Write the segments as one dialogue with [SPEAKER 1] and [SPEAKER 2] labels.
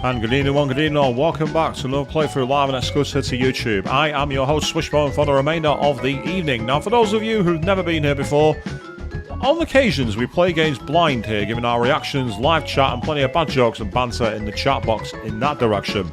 [SPEAKER 1] And good evening, good evening, all. Welcome back to another playthrough live and exclusive to YouTube. I am your host, Swishbone, for the remainder of the evening. Now, for those of you who've never been here before, on occasions we play games blind here, giving our reactions, live chat, and plenty of bad jokes and banter in the chat box in that direction.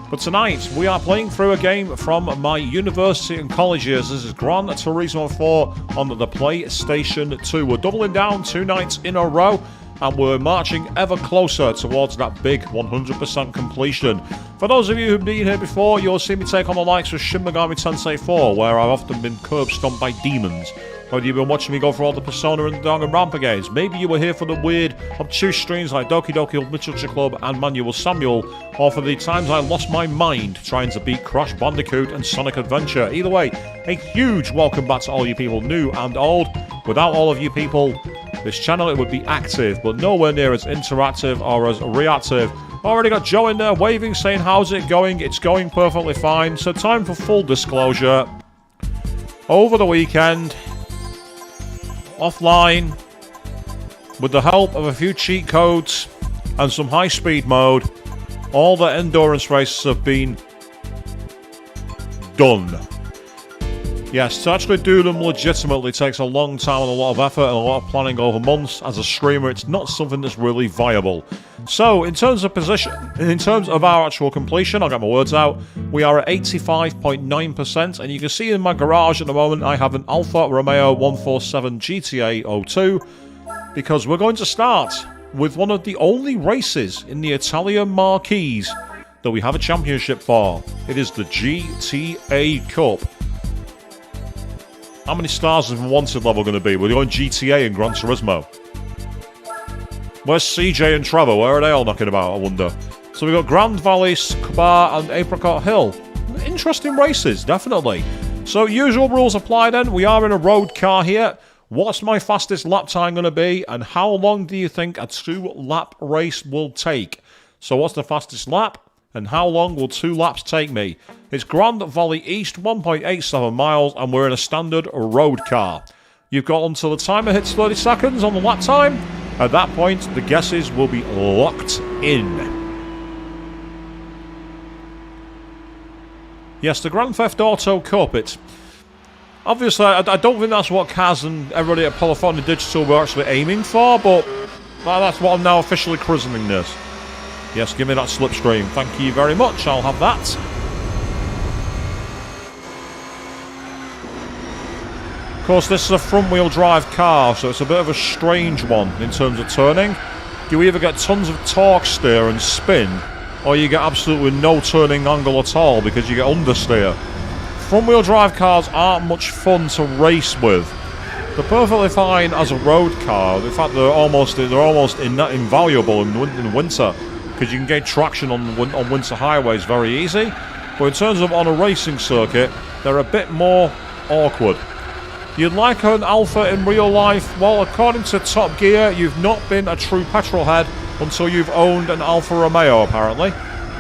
[SPEAKER 1] But tonight, we are playing through a game from my university and college years. This is Gran Turismo 4 on the PlayStation 2. We're doubling down 2 nights in a row, and we're marching ever closer towards that big 100% completion. For those of you who've been here before, you'll see me take on the likes of Shin Megami Tensei 4, where I've often been curb stomped by demons. Whether you've been watching me go for all the Persona and Danganronpa games, maybe you were here for the weird, obtuse streams like Doki Doki Literature Club and Manual Samuel, or for the times I lost my mind trying to beat Crash Bandicoot and Sonic Adventure. Either way, a huge welcome back to all you people new and old. Without all of you people, this channel, it would be active, but nowhere near as interactive or as reactive. Already got Joe in there waving, saying, how's it going? It's going perfectly fine. So time for full disclosure. Over the weekend, offline, with the help of a few cheat codes and some high-speed mode, all the endurance races have been done. Yes, to actually do them legitimately takes a long time and a lot of effort and a lot of planning over months. As a streamer, it's not something that's really viable. So, in terms of position, in terms of our actual completion, I'll get my words out, we are at 85.9%, and you can see in my garage at the moment, I have an Alfa Romeo 147 GTA 02, because we're going to start with one of the only races in the Italian Marquise that we have a championship for. It is the GTA Cup. How many stars is the wanted level going to be? We're going GTA and Gran Turismo. Where's CJ and Trevor? Where are they all knocking about, I wonder? So we've got Grand Valley, Scabar, and Apricot Hill. Interesting races, definitely. So usual rules apply then. We are in a road car here. What's my fastest lap time going to be? And how long do you think a 2-lap race will take? So what's the fastest lap? And how long will 2 laps take me? It's Grand Valley East, 1.87 miles, and we're in a standard road car. You've got until the timer hits 30 seconds on the lap time. At that point, the guesses will be locked in. Yes, the Grand Theft Auto Cup, it's... Obviously, I don't think that's what Kaz and everybody at Polyphony Digital were actually aiming for, but that's what I'm now officially christening this. Yes, give me that slipstream. Thank you very much. I'll have that. Of course, this is a front-wheel drive car, so it's a bit of a strange one in terms of turning. You either get tons of torque steer and spin, or you get absolutely no turning angle at all because you get understeer. Front-wheel drive cars aren't much fun to race with. They're perfectly fine as a road car. In fact, they're almost invaluable in winter, because you can gain traction on winter highways very easy. But in terms of on a racing circuit, they're a bit more awkward. You'd like an Alfa in real life? Well, according to Top Gear, you've not been a true petrolhead until you've owned an Alfa Romeo, apparently.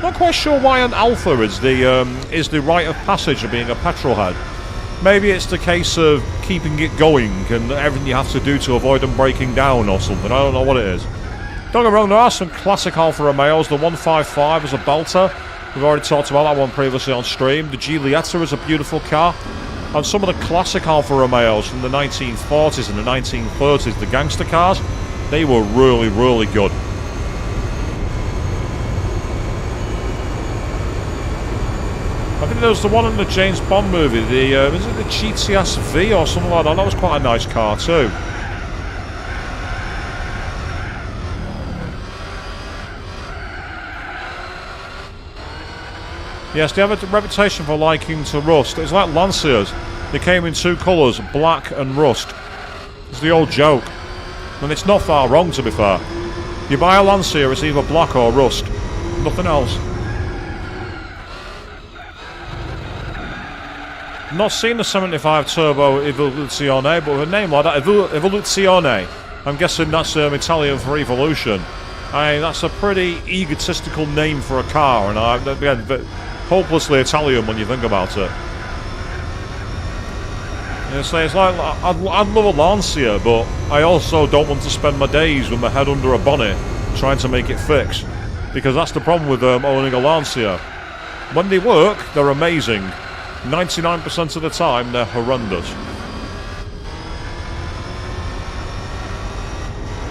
[SPEAKER 1] Not quite sure why an Alfa is the rite of passage of being a petrolhead. Maybe it's the case of keeping it going and everything you have to do to avoid them breaking down or something. I don't know what it is. Don't get me wrong, there are some classic Alfa Romeos. The 155 is a belter. We've already talked about that one previously on stream. The Giulietta is a beautiful car. And some of the classic Alfa Romeos from the 1940s and the 1930s, the gangster cars, they were really, really good. I think there was the one in the James Bond movie, is it the GTS V or something like that? That was quite a nice car too. Yes, they have a reputation for liking to rust. It's like Lanciers. They came in 2 colours, black and rust. It's the old joke. And it's not far wrong, to be fair. You buy a Lancia, it's either black or rust. Nothing else. I've not seen the 75 Turbo Evoluzione, but with a name like that, Evoluzione, I'm guessing that's Italian for evolution. I mean, that's a pretty egotistical name for a car, and again, hopelessly Italian when you think about it. It's like I'd love a Lancia, but I also don't want to spend my days with my head under a bonnet trying to make it fix. Because that's the problem with owning a Lancia. When they work, they're amazing. 99% of the time, they're horrendous.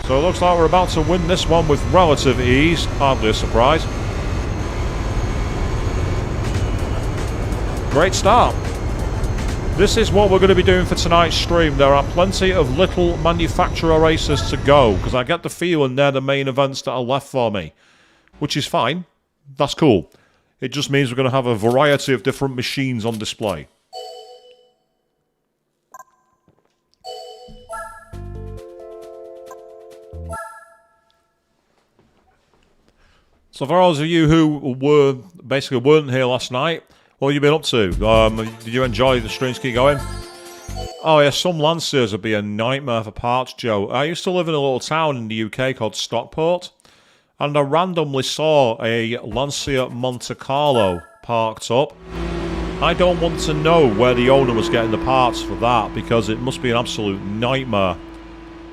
[SPEAKER 1] So it looks like we're about to win this one with relative ease. Hardly a surprise. Great start. This is what we're going to be doing for tonight's stream. There are plenty of little manufacturer races to go, because I get the feeling they're the main events that are left for me. Which is fine. That's cool. It just means we're going to have a variety of different machines on display. So for those of you who weren't here last night, what have you been up to? Did you enjoy the streams keep going? Oh yeah, some Lanciers would be a nightmare for parts, Joe. I used to live in a little town in the UK called Stockport, and I randomly saw a Lancia Monte Carlo parked up. I don't want to know where the owner was getting the parts for that, because it must be an absolute nightmare.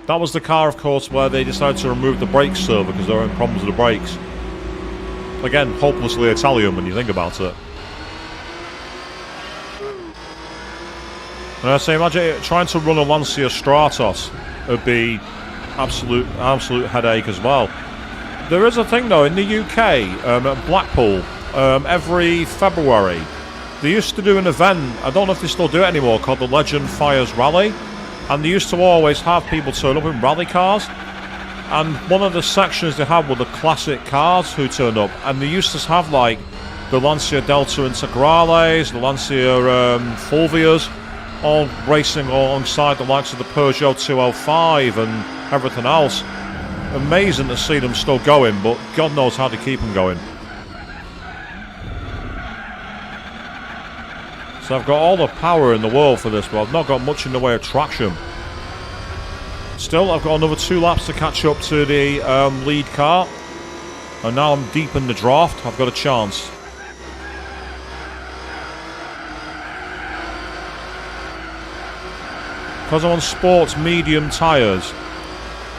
[SPEAKER 1] That was the car, of course, where they decided to remove the brake servo because they were having problems with the brakes. Again, hopelessly Italian when you think about it. And I say, imagine trying to run a Lancia Stratos would be absolute headache as well. There is a thing though in the UK at Blackpool every February they used to do an event. I don't know if they still do it anymore, called the Legend Fires Rally, and they used to always have people turn up in rally cars. And one of the sections they had were the classic cars who turned up, and they used to have like the Lancia Delta Integrales, the Lancia Fulvias, all racing alongside the likes of the Peugeot 205 and everything else. Amazing to see them still going, but God knows how to keep them going. So I've got all the power in the world for this, but I've not got much in the way of traction. Still, I've got another 2 laps to catch up to the lead car. And now I'm deep in the draft. I've got a chance. Because I'm on sports medium tyres.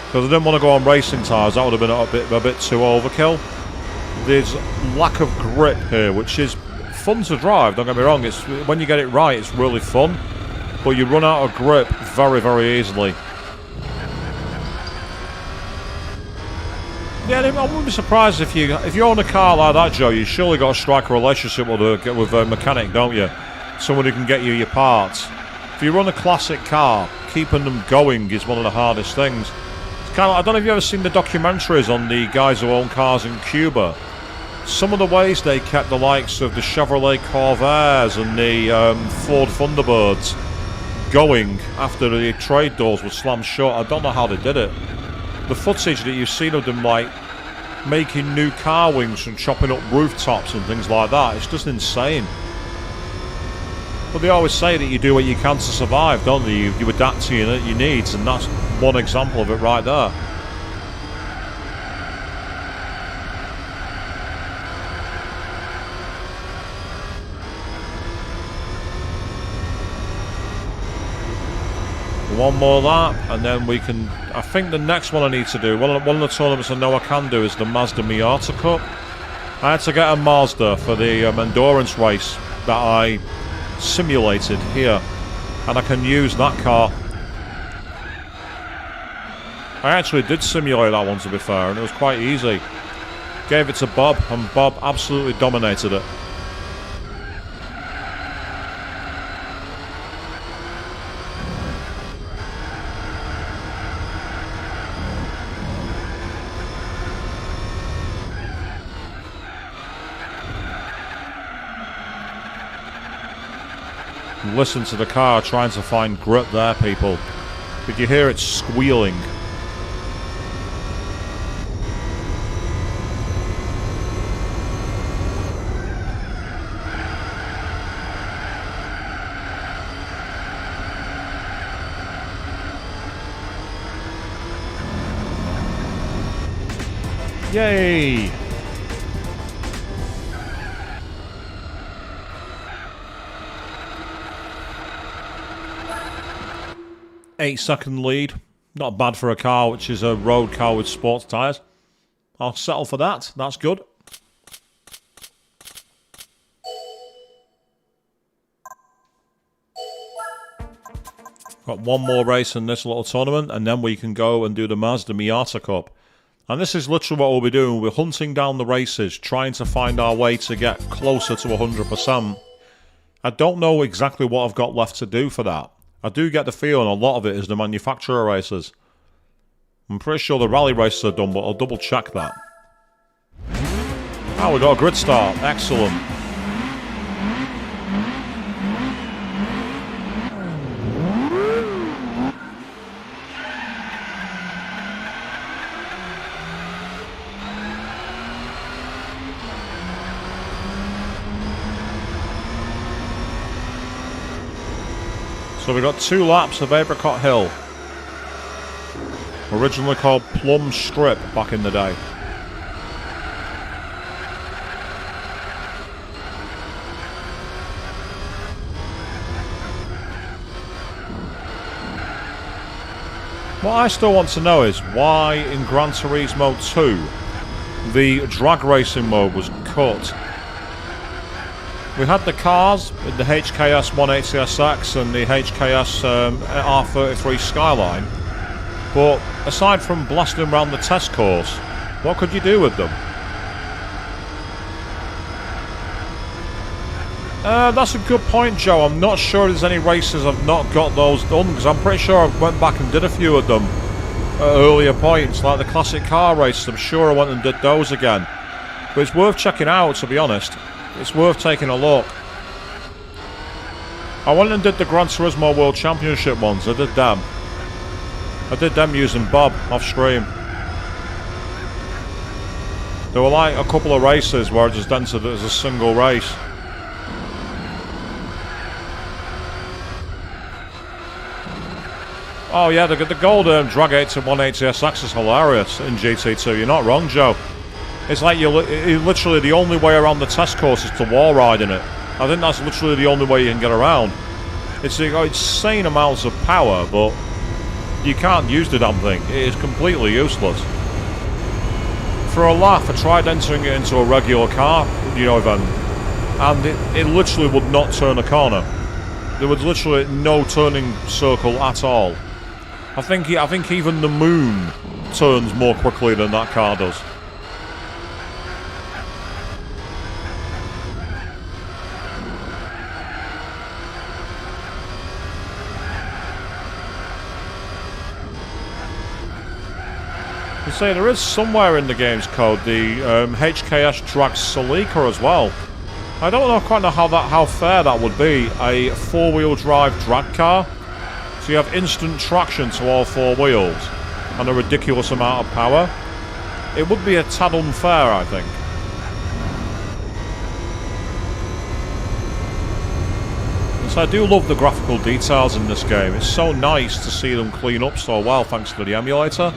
[SPEAKER 1] Because I didn't want to go on racing tyres. That would have been a bit too overkill. There's lack of grip here, which is fun to drive. Don't get me wrong. It's when you get it right, it's really fun. But you run out of grip very, very easily. Yeah, I wouldn't be surprised if you own a car like that, Joe. You surely got to strike a relationship with a mechanic, don't you? Someone who can get you your parts. If you run a classic car, keeping them going is one of the hardest things. It's kind of, I don't know if you've ever seen the documentaries on the guys who own cars in Cuba. Some of the ways they kept the likes of the Chevrolet Corvairs and the Ford Thunderbirds going after the trade doors were slammed shut. I don't know how they did it. The footage that you've seen of them like making new car wings and chopping up rooftops and things like that, it's just insane. But they always say that you do what you can to survive, don't they? You adapt to your needs, and that's one example of it right there. One more lap, and then we can... I think the next one I need to do, one of the tournaments I know I can do is the Mazda Miata Cup. I had to get a Mazda for the endurance race that I simulated here, and I can use that car. I actually did simulate that one, to be fair, and it was quite easy. Gave it to Bob, and Bob absolutely dominated it. Listen to the car trying to find grip there, people. Did you hear it squealing? Yay! 8-second lead. Not bad for a car which is a road car with sports tyres. I'll settle for that. That's good. Got one more race in this little tournament, and then we can go and do the Mazda Miata Cup. And this is literally what we'll be doing. We're hunting down the races, trying to find our way to get closer to 100%. I don't know exactly what I've got left to do for that. I do get the feeling a lot of it is the manufacturer races. I'm pretty sure the rally races are done, but I'll double check that. Oh, we got a grid start. Excellent. So we got 2 laps of Apricot Hill. Originally called Plum Strip back in the day. What I still want to know is why in Gran Turismo 2 the drag racing mode was cut. We had the cars, the HKS 180SX and the HKS R33 Skyline, but aside from blasting around the test course, what could you do with them? That's a good point, Joe. I'm not sure there's any races I've not got those done, because I'm pretty sure I went back and did a few of them at earlier points, like the classic car races. I'm sure I went and did those again. But it's worth checking out, to be honest. It's worth taking a look. I went and did the Gran Turismo World Championship ones. I did them. I did them using Bob off stream. There were like a couple of races where I just entered it as a single race. Oh yeah, the gold Drag 8 to 180SX is hilarious in GT2. You're not wrong, Joe. It's like you're literally the only way around the test course is to wall ride in it. I think that's literally the only way you can get around. It's insane amounts of power, but you can't use the damn thing. It is completely useless. For a laugh, I tried entering it into a regular car, event, and it literally would not turn a corner. There was literally no turning circle at all. I think even the moon turns more quickly than that car does. Say there is somewhere in the game's code the HKS Drag Celica as well. I don't quite know how fair that would be. A 4-wheel drive drag car, so you have instant traction to all 4 wheels and a ridiculous amount of power. It would be a tad unfair, I think. So I do love the graphical details in this game. It's so nice to see them clean up so well thanks to the emulator.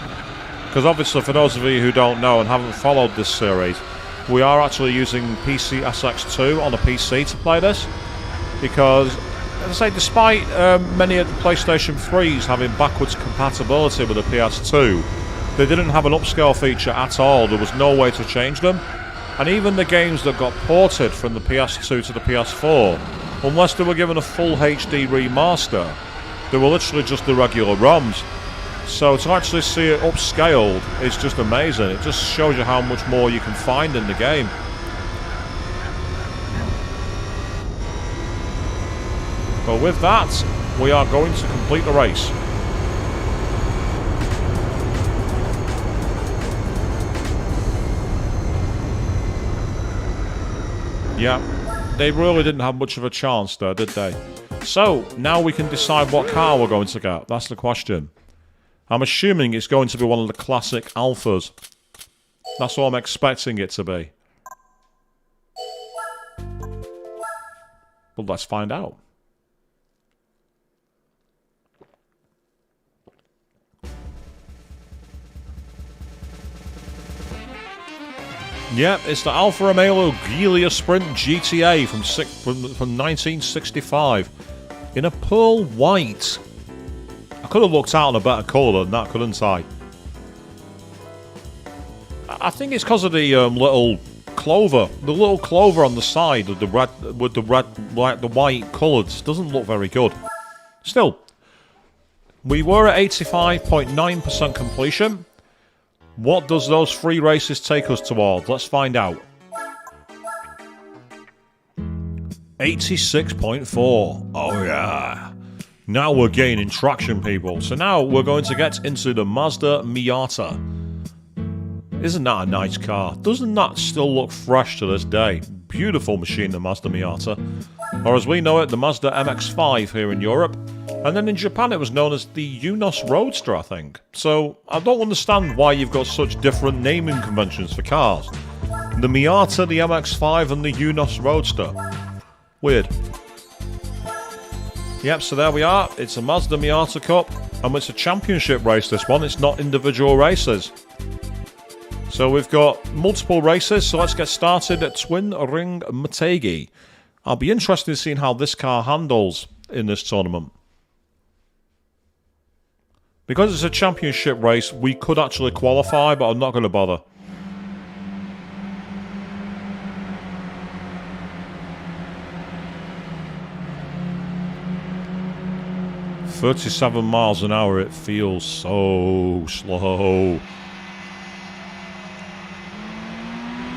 [SPEAKER 1] Because obviously, for those of you who don't know and haven't followed this series, we are actually using PC SX2 on a PC to play this. Because, as I say, despite many of the PlayStation 3s having backwards compatibility with the PS2, they didn't have an upscale feature at all. There was no way to change them. And even the games that got ported from the PS2 to the PS4, unless they were given a full HD remaster, they were literally just the regular ROMs. So to actually see it upscaled is just amazing. It just shows you how much more you can find in the game. But with that, we are going to complete the race. Yeah, they really didn't have much of a chance there, did they? So, now we can decide what car we're going to get. That's the question. I'm assuming it's going to be one of the classic Alphas. That's what I'm expecting it to be. But let's find out. Yep, it's the Alfa Romeo Giulia Sprint GTA from 1965 in a pearl white. I could have looked out on a better colour than that, couldn't I? I think it's because of the little clover. The little clover on the side of the red, with the red, like the white colours, doesn't look very good. Still, we were at 85.9% completion. What does those 3 races take us towards? Let's find out. 86.4. Oh yeah. Now we're gaining traction, people. So now we're going to get into the Mazda Miata. Isn't that a nice car? Doesn't that still look fresh to this day? Beautiful machine, the Mazda Miata. Or as we know it, the Mazda MX-5 here in Europe. And then in Japan it was known as the Yunos Roadster, I think. So I don't understand why you've got such different naming conventions for cars. The Miata, the MX-5 and the Yunos Roadster. Weird. Yep, so there we are. It's a Mazda Miata Cup, and it's a championship race, this one. It's not individual races. So we've got multiple races, so let's get started at Twin Ring Motegi. I'll be interested in seeing how this car handles in this tournament. Because it's a championship race, we could actually qualify, but I'm not going to bother. "37 miles an hour, it feels so slow."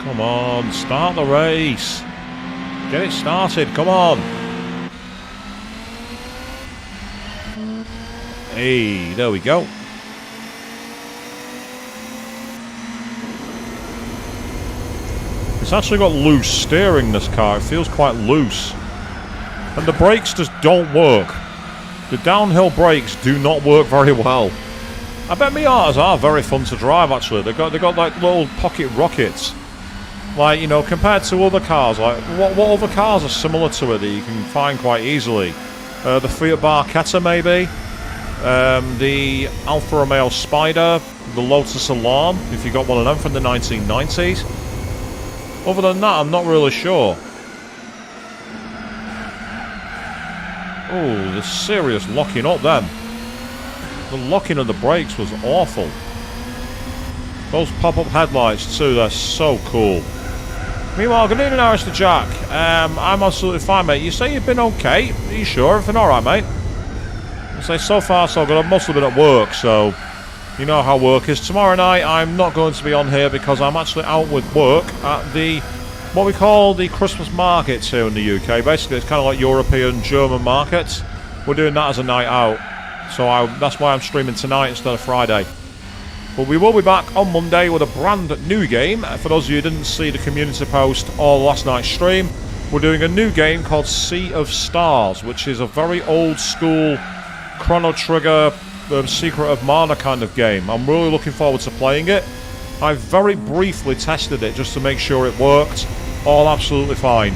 [SPEAKER 1] Come on, start the race. Get it started, come on. Hey, there we go. It's actually got loose steering, this car. It feels quite loose. And the brakes just don't work. The downhill brakes do not work very well. I bet Miatas are very fun to drive, actually. They got like little pocket rockets. Like, you know, compared to other cars, like what other cars are similar to it that you can find quite easily? The Fiat Barchetta, maybe. The Alfa Romeo Spider, the Lotus Alarm, if you got one of them from the 1990s. Other than that, I'm not really sure. Oh, the serious locking up then. The locking of the brakes was awful. Those pop-up headlights too, they're so cool. Meanwhile, good evening, Alistair Jack. I'm absolutely fine, mate. You say you've been okay? Are you sure? Everything alright, mate? I say so far so good. I've mostly been at work, so you know how work is. Tomorrow night I'm not going to be on here because I'm actually out with work at the what we call the Christmas markets here in the UK. Basically, it's kind of like European German markets. We're doing that as a night out, so that's why I'm streaming tonight instead of Friday. But we will be back on Monday with a brand new game. For those of you who didn't see the community post or last night's stream, we're doing a new game called Sea of Stars, which is a very old school Chrono Trigger, Secret of Mana kind of game. I'm really looking forward to playing it. I very briefly tested it just to make sure it worked. All absolutely fine.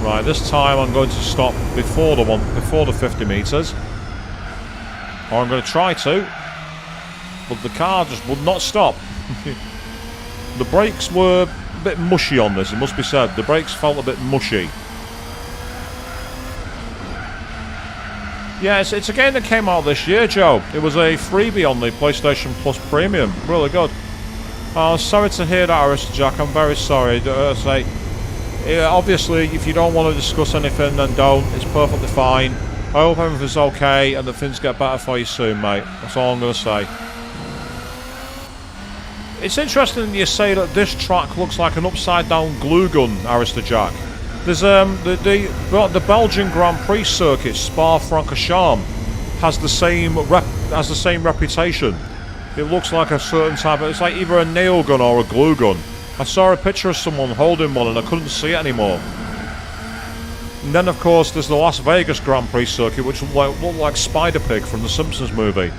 [SPEAKER 1] Right, this time I'm going to stop before the 50 meters. Or I'm going to try to. But the car just would not stop. The brakes were a bit mushy on this, it must be said. The brakes felt a bit mushy. Yeah, it's a game that came out this year, Joe. It was a freebie on the PlayStation Plus Premium. Really good. Oh, sorry to hear that, Arista Jack. I'm very sorry. Obviously, if you don't want to discuss anything, then don't. It's perfectly fine. I hope everything's okay and that things get better for you soon, mate. That's all I'm going to say. It's interesting that you say that this track looks like an upside-down glue gun, Arista Jack. There's the Belgian Grand Prix circuit, Spa-Francorchamps, has the same reputation. It looks like a certain type of, it's like either a nail gun or a glue gun. I saw a picture of someone holding one and I couldn't see it anymore. And then of course there's the Las Vegas Grand Prix circuit, which looked like Spider-Pig from the Simpsons movie.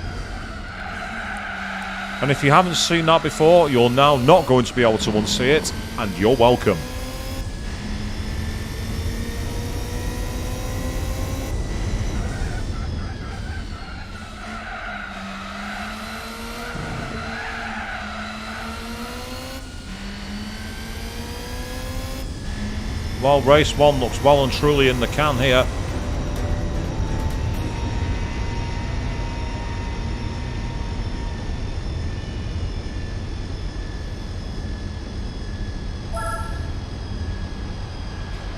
[SPEAKER 1] And if you haven't seen that before, you're now not going to be able to unsee it, and you're welcome. Well, race 1 looks well and truly in the can here.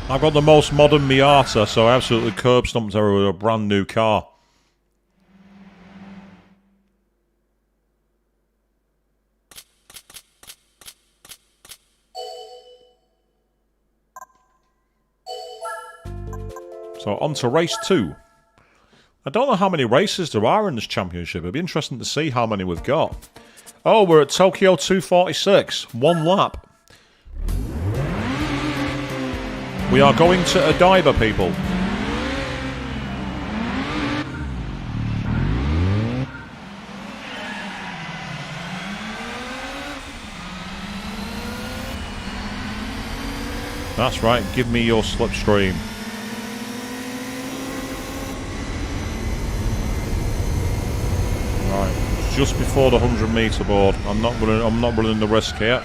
[SPEAKER 1] I've got the most modern Miata, so I absolutely curb stomped her with a brand new car. So on to race 2. I don't know how many races there are in this championship. It'd be interesting to see how many we've got. Oh, we're at Tokyo 246. 1 lap. We are going to Odaiba, people. That's right, give me your slipstream. Right, just before the 100-meter board. I'm not running the risk here.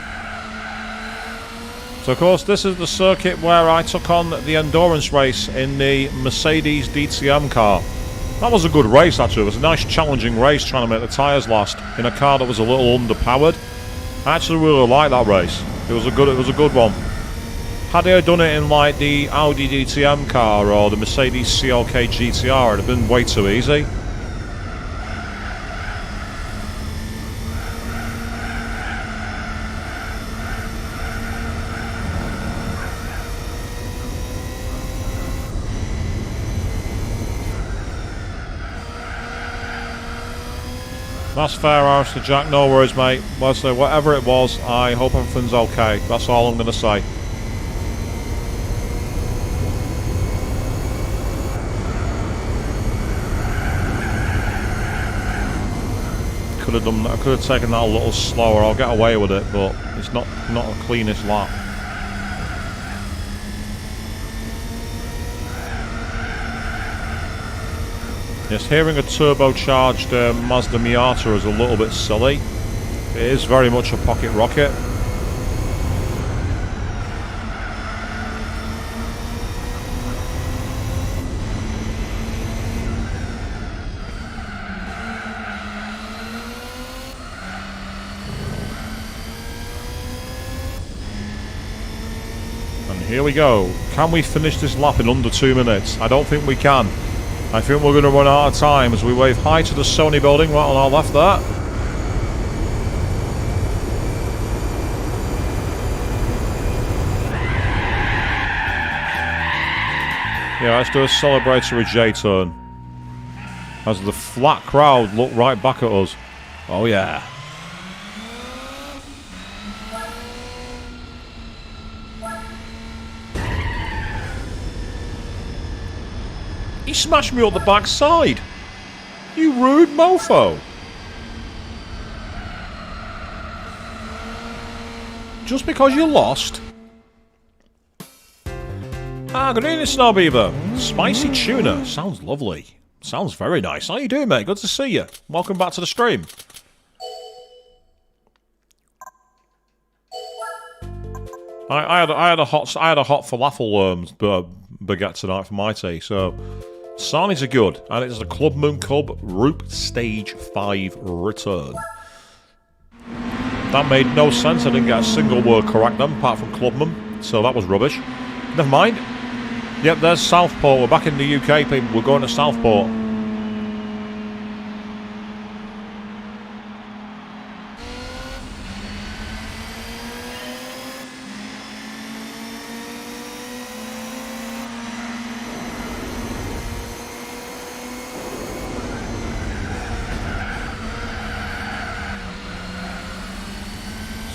[SPEAKER 1] So of course this is the circuit where I took on the endurance race in the Mercedes DTM car. That was a good race actually. It was a nice challenging race trying to make the tyres last in a car that was a little underpowered. I actually really liked that race. It was a good one. Had I done it in like the Audi DTM car or the Mercedes CLK GTR, it'd have been way too easy. That's fair, Alistair Jack. No worries, mate. Leslie, whatever it was, I hope everything's okay. That's all I'm going to say. I could have taken that a little slower. I'll get away with it, but it's not the cleanest lap. Yes, hearing a turbocharged Mazda Miata is a little bit silly. It is very much a pocket rocket. And here we go. Can we finish this lap in under 2 minutes? I don't think we can. I think we're going to run out of time as we wave hi to the Sony building right on our left there. Yeah, let's do a celebratory J-turn. As the flat crowd look right back at us. Oh yeah. He smashed me up the backside. You rude mofo. Just because you lost? Ah, good evening, Snowbeaver. Spicy tuna. Sounds lovely. Sounds very nice. How you doing, mate? Good to see you. Welcome back to the stream. I had a hot falafel baguette tonight for my tea, so Sarnies are good, and it's the Clubman Cub Root Stage 5 return. That made no sense. I didn't get a single word correct then, apart from Clubman, so that was rubbish. Never mind. Yep, there's Southport. We're back in the UK, people. We're going to Southport.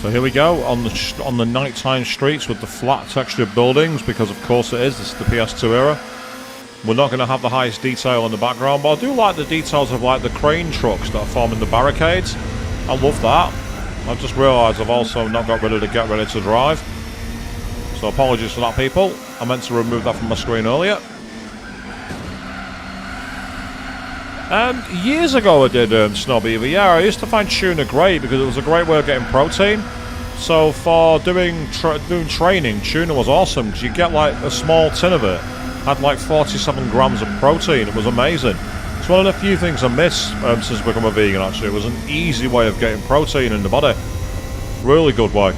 [SPEAKER 1] So here we go on the nighttime streets with the flat textured buildings, because of course it is. This is the PS2 era. We're not going to have the highest detail in the background, but I do like the details of like the crane trucks that are forming the barricades. I love that. I've just realised I've also not got rid of the get ready to drive. So apologies for that, people. I meant to remove that from my screen earlier. Years ago I did Snowbeaver. Yeah, I used to find tuna great because it was a great way of getting protein. So for doing training, tuna was awesome because you get like a small tin of it. Had like 47 grams of protein. It was amazing. It's one of the few things I miss since I've become a vegan actually. It was an easy way of getting protein in the body. Really good way.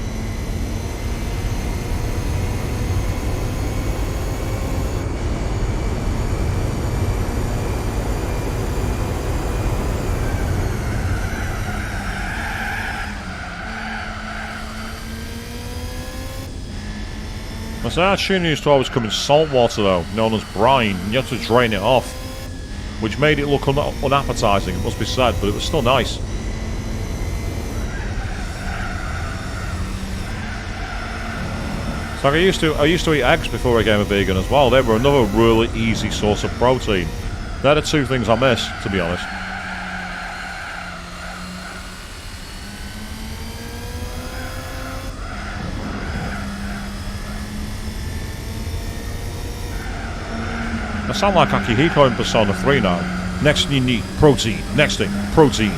[SPEAKER 1] Our tuna used to always come in salt water though, known as brine, and you had to drain it off, which made it look unappetising, it must be said, but it was still nice. So I used to eat eggs before I became a vegan as well. They were another really easy source of protein. They're the two things I miss, to be honest. I sound like Akihiko in Persona 3 now. Next thing you need, protein. Next thing, protein.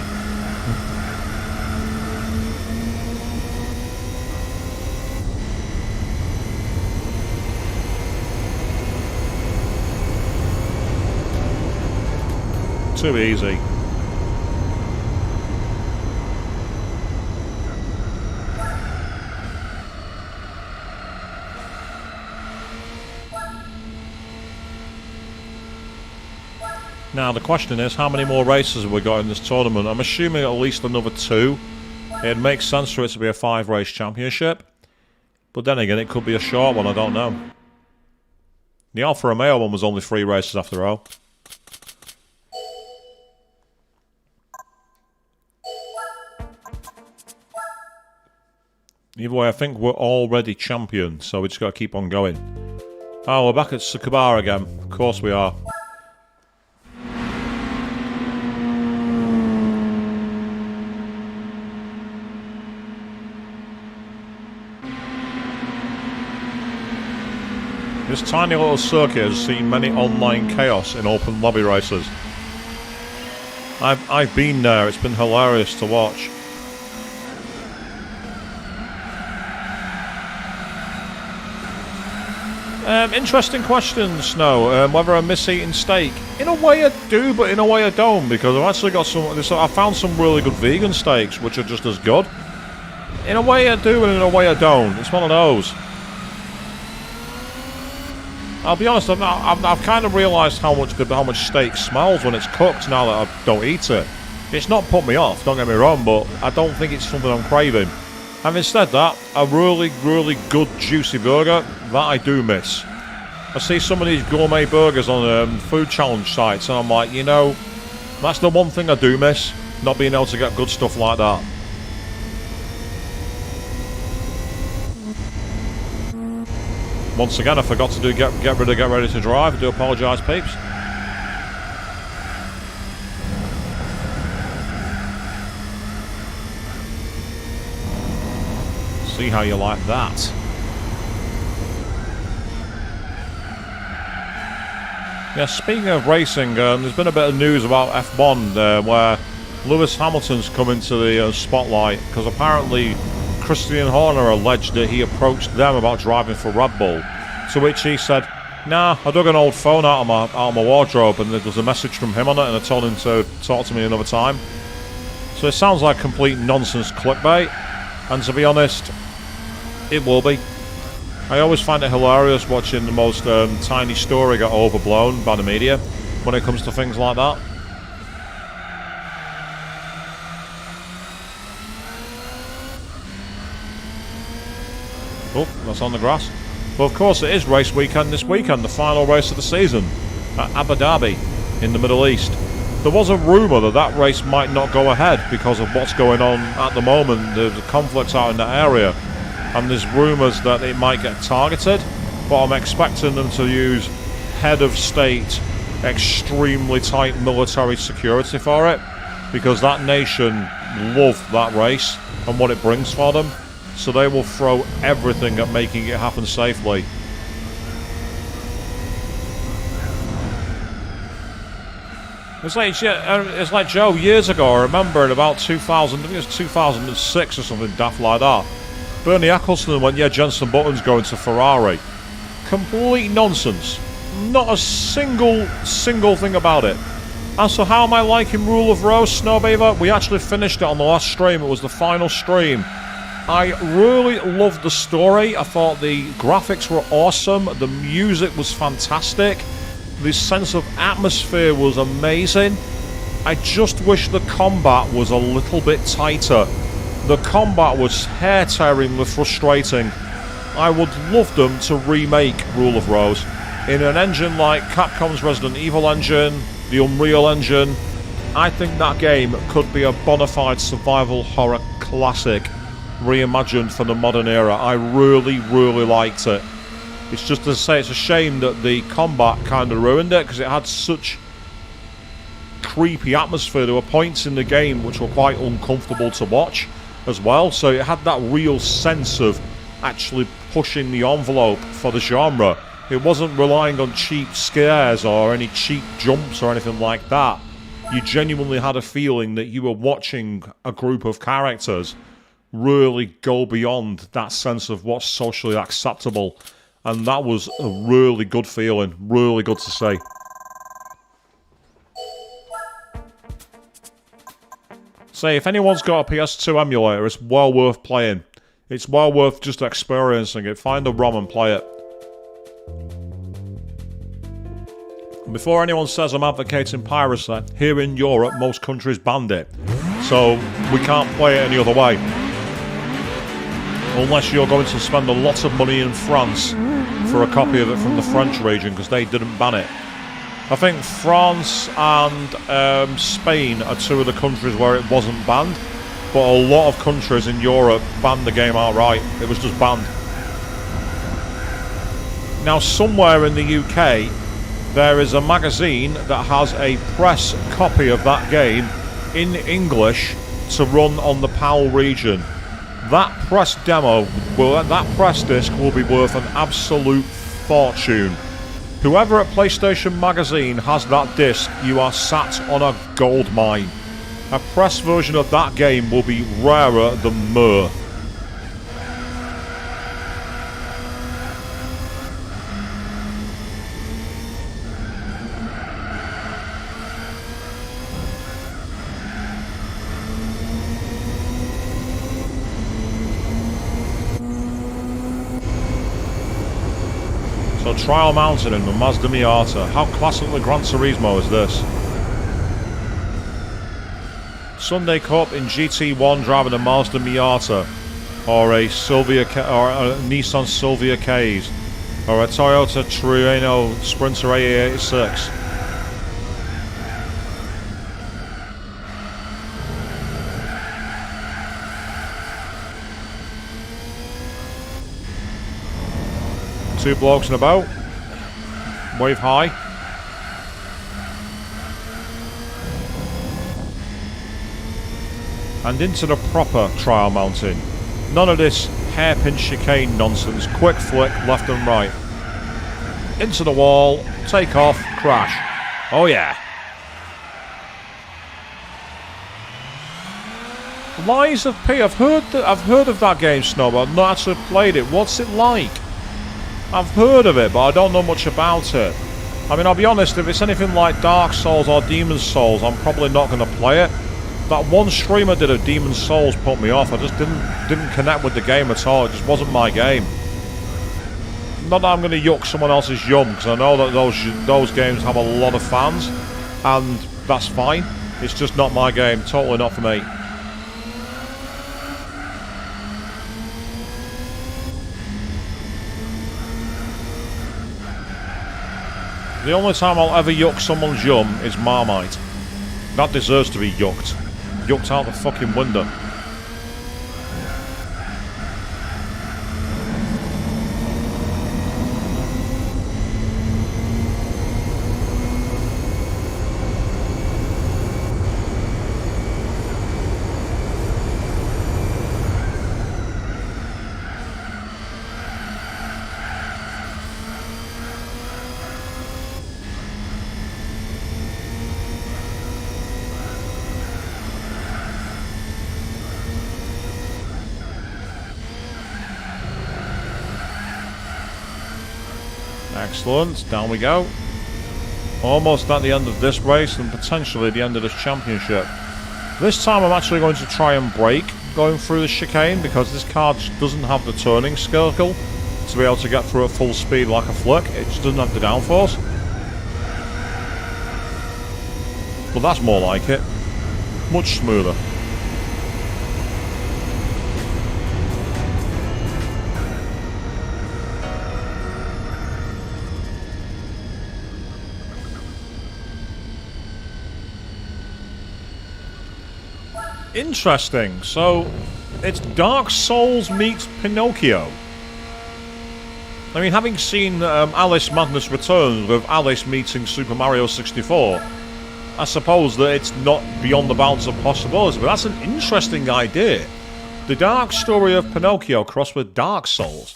[SPEAKER 1] Too easy. Now the question is, how many more races have we got in this tournament? I'm assuming at least another 2. It makes sense for it to be a 5-race championship. But then again, it could be a short one, I don't know. The Alfa Romeo one was only 3 races after all. Either way, I think we're already champion, so we just got to keep on going. Oh, we're back at Tsukabara again. Of course we are. This tiny little circuit has seen many online chaos in open lobby races. I've been there, it's been hilarious to watch. Interesting question, Snow. Whether I miss eating steak. In a way I do, but in a way I don't, because I've actually got I found some really good vegan steaks, which are just as good. In a way I do, and in a way I don't. It's one of those. I'll be honest, I've kind of realised how much steak smells when it's cooked now that I don't eat it. It's not put me off, don't get me wrong, but I don't think it's something I'm craving. Having said that, a really, really good juicy burger, that I do miss. I see some of these gourmet burgers on food challenge sites and I'm like, you know, that's the one thing I do miss, not being able to get good stuff like that. Once again, I forgot to do get ready to drive. I do apologise, peeps. See how you like that. Yeah, speaking of racing, there's been a bit of news about F1 where Lewis Hamilton's come into the spotlight because apparently Christian Horner alleged that he approached them about driving for Red Bull, to which he said, "Nah, I dug an old phone out of my wardrobe and there was a message from him on it and I told him to talk to me another time." So it sounds like complete nonsense clickbait, and to be honest, it will be. I always find it hilarious watching the most tiny story get overblown by the media when it comes to things like that. Oh, that's on the grass. Well, of course it is race weekend this weekend, the final race of the season at Abu Dhabi in the Middle East. There was a rumour that that race might not go ahead because of what's going on at the moment. There's conflicts out in that area, and there's rumours that it might get targeted, but I'm expecting them to use head of state, extremely tight military security for it, because that nation love that race and what it brings for them, so they will throw everything at making it happen safely. It's like Joe, years ago, I remember in about 2000, I think it was 2006 or something daft like that, Bernie Ecclestone went, "Yeah, Jenson Button's going to Ferrari." Complete nonsense. Not a single thing about it. And so how am I liking Rule of Rose, Snowbeaver? We actually finished it on the last stream. It was the final stream. I really loved the story. I thought the graphics were awesome. The music was fantastic. The sense of atmosphere was amazing. I just wish the combat was a little bit tighter. The combat was hair-tearingly frustrating. I would love them to remake Rule of Rose in an engine like Capcom's Resident Evil engine, the Unreal Engine. I think that game could be a bona fide survival horror classic reimagined for the modern era. I really, really liked it. It's just to say, it's a shame that the combat kind of ruined it, because it had such creepy atmosphere. There were points in the game which were quite uncomfortable to watch as well, so it had that real sense of actually pushing the envelope for the genre. It wasn't relying on cheap scares or any cheap jumps or anything like that. You genuinely had a feeling that you were watching a group of characters really go beyond that sense of what's socially acceptable, and that was a really good feeling, really good to see. Say, if anyone's got a PS2 emulator, it's well worth playing. It's well worth just experiencing it. Find a ROM and play it. Before anyone says I'm advocating piracy, here in Europe, most countries banned it. So, we can't play it any other way. Unless you're going to spend a lot of money in France for a copy of it from the French region, because they didn't ban it. I think France and Spain are two of the countries where it wasn't banned, but a lot of countries in Europe banned the game outright. It was just banned. Now, somewhere in the UK, there is a magazine that has a press copy of that game in English to run on the PAL region. That press demo, that press disc will be worth an absolute fortune. Whoever at PlayStation Magazine has that disc, you are sat on a gold mine. A press version of that game will be rarer than myrrh. So Trial Mountain in the Mazda Miata. How classically Gran Turismo is this? Sunday Cup in GT1 driving a Mazda Miata, or a Nissan Silvia K's, or a Toyota Triano Sprinter A86. Two blokes in a boat. Wave high. And into the proper Trial Mountain. None of this hairpin chicane nonsense. Quick flick left and right. Into the wall. Take off. Crash. Oh yeah. Lies of P. I've heard of that game, Snob. I've not actually played it. What's it like? I've heard of it, but I don't know much about it. I mean, I'll be honest, if it's anything like Dark Souls or Demon's Souls, I'm probably not going to play it. That one streamer did of Demon's Souls put me off. I just didn't connect with the game at all. It just wasn't my game. Not that I'm going to yuck someone else's yum, because I know that those games have a lot of fans, and that's fine. It's just not my game. Totally not for me. The only time I'll ever yuck someone's yum is Marmite. That deserves to be yucked. Yucked out the fucking window. Excellent, down we go. Almost at the end of this race and potentially the end of this championship. This time I'm actually going to try and brake going through the chicane, because this car just doesn't have the turning circle to be able to get through at full speed like a flick. It just doesn't have the downforce. But that's more like it. Much smoother. Interesting. So, it's Dark Souls meets Pinocchio. I mean, having seen Alice Madness Returns with Alice meeting Super Mario 64, I suppose that it's not beyond the bounds of possibility, but that's an interesting idea. The dark story of Pinocchio crossed with Dark Souls.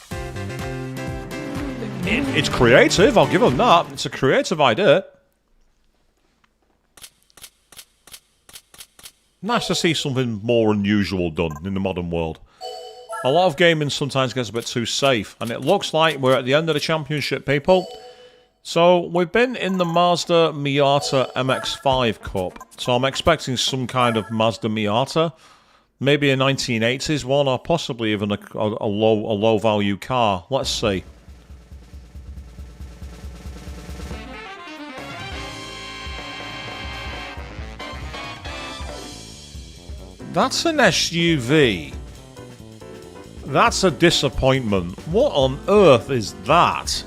[SPEAKER 1] It's creative, I'll give them that. It's a creative idea. Nice to see something more unusual done in the modern world. A lot of gaming sometimes gets a bit too safe, and it looks like we're at the end of the championship, people. So, we've been in the Mazda Miata MX-5 Cup, so I'm expecting some kind of Mazda Miata. Maybe a 1980s one, or possibly even a low-value car. Let's see. That's an SUV. That's a disappointment. What on earth is that?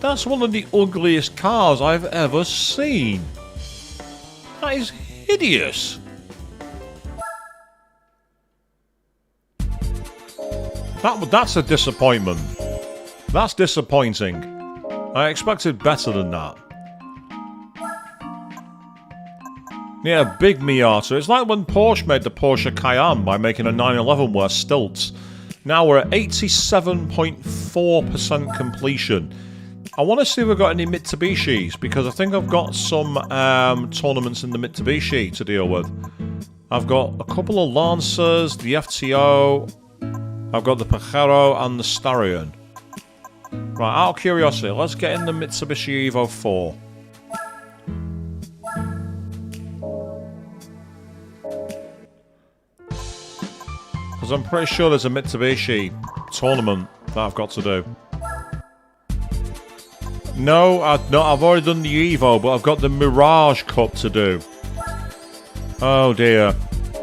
[SPEAKER 1] That's one of the ugliest cars I've ever seen. That is hideous. That's a disappointment. That's disappointing. I expected better than that. Yeah, big Miata. It's like when Porsche made the Porsche Cayenne by making a 911 wear stilts. Now we're at 87.4% completion. I want to see if we've got any Mitsubishis, because I think I've got some tournaments in the Mitsubishi to deal with. I've got a couple of Lancers, the FTO, I've got the Pajero and the Starion. Right, out of curiosity, let's get in the Mitsubishi Evo 4. Because I'm pretty sure there's a Mitsubishi tournament that I've got to do. No, I've already done the Evo, but I've got the Mirage Cup to do. Oh dear.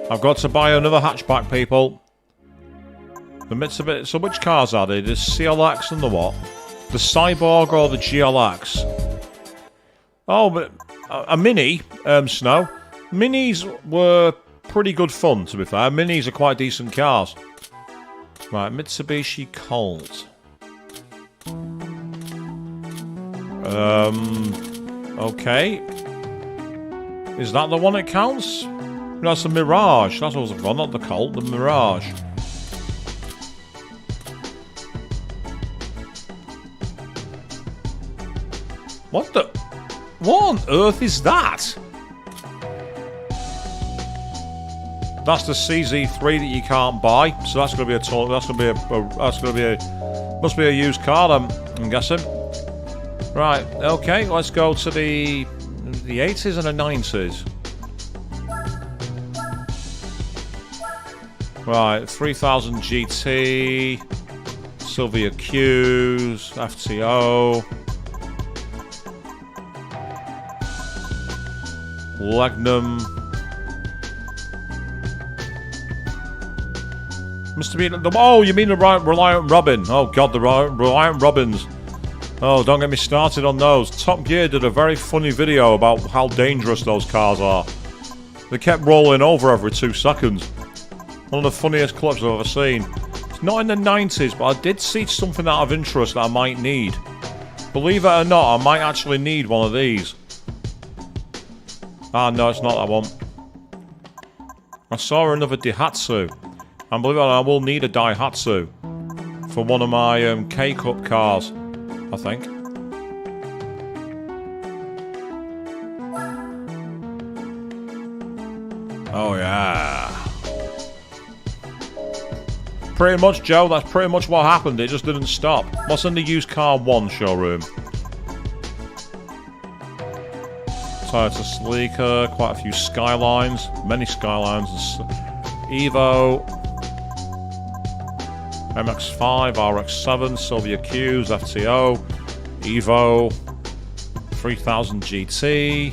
[SPEAKER 1] I've got to buy another hatchback, people. The Mitsubishi... So which cars are they? The CLX and the what? The Cyborg or the GLX? Oh, but a Mini, Snow. Minis were pretty good fun, to be fair. Minis are quite decent cars. Right, Mitsubishi Colt. Okay. Is that the one that counts? No, that's the Mirage. That's what I was on, not the Colt, the Mirage. What the... What on earth is that? That's the CZ3 that you can't buy, so that's going to be a must be a used car then, I'm guessing. Right, okay, let's go to the 80s and the 90s. Right, 3000 GT, Sylvia Q's, FTO, Legnum. Must have been the... Oh, you mean the Reliant Robin. Oh, God, the Reliant Robins. Oh, don't get me started on those. Top Gear did a very funny video about how dangerous those cars are. They kept rolling over every 2 seconds. One of the funniest clips I've ever seen. It's not in the 90s, but I did see something out of interest that I might need. Believe it or not, I might actually need one of these. Ah, no, it's not that one. I saw another Daihatsu. And believe it or not, I will need a Daihatsu for one of my K-Cup cars, I think. Oh, yeah. Pretty much, Joe, that's pretty much what happened. It just didn't stop. What's in the used car 1 showroom? Toyota Sleeker, quite a few Skylines, many Skylines. Evo, MX-5, RX-7, Sylvia Q's, FTO, Evo, 3000 GT.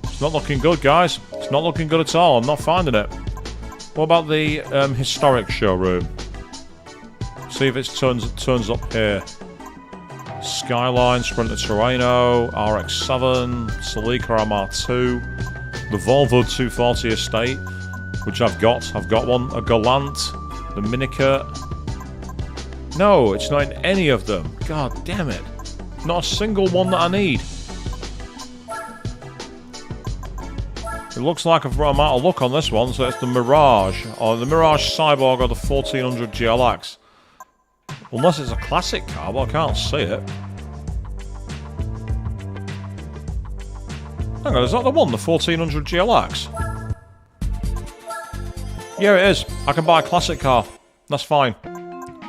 [SPEAKER 1] It's not looking good, guys. It's not looking good at all. I'm not finding it. What about the historic showroom? See if it turns up here. Skyline, Sprinter Terreno, RX-7, Celica MR2. The Volvo 240 Estate, which I've got. I've got one. A Galant. The Minica. No, it's not in any of them. God damn it. Not a single one that I need. It looks like I've run out of luck on this one, so it's the Mirage. Or the Mirage Cyborg or the 1400 GLX. Unless it's a classic car, but I can't see it. Hang on, is that the one? The 1400 GLX? Yeah, it is. I can buy a classic car. That's fine.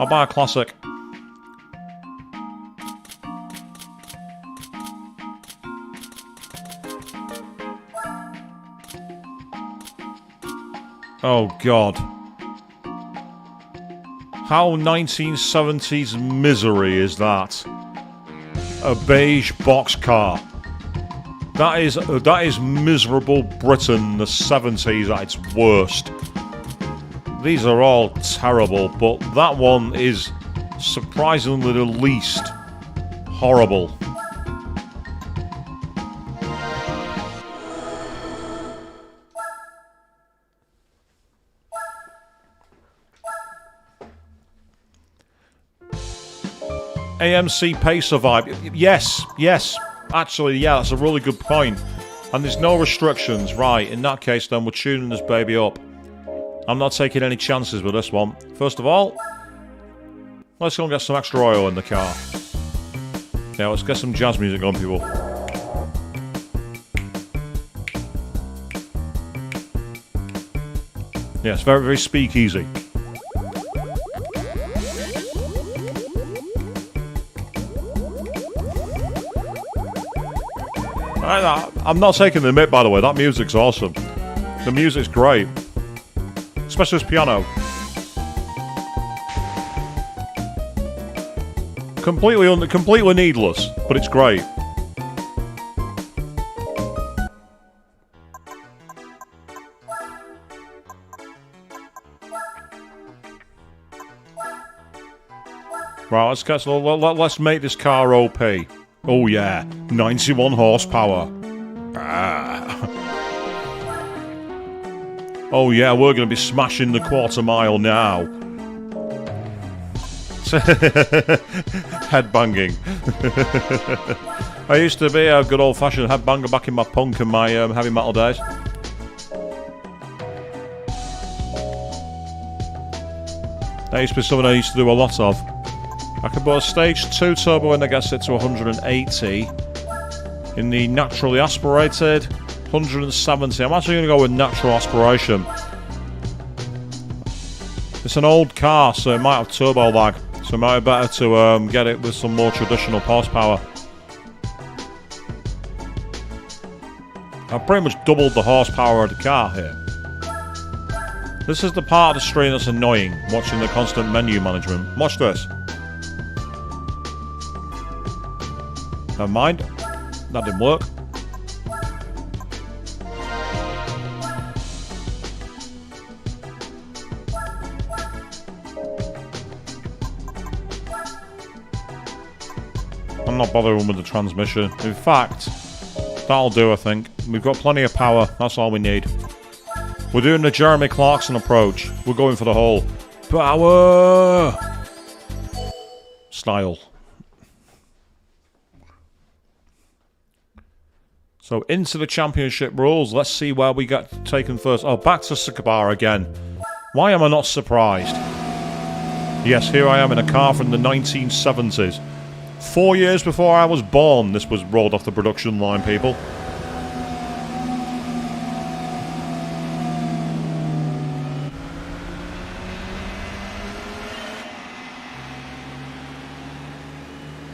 [SPEAKER 1] I'll buy a classic. Oh, God. How 1970s misery is that? A beige box car. That is miserable Britain, the 70s at its worst. These are all terrible, but that one is surprisingly the least horrible. AMC Pacer vibe. Yes. Actually, yeah, that's a really good point. And there's no restrictions. Right, in that case, then we're tuning this baby up. I'm not taking any chances with this one. First of all, let's go and get some extra oil in the car. Yeah, let's get some jazz music on, people. Yeah, it's very, very speakeasy. I'm not taking the mick, by the way. That music's awesome. The music's great. Especially this piano. Completely needless, but it's great. Right, let's make this car OP. Oh yeah, 91 horsepower. Oh yeah, we're going to be smashing the quarter mile now. Headbanging. I used to be a good old-fashioned headbanger back in my punk and my heavy metal days. That used to be something I used to do a lot of. I could put a stage 2 turbo in that gets it to 180. In the naturally aspirated, 170. I'm actually going to go with natural aspiration. It's an old car, so it might have turbo lag. So it might be better to get it with some more traditional horsepower. I've pretty much doubled the horsepower of the car here. This is the part of the screen that's annoying, watching the constant menu management. Watch this. Never mind. That didn't work. I'm not bothering with the transmission. In fact, that'll do, I think. We've got plenty of power. That's all we need. We're doing the Jeremy Clarkson approach. We're going for the whole power style. So into the championship rules. Let's see where we get taken first. Oh, back to Sakabara again. Why am I not surprised? Yes, here I am in a car from the 1970s. 4 years before I was born, this was rolled off the production line, people.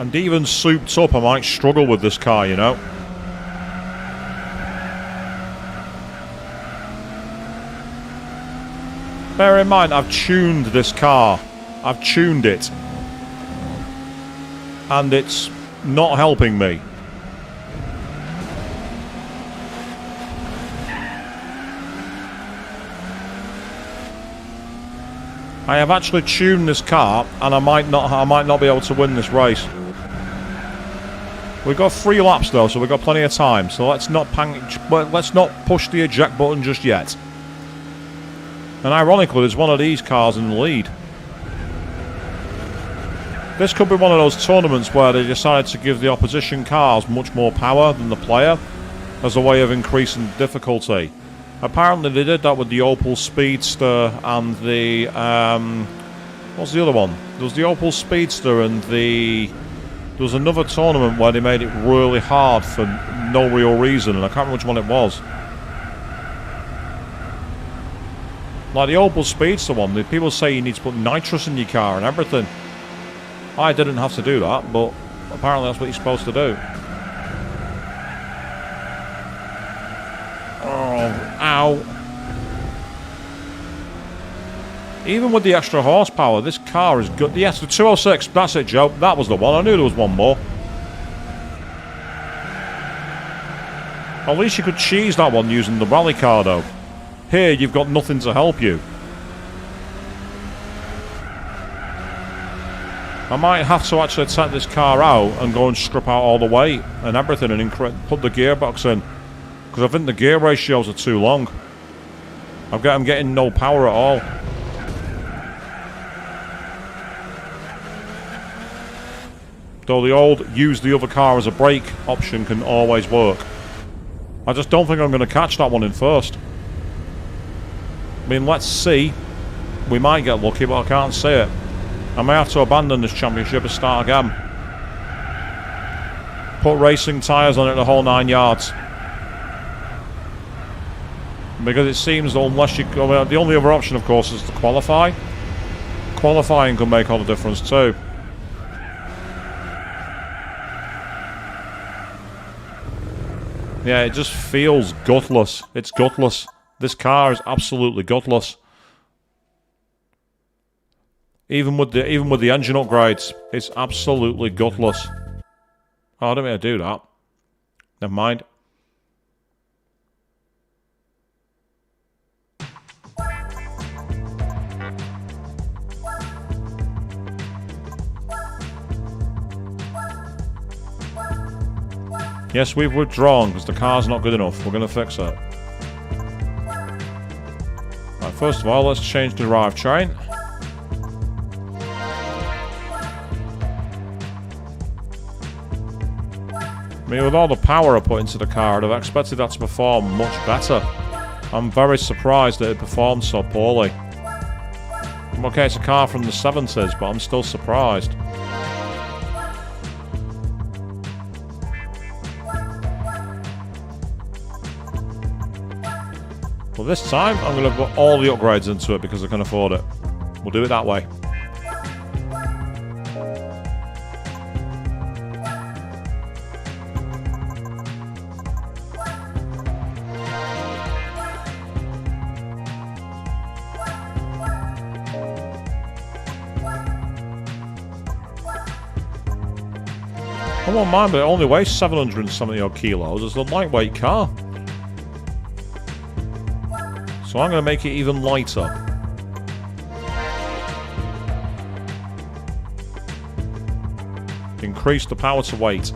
[SPEAKER 1] And even souped up, I might struggle with this car, you know. Bear in mind, I've tuned this car. I've tuned it. And it's not helping me. I have actually tuned this car, and I might not be able to win this race. We've got 3 laps though, so we've got plenty of time. So let's not push the eject button just yet. And ironically, there's one of these cars in the lead. This could be one of those tournaments where they decided to give the opposition cars much more power than the player as a way of increasing difficulty. Apparently they did that with the Opel Speedster and the... what's the other one? There was the Opel Speedster and the... There was another tournament where they made it really hard for no real reason, and I can't remember which one it was. Like the Opel Speedster one, the people say you need to put nitrous in your car and everything. I didn't have to do that, but apparently that's what you're supposed to do. Oh, ow. Even with the extra horsepower, this car is good. Yes, the 206, that's it, Joe. That was the one. I knew there was one more. At least you could cheese that one using the rally car, though. Here, you've got nothing to help you. I might have to actually take this car out and go and strip out all the weight and everything and put the gearbox in. Because I think the gear ratios are too long. I'm getting no power at all. Though the old use the other car as a brake option can always work. I just don't think I'm going to catch that one in first. I mean, let's see. We might get lucky, but I can't see it. I may have to abandon this championship and start again. Put racing tyres on it the whole 9 yards. Because it seems that unless you... Well, the only other option, of course, is to qualify. Qualifying can make all the difference too. Yeah, it just feels gutless. It's gutless. This car is absolutely gutless. Even with the engine upgrades, it's absolutely gutless. Oh, I don't mean to do that. Never mind. Yes, we've withdrawn because the car's not good enough. We're going to fix it. Right, first of all, let's change the drivetrain. I mean, with all the power I put into the car, I'd have expected that to perform much better. I'm very surprised that it performed so poorly. Okay, it's a car from the 70s, but I'm still surprised. Well, this time, I'm going to put all the upgrades into it because I can afford it. We'll do it that way. I won't mind, but it only weighs 770 odd kilos. It's a lightweight car. So I'm going to make it even lighter. Increase the power to weight. So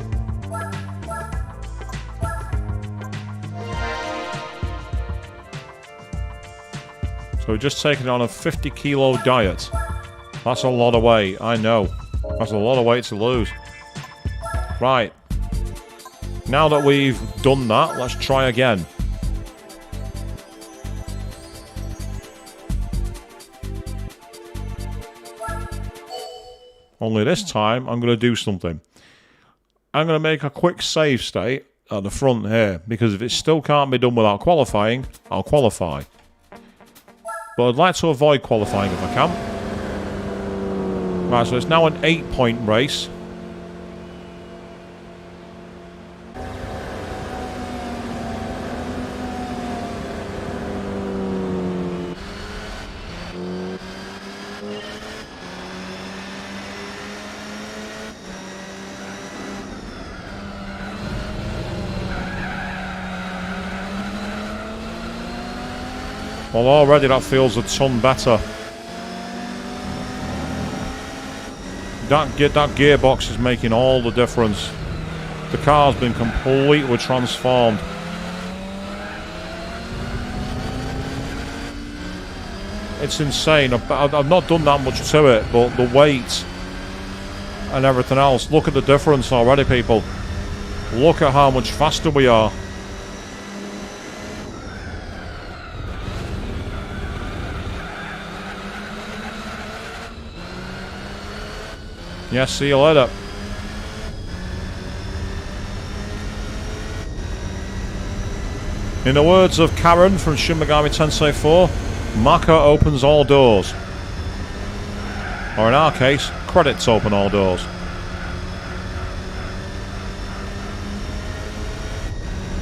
[SPEAKER 1] we're just taking on a 50 kilo diet. That's a lot of weight, I know. That's a lot of weight to lose. Right. Now that we've done that, let's try again. Only this time, I'm going to do something. I'm going to make a quick save state at the front here, because if it still can't be done without qualifying, I'll qualify. But I'd like to avoid qualifying if I can. Right, so it's now an 8-point race. Well, already that feels a ton better. That gearbox is making all the difference. The car's been completely transformed. It's insane. I've not done that much to it, but the weight and everything else. Look at the difference already, people. Look at how much faster we are. Yeah, see you later. In the words of Karen from Shin Megami Tensei 4, Maka opens all doors. Or in our case, credits open all doors.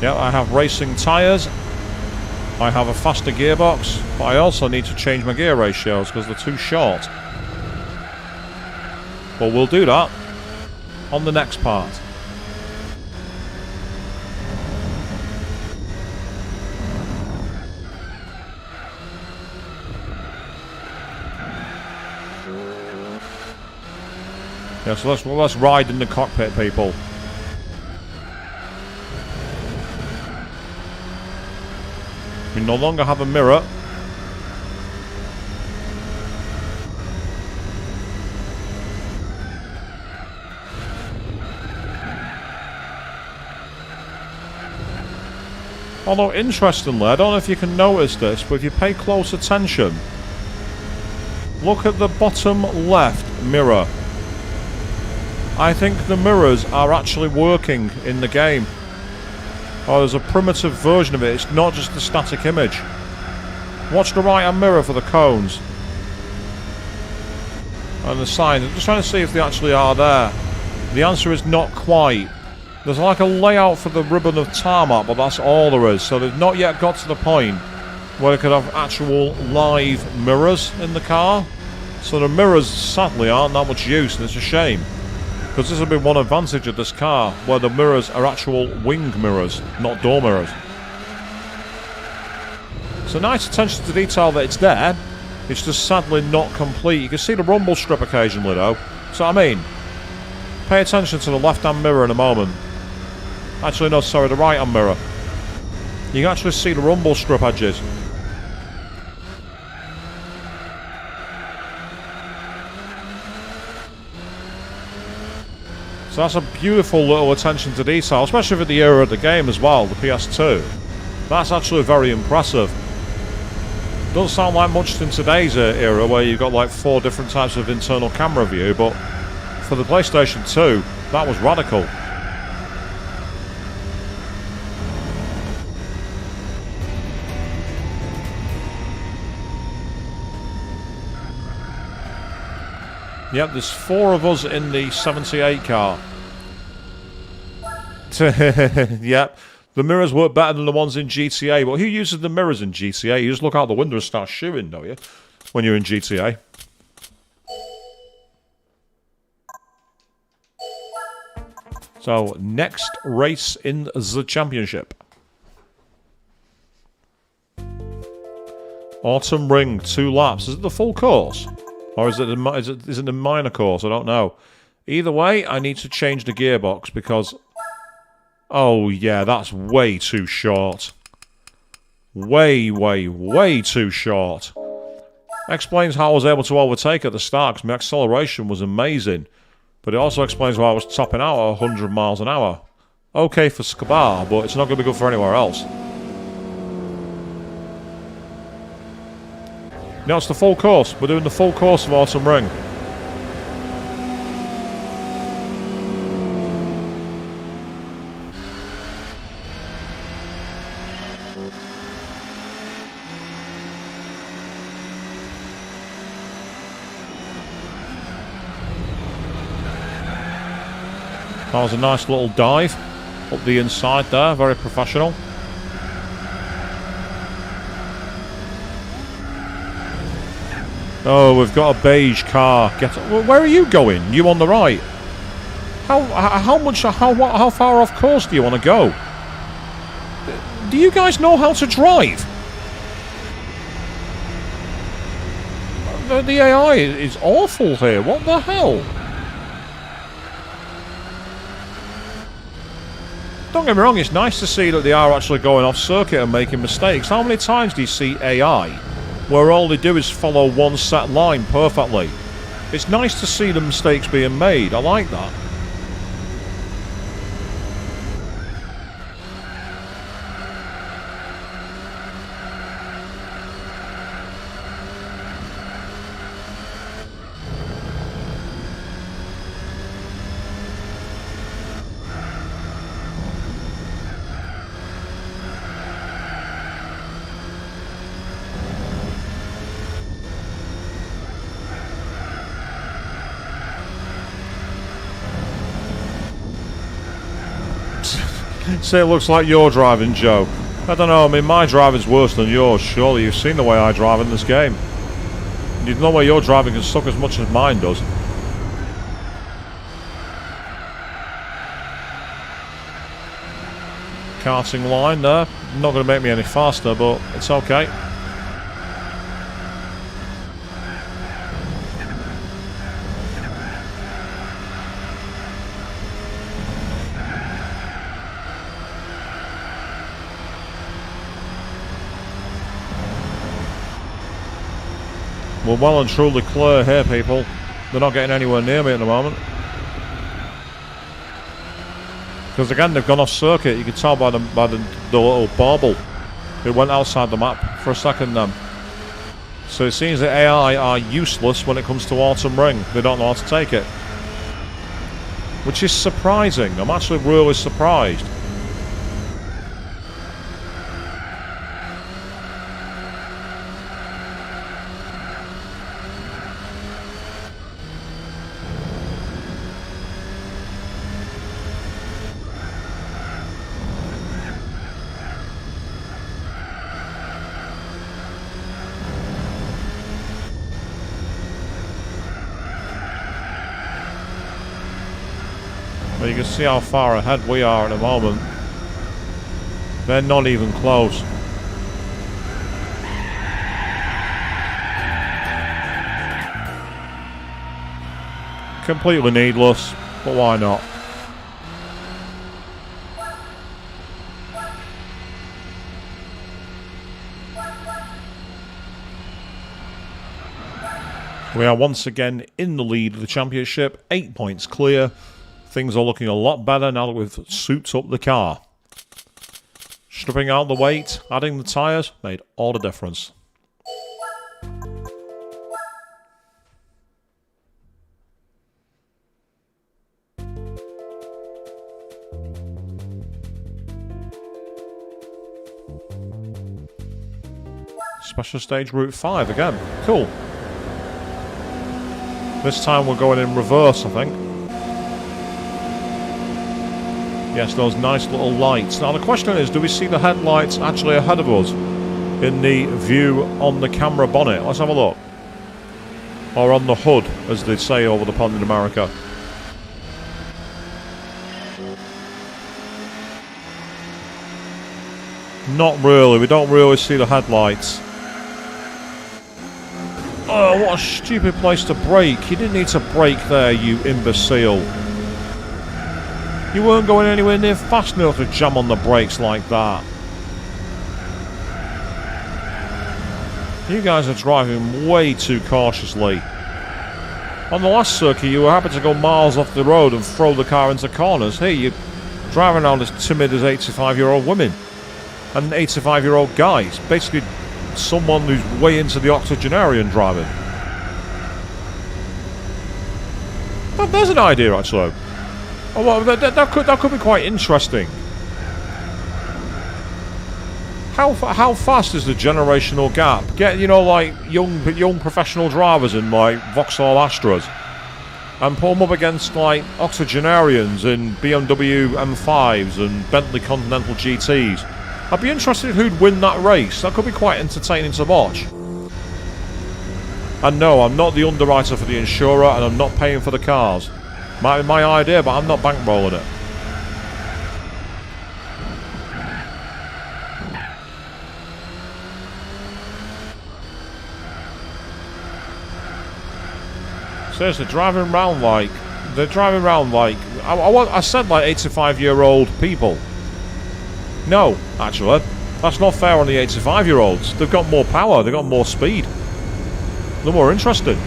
[SPEAKER 1] Yeah, I have racing tyres. I have a faster gearbox, but I also need to change my gear ratios because they're too short. But we'll do that on the next part. Yeah, so let's ride in the cockpit, people. We no longer have a mirror. Although, interestingly, I don't know if you can notice this, but if you pay close attention, look at the bottom left mirror. I think the mirrors are actually working in the game. Oh, there's a primitive version of it. It's not just a static image. Watch the right-hand mirror for the cones. And the signs. I'm just trying to see if they actually are there. The answer is not quite. There's like a layout for the ribbon of tarmac, but that's all there is. So they've not yet got to the point where they could have actual live mirrors in the car. So the mirrors, sadly, aren't that much use, and it's a shame. Because this will be one advantage of this car, where the mirrors are actual wing mirrors, not door mirrors. So nice attention to detail that it's there. It's just sadly not complete. You can see the rumble strip occasionally though. So I mean, pay attention to the left-hand mirror in a moment. Actually no, sorry, the right-hand mirror. You can actually see the rumble strip edges. So that's a beautiful little attention to detail, especially for the era of the game as well, the PS2. That's actually very impressive. Doesn't sound like much in today's era where you've got like 4 different types of internal camera view, but for the PlayStation 2, that was radical. Yep, there's 4 of us in the 78 car. Yep, the mirrors work better than the ones in GTA. But who uses the mirrors in GTA? You just look out the window and start shooting, don't you? When you're in GTA. So, next race in the championship. Autumn Ring, 2 laps. Is it the full course? Or is it a minor course? I don't know. Either way, I need to change the gearbox because... Oh, yeah, that's way too short. Way, way, way too short. Explains how I was able to overtake at the start because my acceleration was amazing. But it also explains why I was topping out at 100 miles an hour. Okay for Scabar, but it's not going to be good for anywhere else. No, it's the full course. We're doing the full course of Autumn Ring. That was a nice little dive up the inside there. Very professional. Oh, we've got a beige car. Where are you going? You on the right? How far off course do you want to go? Do you guys know how to drive? The AI is awful here. What the hell? Don't get me wrong, it's nice to see that they are actually going off circuit and making mistakes. How many times do you see AI where all they do is follow one set line perfectly? It's nice to see the mistakes being made. I like that. Say it looks like you're driving, Joe. I don't know, I mean, my driving's worse than yours. Surely you've seen the way I drive in this game. There's no way your driving can suck as much as mine does. Karting line there. Not going to make me any faster, but it's okay. We're well and truly clear here, people. They're not getting anywhere near me at the moment. Because again, they've gone off circuit. You can tell by the little bauble. It went outside the map for a second then. So it seems that AI are useless when it comes to Autumn Ring. They don't know how to take it. Which is surprising. I'm actually really surprised. But you can see how far ahead we are at the moment. They're not even close. Completely needless, but why not? We are once again in the lead of the championship, 8 points clear. Things are looking a lot better now that we've souped up the car. Stripping out the weight, adding the tyres, made all the difference. Special stage route 5 again. Cool. This time we're going in reverse, I think. Yes, those nice little lights. Now the question is, do we see the headlights actually ahead of us in the view on the camera bonnet? Let's have a look. Or on the hood, as they say over the pond in America. Not really, we don't really see the headlights. Oh, what a stupid place to brake. You didn't need to brake there, you imbecile. You weren't going anywhere near fast enough to jam on the brakes like that. You guys are driving way too cautiously. On the last circuit, you were happy to go miles off the road and throw the car into corners. Here, you're driving around as timid as 85-year-old women. And 85-year-old guys. Basically, someone who's way into the octogenarian driving. But there's an idea, actually. Oh, well, that could be quite interesting. How fast is the generational gap? Get, you know, like young professional drivers in like Vauxhall Astras, and put them up against like octogenarians in BMW M5s and Bentley Continental GTs. I'd be interested who'd win that race. That could be quite entertaining to watch. And no, I'm not the underwriter for the insurer, and I'm not paying for the cars. Might be my idea, but I'm not bankrolling it. Seriously, driving around like... They're driving around like... I said like 85-year-old people. No, actually. That's not fair on the 85-year-olds. They've got more power, they've got more speed. They're more interesting.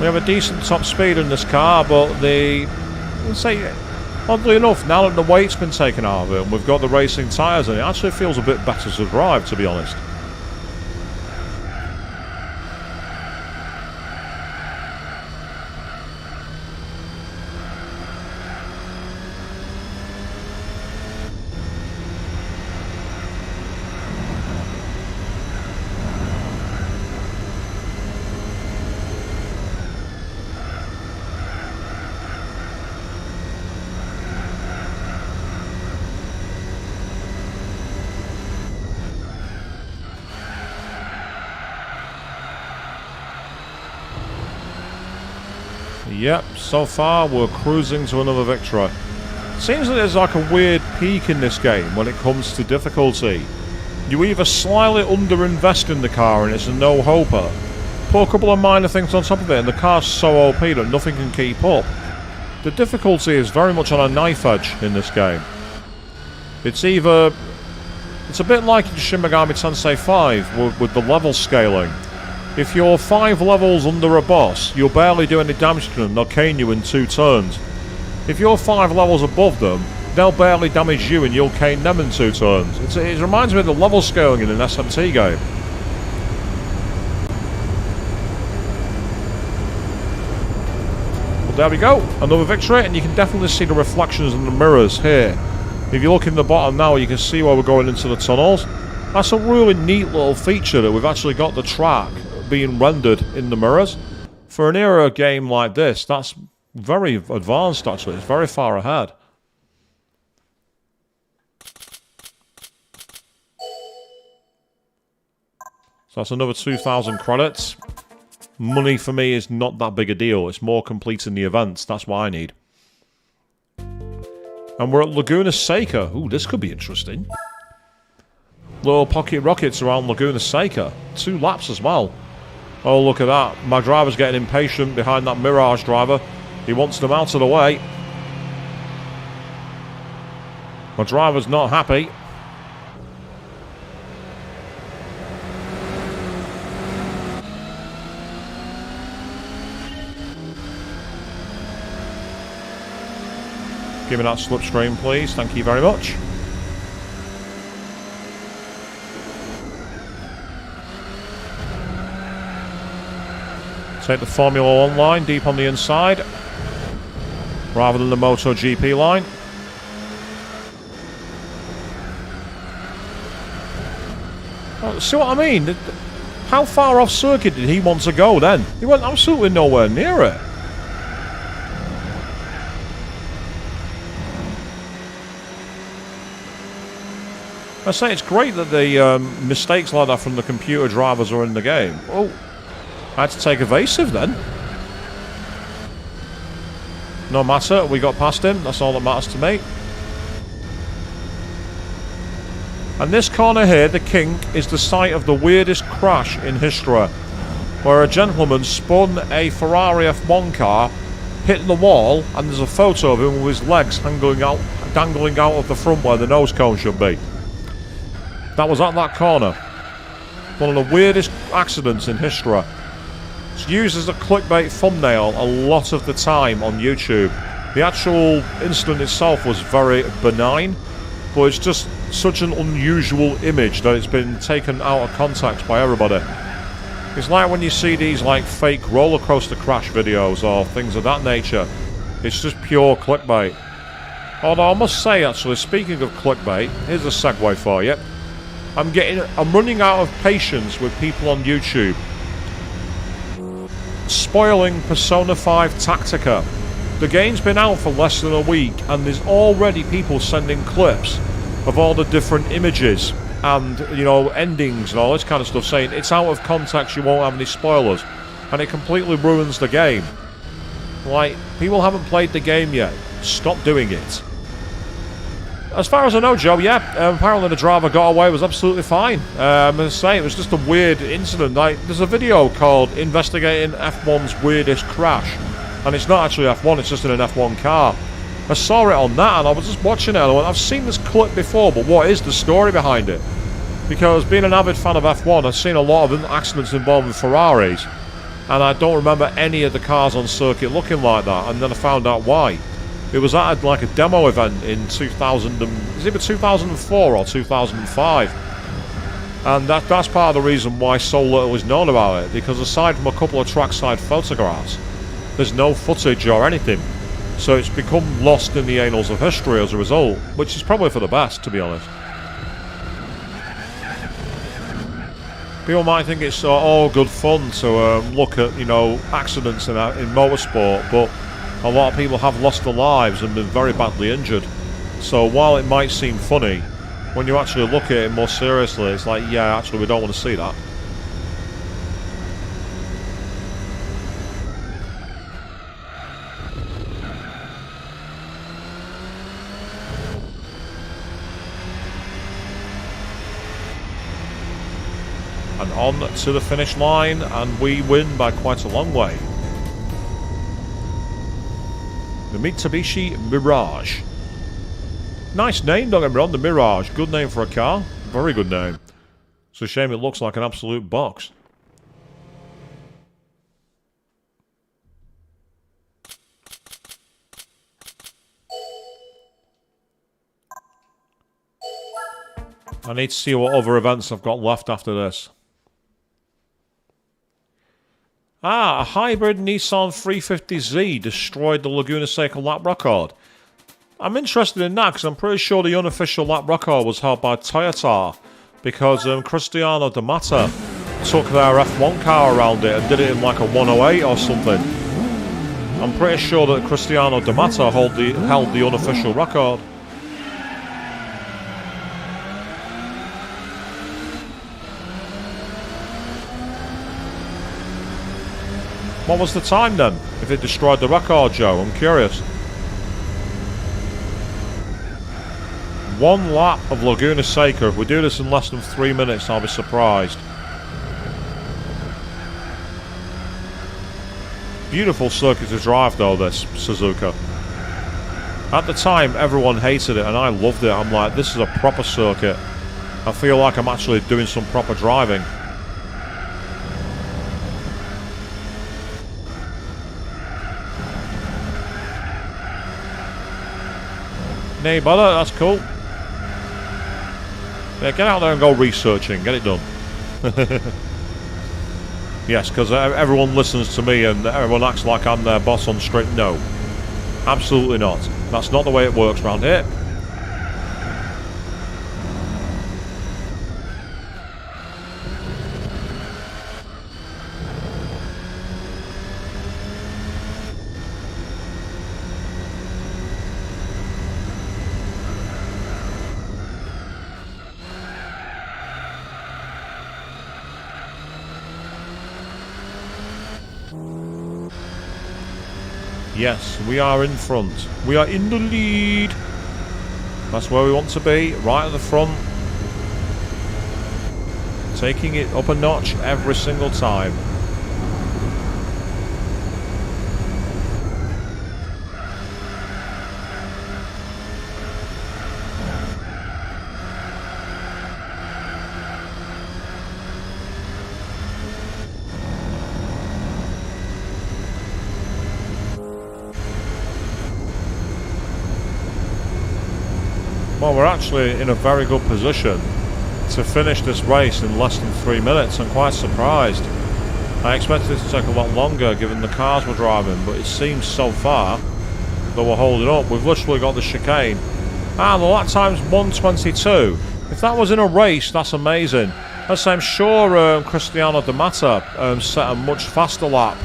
[SPEAKER 1] We have a decent top speed in this car, but let's say, oddly enough, now that the weight's been taken out of it and we've got the racing tyres in it, actually feels a bit better to drive, to be honest. Yep, so far we're cruising to another victory. Seems that there's like a weird peak in this game when it comes to difficulty. You either slightly underinvest in the car and it's a no-hoper, put a couple of minor things on top of it and the car's so OP that nothing can keep up. The difficulty is very much on a knife edge in this game. It's a bit like in Shin Megami Tensei 5 with the level scaling. If you're 5 levels under a boss, you'll barely do any damage to them, they'll cane you in 2 turns. If you're 5 levels above them, they'll barely damage you and you'll cane them in 2 turns. It reminds me of the level scaling in an SMT game. Well, there we go, another victory, and you can definitely see the reflections in the mirrors here. If you look in the bottom now, you can see where we're going into the tunnels. That's a really neat little feature that we've actually got the track being rendered in the mirrors. For an era game like this, that's very advanced actually, it's very far ahead. So that's another 2,000 credits. Money for me is not that big a deal, it's more completing the events, that's what I need. And we're at Laguna Seca. Ooh, this could be interesting. Little pocket rockets around Laguna Seca. 2 laps as well. Oh, look at that. My driver's getting impatient behind that Mirage driver. He wants them out of the way. My driver's not happy. Give me that slipstream, please. Thank you very much. Take the Formula 1 line deep on the inside, rather than the MotoGP line. Oh, see what I mean? How far off circuit did he want to go then? He went absolutely nowhere near it. I say it's great that the mistakes like that from the computer drivers are in the game. Oh. I had to take evasive then. No matter, we got past him, that's all that matters to me. And this corner here, the kink, is the site of the weirdest crash in history, where a gentleman spun a Ferrari F1 car, hit the wall, and there's a photo of him with his legs dangling out of the front where the nose cone should be. That was at that corner. One of the weirdest accidents in history. It's used as a clickbait thumbnail a lot of the time on YouTube. The actual incident itself was very benign, but it's just such an unusual image that it's been taken out of context by everybody. It's like when you see these like fake roller coaster crash videos or things of that nature. It's just pure clickbait. Although I must say actually, speaking of clickbait, here's a segue for you. I'm running out of patience with people on YouTube spoiling Persona 5 Tactica. The game's been out for less than a week and there's already people sending clips of all the different images and, you know, endings and all this kind of stuff, saying it's out of context, you won't have any spoilers, and it completely ruins the game. Like, people haven't played the game yet. Stop doing it. As far as I know, Joe, yeah, apparently the driver got away, was absolutely fine. As I say, it was just a weird incident. Like, there's a video called Investigating F1's Weirdest Crash, and it's not actually F1, it's just in an F1 car. I saw it on that, and I was just watching it, and I went, I've seen this clip before, but what is the story behind it? Because being an avid fan of F1, I've seen a lot of accidents involving Ferraris, and I don't remember any of the cars on circuit looking like that, and then I found out why. It was at like a demo event in 2000, is it 2004 or 2005? And that's part of the reason why so little is known about it, because aside from a couple of trackside photographs, there's no footage or anything. So it's become lost in the annals of history as a result, which is probably for the best, to be honest. People might think it's all good fun to look at, you know, accidents in motorsport, but a lot of people have lost their lives and been very badly injured. So while it might seem funny, when you actually look at it more seriously, it's like, yeah, actually we don't want to see that. And on to the finish line, and we win by quite a long way. The Mitsubishi Mirage. Nice name, don't get me wrong, the Mirage. Good name for a car. Very good name. It's a shame it looks like an absolute box. I need to see what other events I've got left after this. Ah, a hybrid Nissan 350Z destroyed the Laguna Seca lap record. I'm interested in that because I'm pretty sure the unofficial lap record was held by Toyota, because Cristiano Di Matta took their F1 car around it and did it in like a 108 or something. I'm pretty sure that Cristiano Di Matta held the unofficial record. What was the time then, if it destroyed the record, Joe? I'm curious. One lap of Laguna Seca. If we do this in less than 3 minutes, I'll be surprised. Beautiful circuit to drive though, this Suzuka. At the time, everyone hated it and I loved it. I'm like, this is a proper circuit. I feel like I'm actually doing some proper driving. Nay, bother, that's cool. Yeah, get out there and go researching, get it done. Yes, because everyone listens to me and everyone acts like I'm their boss on street. No, absolutely not. That's not the way it works around here. Yes, we are in front. We are in the lead. That's where we want to be, right at the front. Taking it up a notch every single time. Well, we're actually in a very good position to finish this race in less than 3 minutes. I'm quite surprised. I expected it to take a lot longer given the cars we're driving, but it seems so far that we're holding up. We've literally got the chicane. And the lap time's 1:22. If that was in a race, that's amazing. I'm sure Cristiano Di Matta set a much faster lap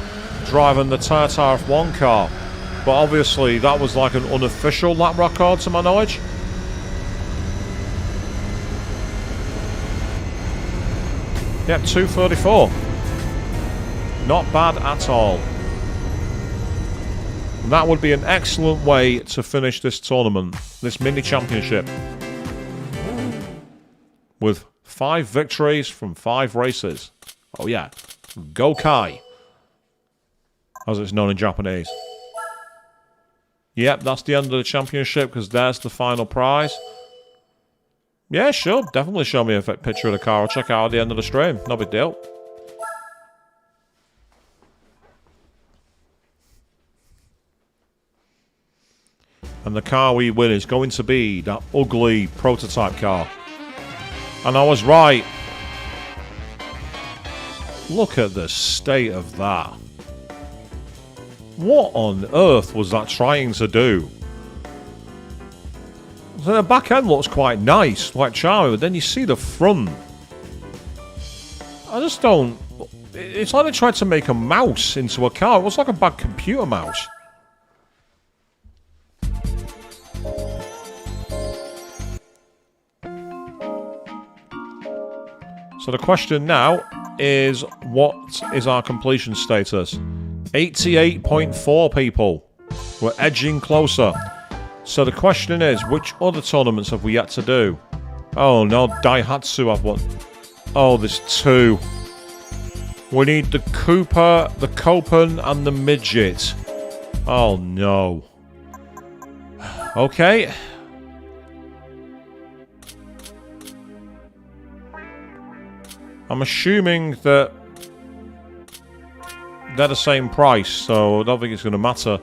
[SPEAKER 1] driving the Toyota F1 car. But obviously that was like an unofficial lap record to my knowledge. Yep, 2:34. Not bad at all. That would be an excellent way to finish this tournament, this mini championship. With 5 victories from 5 races. Oh yeah, Gokai, as it's known in Japanese. Yep, that's the end of the championship because there's the final prize. Yeah, sure, definitely show me a picture of the car. I'll check it out at the end of the stream. No big deal. And the car we win is going to be that ugly prototype car. And I was right. Look at the state of that. What on earth was that trying to do? So the back end looks quite nice, quite charming, but then you see the front. I just don't... It's like they tried to make a mouse into a car. It looks like a bad computer mouse. So the question now is, what is our completion status? 88.4 people. We're edging closer. So the question is, which other tournaments have we yet to do? Oh no, Daihatsu have one. Oh, there's 2. We need the Cooper, the Copen, and the Midget. Oh no. Okay. I'm assuming that they're the same price, so I don't think it's going to matter.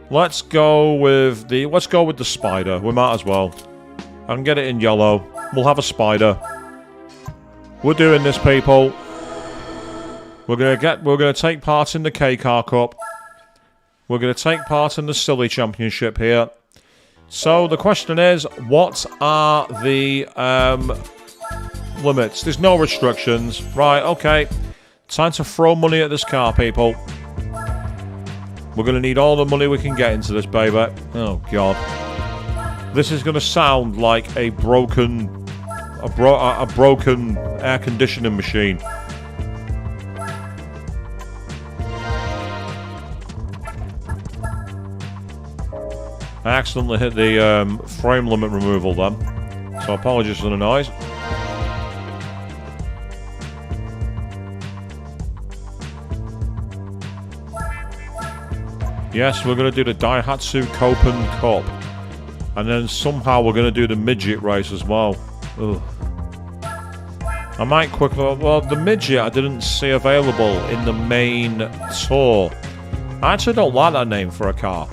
[SPEAKER 1] Let's go with the Spider. We might as well. I can get it in yellow. We'll have a Spider. We're doing this, people. We're gonna take part in the K-Car Cup. We're gonna take part in the Silly Championship here. So the question is, what are the limits? There's no restrictions. Right, okay. Time to throw money at this car, people. We're going to need all the money we can get into this, baby. Oh, God. This is going to sound like a broken air conditioning machine. I accidentally hit the frame limit removal then. So apologies for the noise. Yes, we're going to do the Daihatsu Copen Cup. And then somehow we're going to do the midget race as well. Ugh. I might quickly... Well, the midget I didn't see available in the main tour. I actually don't like that name for a car.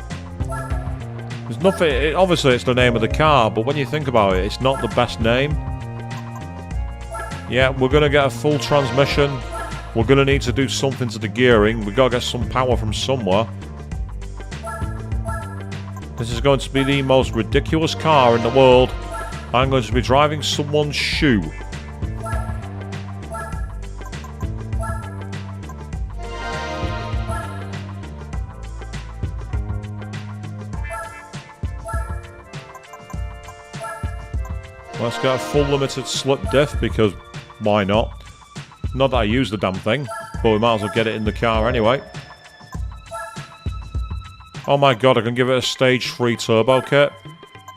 [SPEAKER 1] There's nothing... Obviously, it's the name of the car, but when you think about it, it's not the best name. Yeah, we're going to get a full transmission. We're going to need to do something to the gearing. We've got to get some power from somewhere. This is going to be the most ridiculous car in the world. I'm going to be driving someone's shoe. Let's get a full limited slip diff, because why not? Not that I use the damn thing, but we might as well get it in the car anyway. Oh my god, I can give it a stage 3 turbo kit.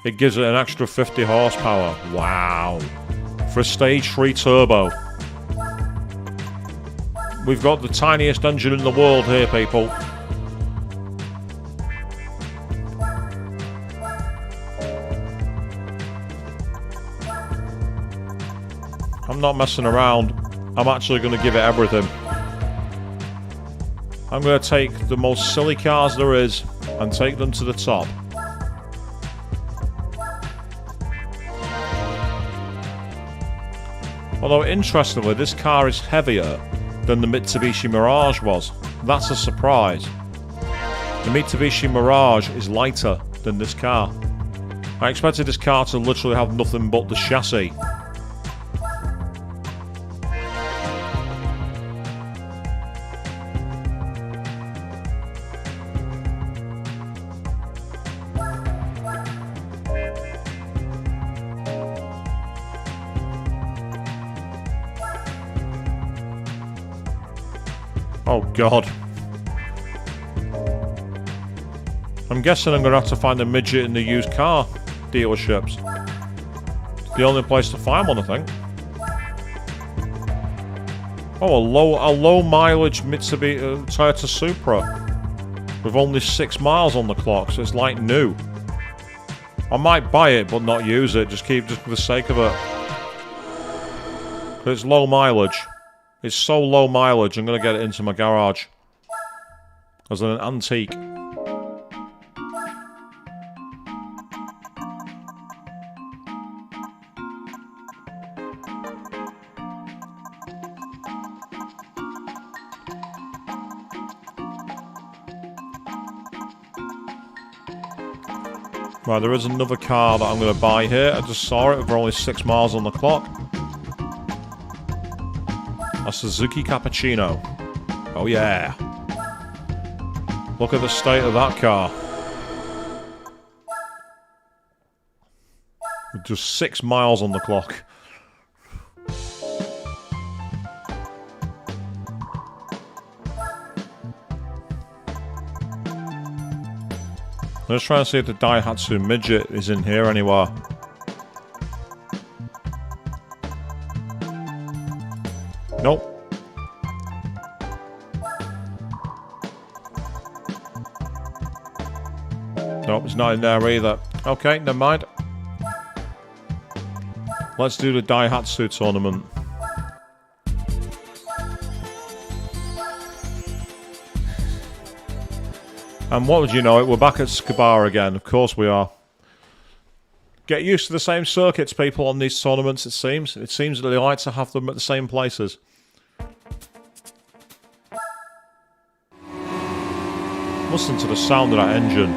[SPEAKER 1] It gives it an extra 50 horsepower. Wow. For a stage 3 turbo. We've got the tiniest engine in the world here, people. I'm not messing around. I'm actually going to give it everything. I'm going to take the most silly cars there is and take them to the top. Although, interestingly, this car is heavier than the Mitsubishi Mirage was. That's a surprise. The Mitsubishi Mirage is lighter than this car. I expected this car to literally have nothing but the chassis. Oh god. I'm guessing I'm going to have to find a midget in the used car dealerships. It's the only place to find one, I think. Oh, a low mileage Mitsubishi Toyota Supra with only 6 miles on the clock, so it's like new. I might buy it but not use it, just for the sake of it. But it's low mileage. It's so low mileage, I'm going to get it into my garage as an antique. Right, there is another car that I'm going to buy here. I just saw it for only 6 miles on the clock. A Suzuki Cappuccino. Oh yeah. Look at the state of that car. With just 6 miles on the clock. I'm just trying to see if the Daihatsu Midget is in here anywhere. Nope. Nope, it's not in there either. Okay, never mind. Let's do the Daihatsu tournament. And what would you know it, we're back at Scabar again. Of course we are. Get used to the same circuits, people, on these tournaments, it seems. It seems that they like to have them at the same places. Listen to the sound of that engine.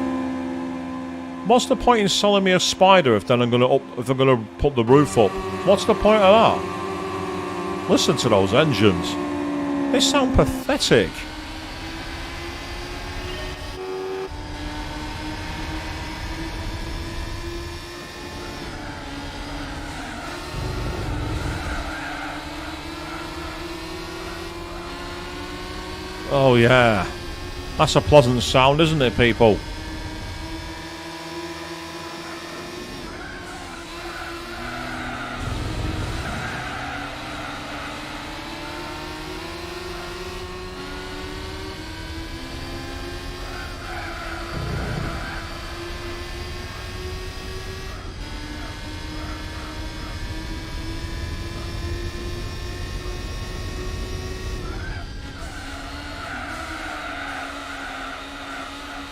[SPEAKER 1] What's the point in selling me a Spider if then I'm gonna put the roof up? What's the point of that? Listen to those engines. They sound pathetic. Oh yeah, that's a pleasant sound, isn't it, people?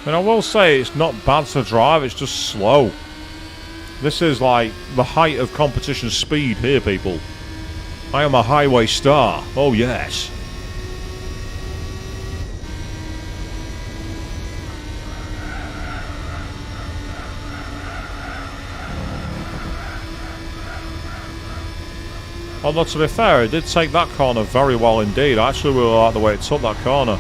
[SPEAKER 1] And I will say, it's not bad to drive, it's just slow. This is like the height of competition speed here, people. I am a highway star. Oh, yes. Although, to be fair, it did take that corner very well indeed. I actually really like the way it took that corner.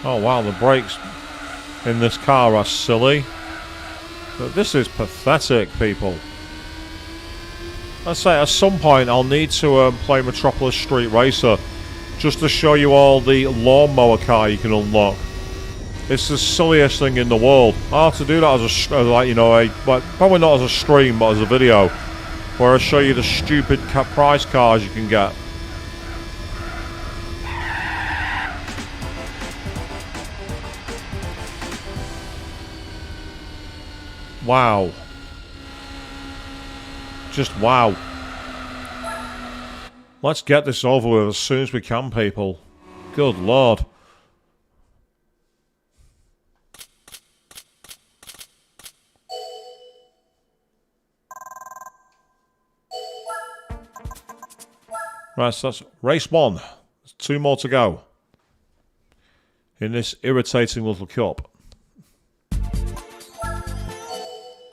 [SPEAKER 1] Oh wow, the brakes in this car are silly. But this is pathetic, people. Let's say at some point I'll need to play Metropolis Street Racer just to show you all the lawnmower car you can unlock. It's the silliest thing in the world. I'll have to do that as a, like, you know, probably not as a stream, but as a video, where I show you the stupid prize cars you can get. Wow. Just wow. Let's get this over with as soon as we can, people. Good lord. Right, so that's race 1. There's 2 more to go in this irritating little cup.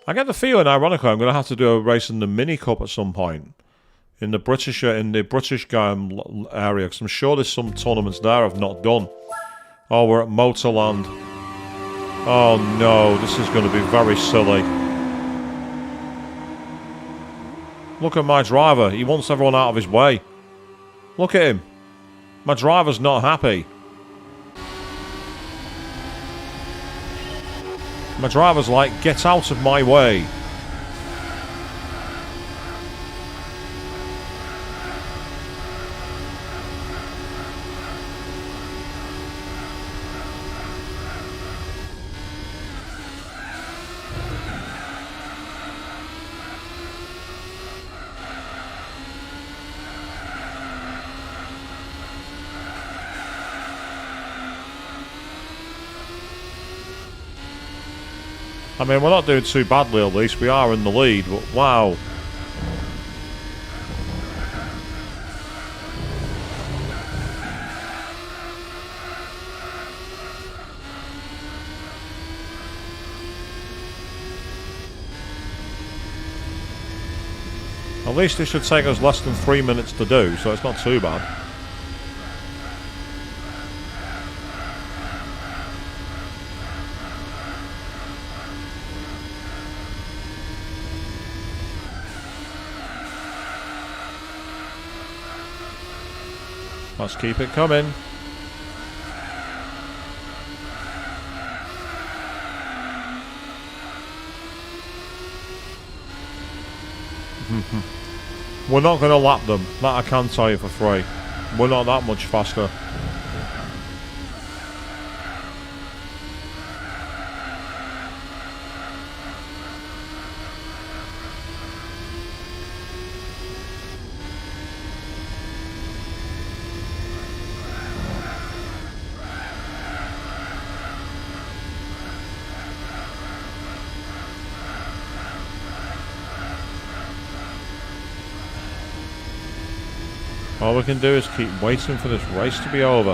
[SPEAKER 1] I get the feeling, ironically, I'm going to have to do a race in the mini cup at some point in the British area, because I'm sure there's some tournaments there I've not done. Oh, we're at Motorland. Oh no, this is going to be very silly. Look at my driver. He wants everyone out of his way. Look at him. My driver's not happy. My driver's like, get out of my way. I mean, we're not doing too badly at least. We are in the lead, but wow. At least it should take us less than 3 minutes to do, so it's not too bad. Let's keep it coming. We're not going to lap them. That I can tell you for free. We're not that much faster. All we can do is keep waiting for this race to be over.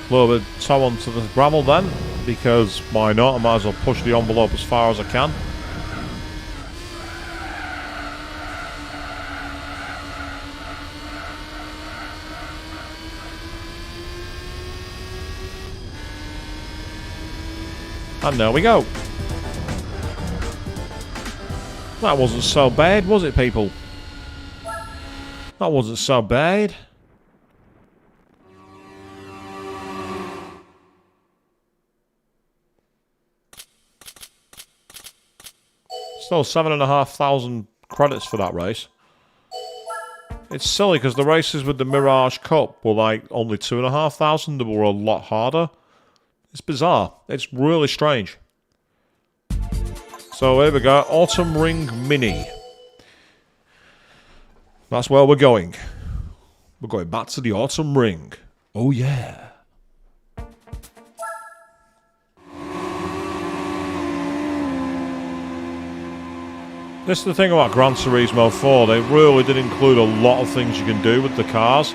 [SPEAKER 1] A little bit of toe onto the gravel then, because why not? I might as well push the envelope as far as I can. And there we go. That wasn't so bad, was it, people? That wasn't so bad. Still 7,500 credits for that race. It's silly because the races with the Mirage Cup were like only 2,500. They were a lot harder. It's bizarre. It's really strange. So here we go. Autumn Ring Mini. That's where we're going. We're going back to the Autumn Ring. Oh yeah. This is the thing about Gran Turismo 4. They really did include a lot of things you can do with the cars.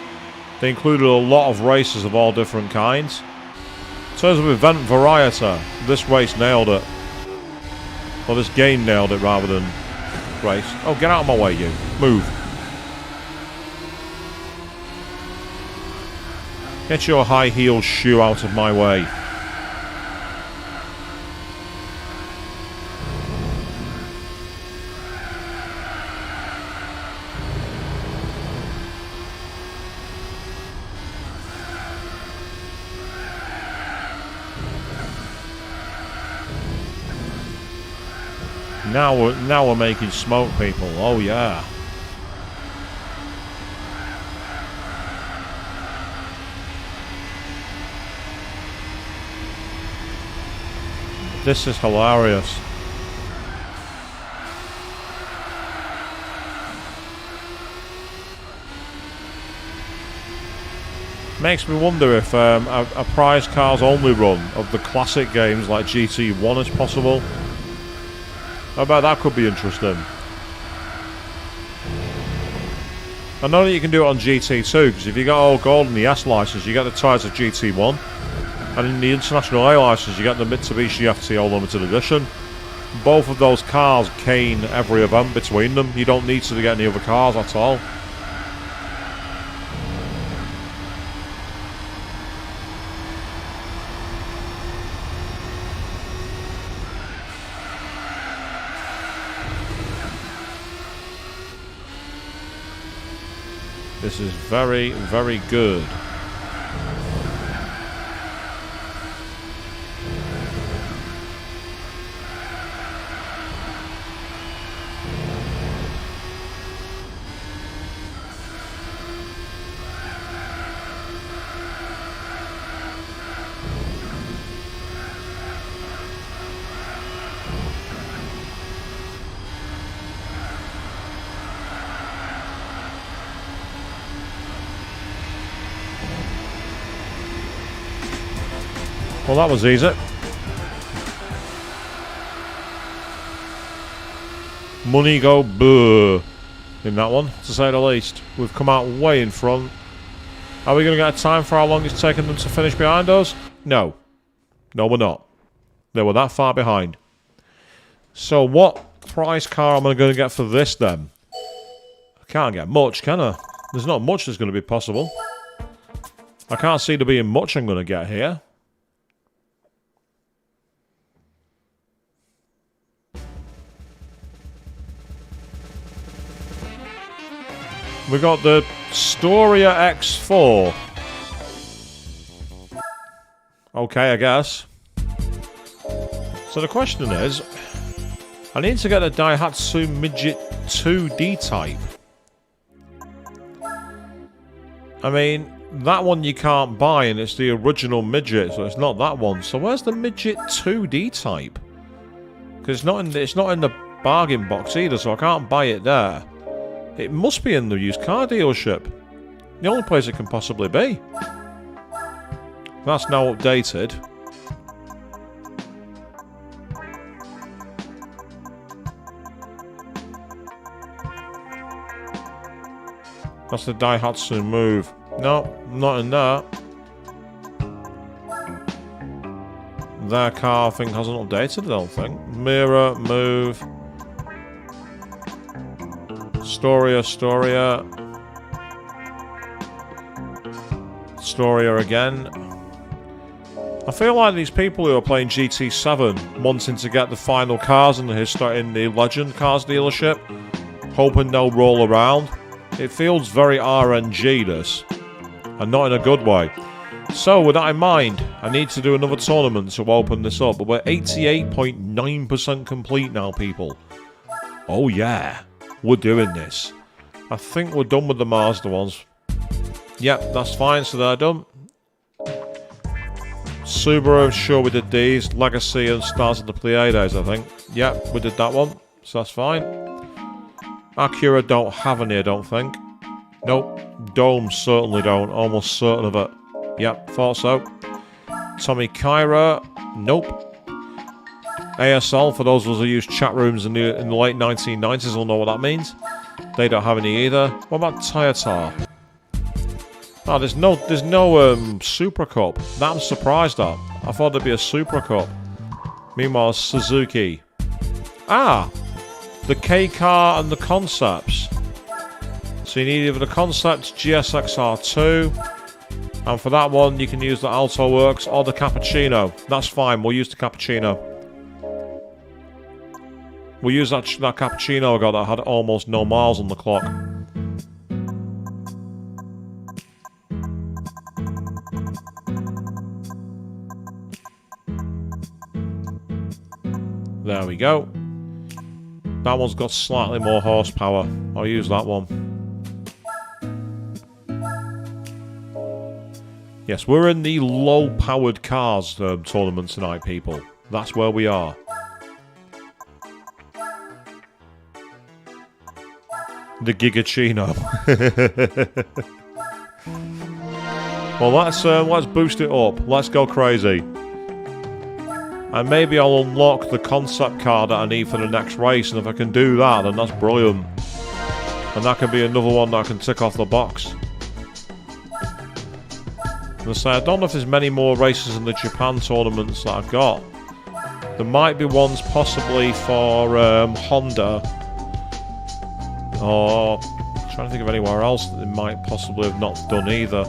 [SPEAKER 1] They included a lot of races of all different kinds. In terms of event variety, this race nailed it. Or this game nailed it rather than race. Oh, get out of my way, you. Move. Get your high heel shoe out of my way. Now we're making smoke, people. Oh yeah. This is hilarious. Makes me wonder if a prize cars only run of the classic games like GT1 is possible. I bet that could be interesting. I know that you can do it on GT2, because if you got all gold in the S license, you get the tyres of GT1. And in the International A license, you get the Mitsubishi FTO Limited Edition. Both of those cars cane every event between them. You don't need to get any other cars at all. This is very, very good. Well, that was easy. Money go boo in that one, to say the least. We've come out way in front. Are we going to get a time for how long it's taken them to finish behind us? No. No, we're not. They were that far behind. So what prize car am I going to get for this then? I can't get much, can I? There's not much that's going to be possible. I can't see there being much I'm going to get here. We got the Storia X4. Okay, I guess. So the question is, I need to get a Daihatsu Midget 2D type. I mean, that one you can't buy, and it's the original Midget, so it's not that one. So where's the Midget 2D type? Because it's not in the bargain box either, so I can't buy it there. It must be in the used car dealership. The only place it can possibly be. That's now updated. That's the Daihatsu Move. No, not in there. Their car, I think, hasn't updated, I don't think. Mirror, Move. Storia again. I feel like these people who are playing GT7 wanting to get the final cars in the Legend Cars dealership, hoping they'll roll around. It feels very RNG, this, and not in a good way. So with that in mind, I need to do another tournament to open this up. But we're 88.9% complete now, people. Oh yeah. We're doing this. I think we're done with the Mazda ones. Yep, that's fine, so they're done. Subaru, sure we did these. Legacy and Stars of the Pleiades, I think. Yep, we did that one, so that's fine. Acura don't have any, I don't think. Nope. Dome certainly don't, almost certain of it. Yep, thought so. Tommy Kyra, nope. ASL, for those of us who use chat rooms in the late 1990s will know what that means. They don't have any either. What about Toyota? Oh, there's no Supra Cup. That I'm surprised at. I thought there'd be a Supra Cup. Meanwhile, Suzuki. Ah! The K car and the Concepts. So you need either the Concept GSXR2, and for that one you can use the Alto Works or the Cappuccino. That's fine, we'll use the Cappuccino. We'll use that Cappuccino I got that had almost no miles on the clock. There we go. That one's got slightly more horsepower. I'll use that one. Yes, we're in the low-powered cars tournament tonight, people. That's where we are. The Gigachino. Well, let's boost it up. Let's go crazy. And maybe I'll unlock the concept car that I need for the next race, and if I can do that, then that's brilliant. And that can be another one that I can tick off the box. And so I don't know if there's many more races in the Japan tournaments that I've got. There might be ones possibly for Honda. Or I'm trying to think of anywhere else that they might possibly have not done either.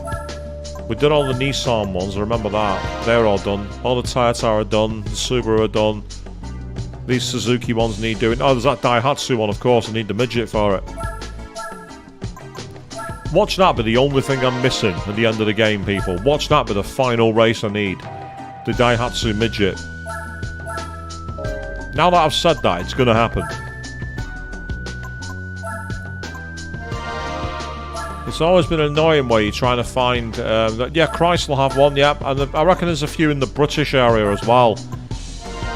[SPEAKER 1] We did all the Nissan ones, I remember that. They're all done. All the Toyota are done, the Subaru are done. These Suzuki ones need doing. Oh, there's that Daihatsu one, of course, I need the midget for it. Watch that be the only thing I'm missing at the end of the game, people. Watch that be the final race I need. The Daihatsu midget. Now that I've said that, it's going to happen. It's always been annoying where you're trying to find... yeah, Chrysler have one, yeah. And I reckon there's a few in the British area as well.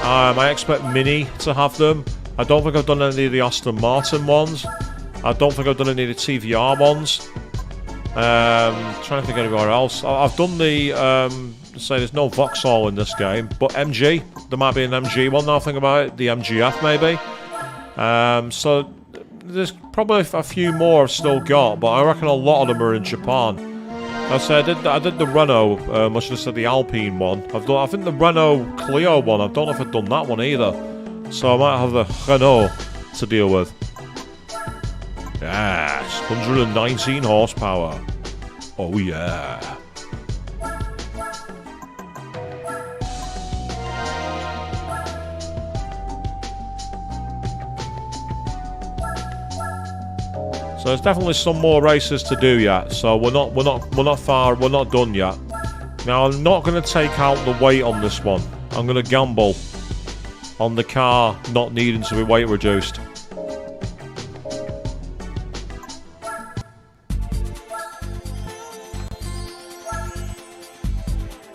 [SPEAKER 1] I expect Mini to have them. I don't think I've done any of the Aston Martin ones. I don't think I've done any of the TVR ones. Trying to think anywhere else. I've done the... say there's no Vauxhall in this game, but MG. There might be an MG one now I think about it. The MGF maybe. So... there's probably a few more I've still got, but I reckon a lot of them are in Japan. I did the Renault, I should have said the Alpine one. I think the Renault Clio one, I don't know if I've done that one either. So I might have the Renault to deal with. Yes, 119 horsepower. Oh yeah. So there's definitely some more races to do yet. So we're not done yet. Now I'm not going to take out the weight on this one. I'm going to gamble on the car not needing to be weight reduced.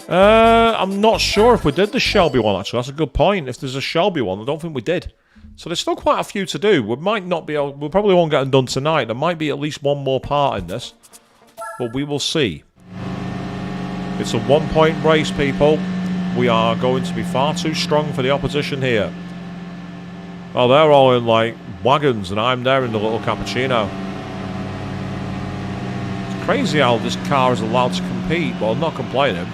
[SPEAKER 1] I'm not sure if we did the Shelby one actually. That's a good point. If there's a Shelby one, I don't think we did. So there's still quite a few to do. We might not be able... we probably won't get them done tonight. There might be at least one more part in this. But we will see. It's a one-point race, people. We are going to be far too strong for the opposition here. Oh, they're all in, like, wagons, and I'm there in the little cappuccino. It's crazy how this car is allowed to compete, but I'm not complaining.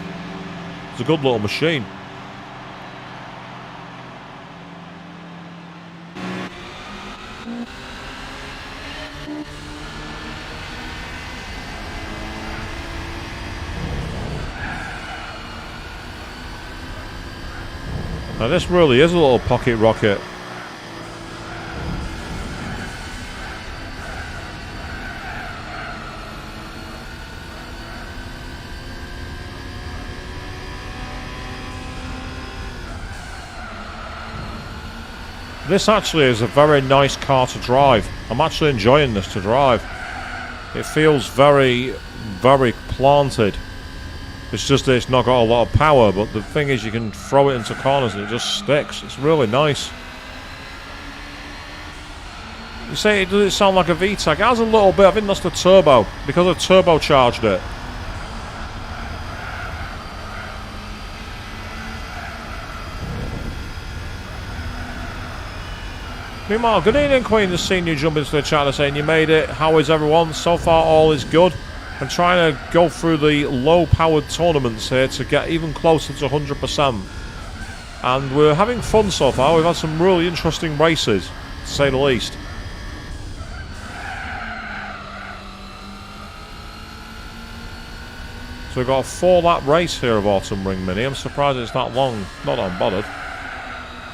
[SPEAKER 1] It's a good little machine. Now this really is a little pocket rocket. This actually is a very nice car to drive. I'm actually enjoying this to drive. It feels very, very planted. It's just that it's not got a lot of power, but the thing is you can throw it into corners and it just sticks. It's really nice. You say it doesn't sound like a VTEC. It has a little bit. I think that's the turbo, because I've turbocharged it. Meanwhile, good evening, Queen. Just seen you jump into the chat and saying you made it. How is everyone? So far, all is good. I'm trying to go through the low-powered tournaments here to get even closer to 100%. And we're having fun so far. We've had some really interesting races, to say the least. So we've got a 4-lap race here of Autumn Ring Mini. I'm surprised it's that long. Not that I'm bothered.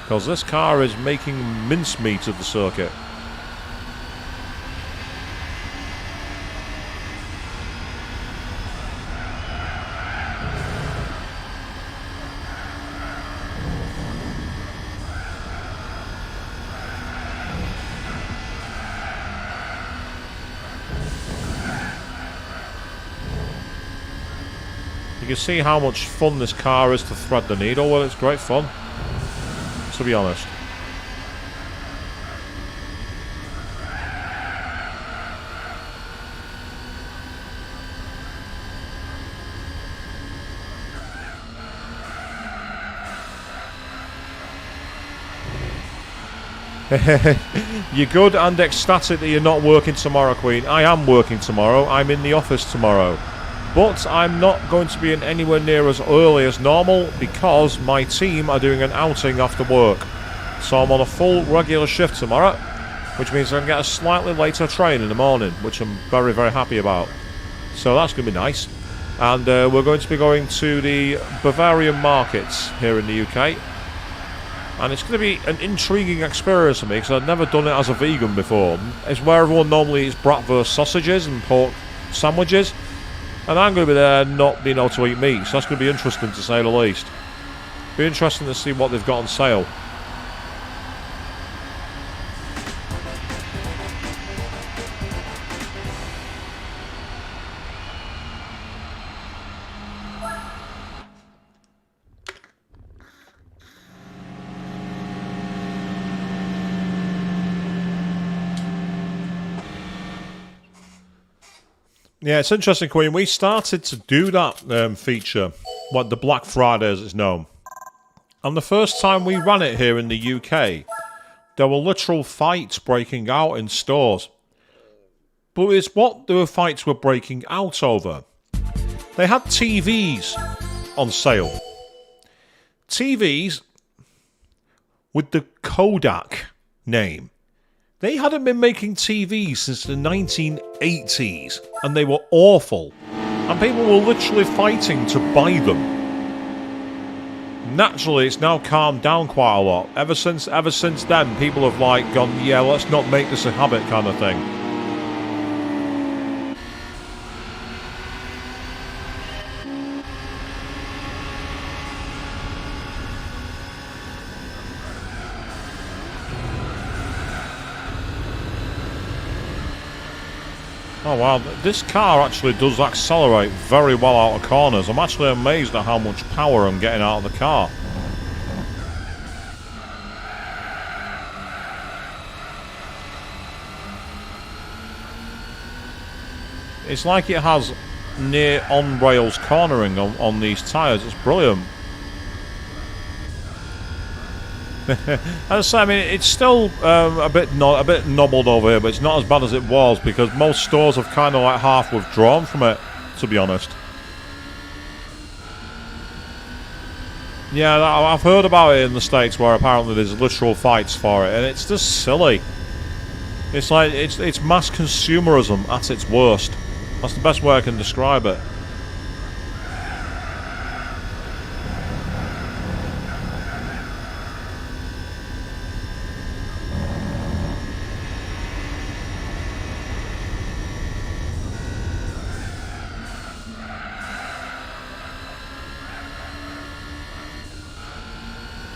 [SPEAKER 1] Because this car is making mincemeat of the circuit. You can see how much fun this car is to thread the needle. Well, it's great fun, to be honest. You're good and ecstatic that you're not working tomorrow, Queen. I am working tomorrow. I'm in the office tomorrow. But I'm not going to be in anywhere near as early as normal because my team are doing an outing after work. So I'm on a full regular shift tomorrow, which means I can get a slightly later train in the morning, which I'm very, very happy about. So that's going to be nice. And we're going to be going to the Bavarian markets here in the UK. And it's going to be an intriguing experience for me because I've never done it as a vegan before. It's where everyone normally eats bratwurst sausages and pork sandwiches. And I'm going to be there not being able to eat meat. So that's going to be interesting to say the least. Be interesting to see what they've got on sale. Yeah, it's interesting, Queen. We started to do that feature, what the Black Friday as it's known. And the first time we ran it here in the UK, there were literal fights breaking out in stores. But it's what the fights were breaking out over. They had TVs on sale. TVs with the Kodak name. They hadn't been making TVs since the 1980s, and they were awful. And people were literally fighting to buy them. Naturally, it's now calmed down quite a lot. Ever since then, people have gone, yeah, let's not make this a habit kind of thing. Oh wow, this car actually does accelerate very well out of corners. I'm actually amazed at how much power I'm getting out of the car. It's like it has near on-rails cornering on these tyres. It's brilliant. As I say, I mean, it's still a bit nobbled over here, but it's not as bad as it was because most stores have kind of half withdrawn from it, to be honest. Yeah, I've heard about it in the States where apparently there's literal fights for it, and it's just silly. It's like it's mass consumerism at its worst. That's the best way I can describe it.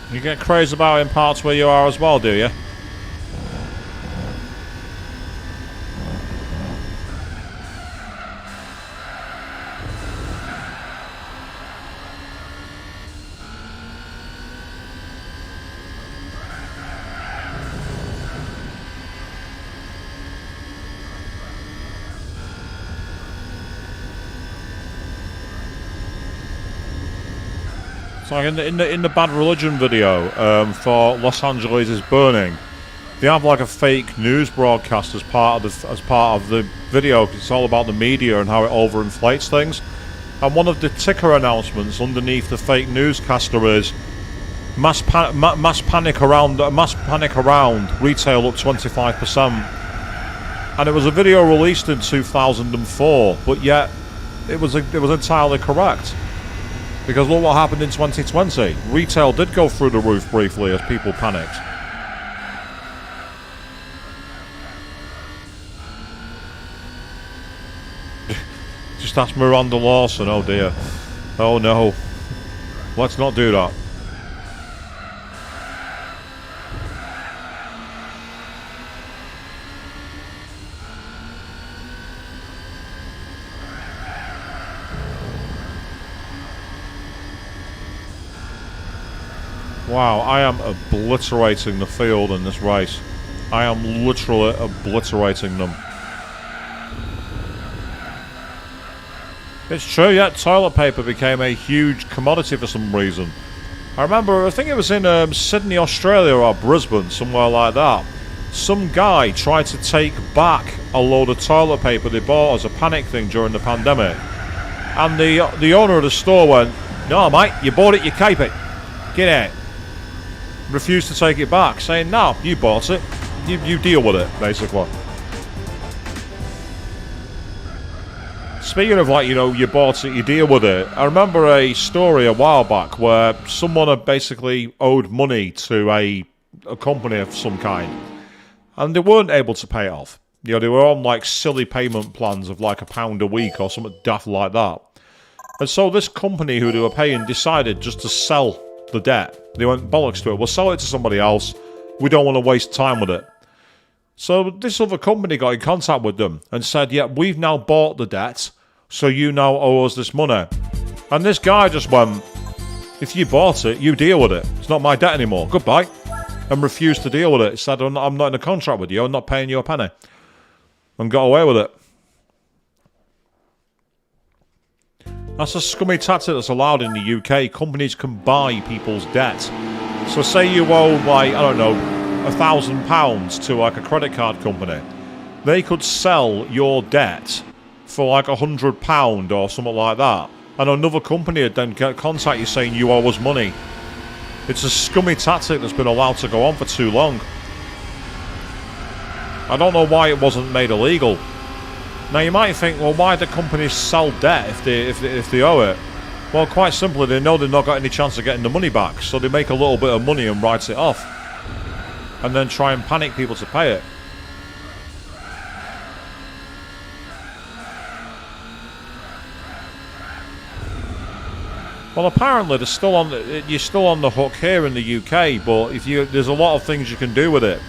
[SPEAKER 1] You get crazy about in parts where you are as well, do you? It's like in the Bad Religion video for Los Angeles is Burning, they have like a fake news broadcast as part of the video. It's all about the media and how it overinflates things. And one of the ticker announcements underneath the fake newscaster is mass panic around retail up 25%. And it was a video released in 2004, but yet it was entirely correct. Because look what happened in 2020. Retail did go through the roof briefly as people panicked. Just ask Miranda Lawson, oh dear. Oh no. Let's not do that. Wow, I am obliterating the field in this race. I am literally obliterating them. It's true, yeah, toilet paper became a huge commodity for some reason. I remember, I think it was in Sydney, Australia, or Brisbane, somewhere like that. Some guy tried to take back a load of toilet paper they bought as a panic thing during the pandemic. And the owner of the store went, "No, mate, you bought it, you keep it. Get out." Refused to take it back, saying, "No, you bought it. You deal with it," basically. Speaking of, like, you know, you bought it, you deal with it. I remember a story a while back where someone had basically owed money to a company of some kind. And they weren't able to pay it off. You know, they were on, like, silly payment plans of, like, £1 a week or something daft like that. And so this company who they were paying decided just to sell the debt. They went, bollocks to it. We'll sell it to somebody else. We don't want to waste time with it. So this other company got in contact with them and said, yeah, we've now bought the debt, so you now owe us this money. And this guy just went, if you bought it, you deal with it. It's not my debt anymore. Goodbye. And refused to deal with it. He said, I'm not in a contract with you. I'm not paying you a penny. And got away with it. That's a scummy tactic that's allowed in the UK. Companies can buy people's debt. So say you owe, like, I don't know, £1,000 to, like, a credit card company. They could sell your debt for, like, £100 or something like that. And another company would then contact you saying you owe us money. It's a scummy tactic that's been allowed to go on for too long. I don't know why it wasn't made illegal. Now you might think, well, why do companies sell debt if they owe it? Well, quite simply, they know they've not got any chance of getting the money back, so they make a little bit of money and write it off, and then try and panic people to pay it. Well, apparently you're still on the hook here in the UK, but there's a lot of things you can do with it,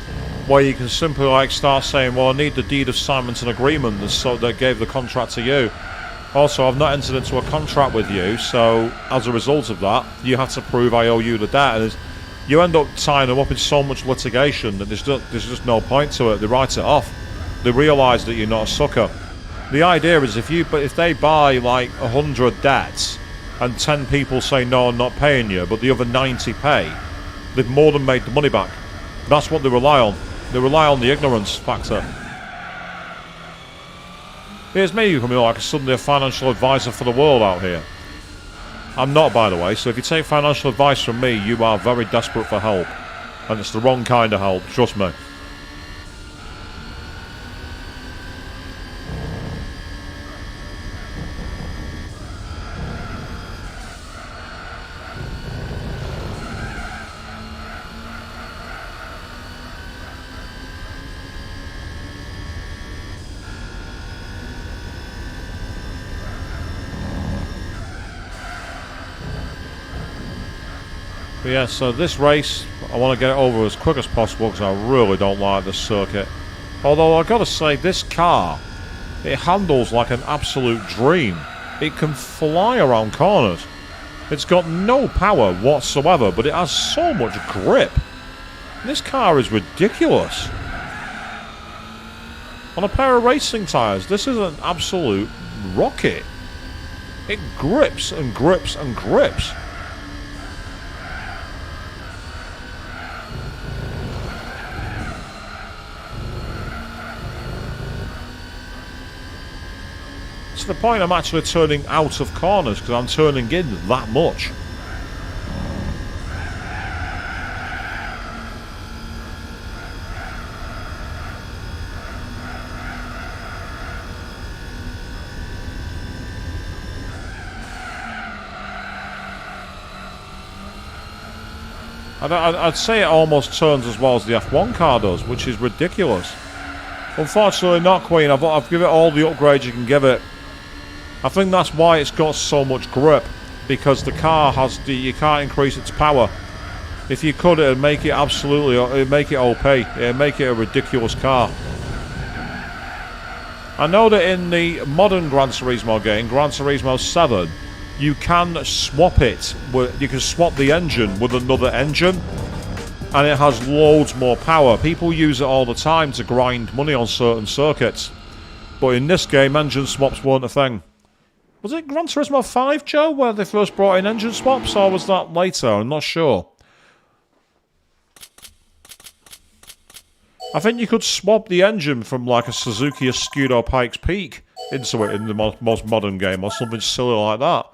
[SPEAKER 1] where you can simply, like, start saying, well, I need the deed of assignment and agreement that gave the contract to you. Also, I've not entered into a contract with you, so as a result of that, you have to prove I owe you the debt. And you end up tying them up in so much litigation that there's just no point to it. They write it off. They realise that you're not a sucker. The idea is if they buy, like, 100 debts, and 10 people say, no, I'm not paying you, but the other 90 pay, they've more than made the money back. That's what they rely on. They rely on the ignorance factor. Here's me becoming like suddenly a financial advisor for the world out here. I'm not, by the way, so if you take financial advice from me, you are very desperate for help. And it's the wrong kind of help, trust me. But yeah, so this race, I want to get it over as quick as possible because I really don't like this circuit. Although I've got to say, this car, it handles like an absolute dream. It can fly around corners. It's got no power whatsoever, but it has so much grip. This car is ridiculous. On a pair of racing tyres, this is an absolute rocket. It grips and grips and grips. To the point I'm actually turning out of corners because I'm turning in that much. I'd say it almost turns as well as the F1 car does, which is ridiculous. Unfortunately not, Queen. I've given it all the upgrades you can give it. I think that's why it's got so much grip, because the car you can't increase its power. If you could, it'd make it it'd make it OP. It'd make it a ridiculous car. I know that in the modern Gran Turismo game, Gran Turismo 7, you can swap it. You can swap the engine with another engine, and it has loads more power. People use it all the time to grind money on certain circuits. But in this game, engine swaps weren't a thing. Was it Gran Turismo 5, Joe, where they first brought in engine swaps, or was that later? I'm not sure. I think you could swap the engine from like a Suzuki Escudo Pikes Peak into it in the most modern game, or something silly like that.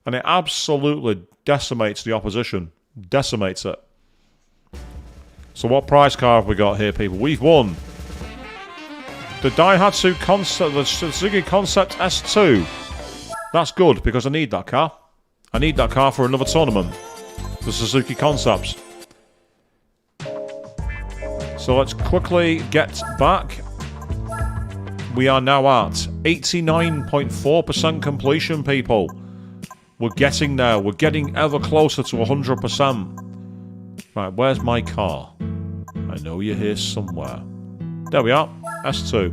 [SPEAKER 1] And it absolutely decimates the opposition. Decimates it. So what prize car have we got here, people? We've won the Daihatsu Concept, the Suzuki Concept S2. That's good, because I need that car. I need that car for another tournament. The Suzuki Concepts. So let's quickly get back. We are now at 89.4% completion, people. We're getting there. We're getting ever closer to 100%. Right, where's my car? I know you're here somewhere. There we are. S2.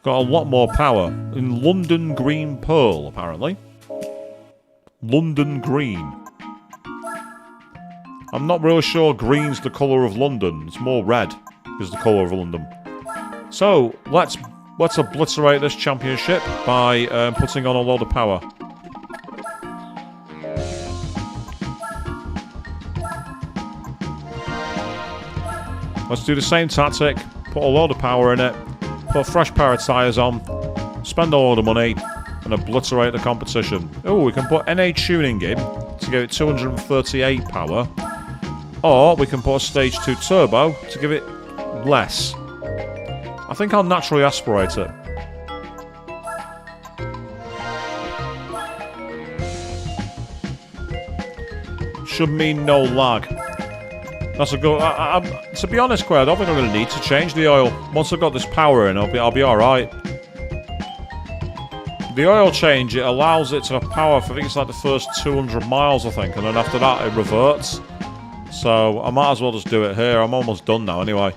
[SPEAKER 1] Got a lot more power. In London Green Pearl, apparently. London Green. I'm not really sure green's the colour of London. It's more red is the colour of London. So, let's obliterate this championship by putting on a load of power. Let's do the same tactic. Put a load of power in it. Put a fresh pair of tyres on. Spend a load of money. And obliterate the competition. Oh, we can put NA tuning in to give it 238 power. Or we can put a stage 2 turbo to give it less. I think I'll naturally aspirate it. Should mean no lag. That's a good. To be honest, Quay, I don't think I'm going to need to change the oil. Once I've got this power in, I'll be all right. The oil change, it allows it to have power for, I think it's like the first 200 miles, I think, and then after that it reverts. So I might as well just do it here. I'm almost done now anyway.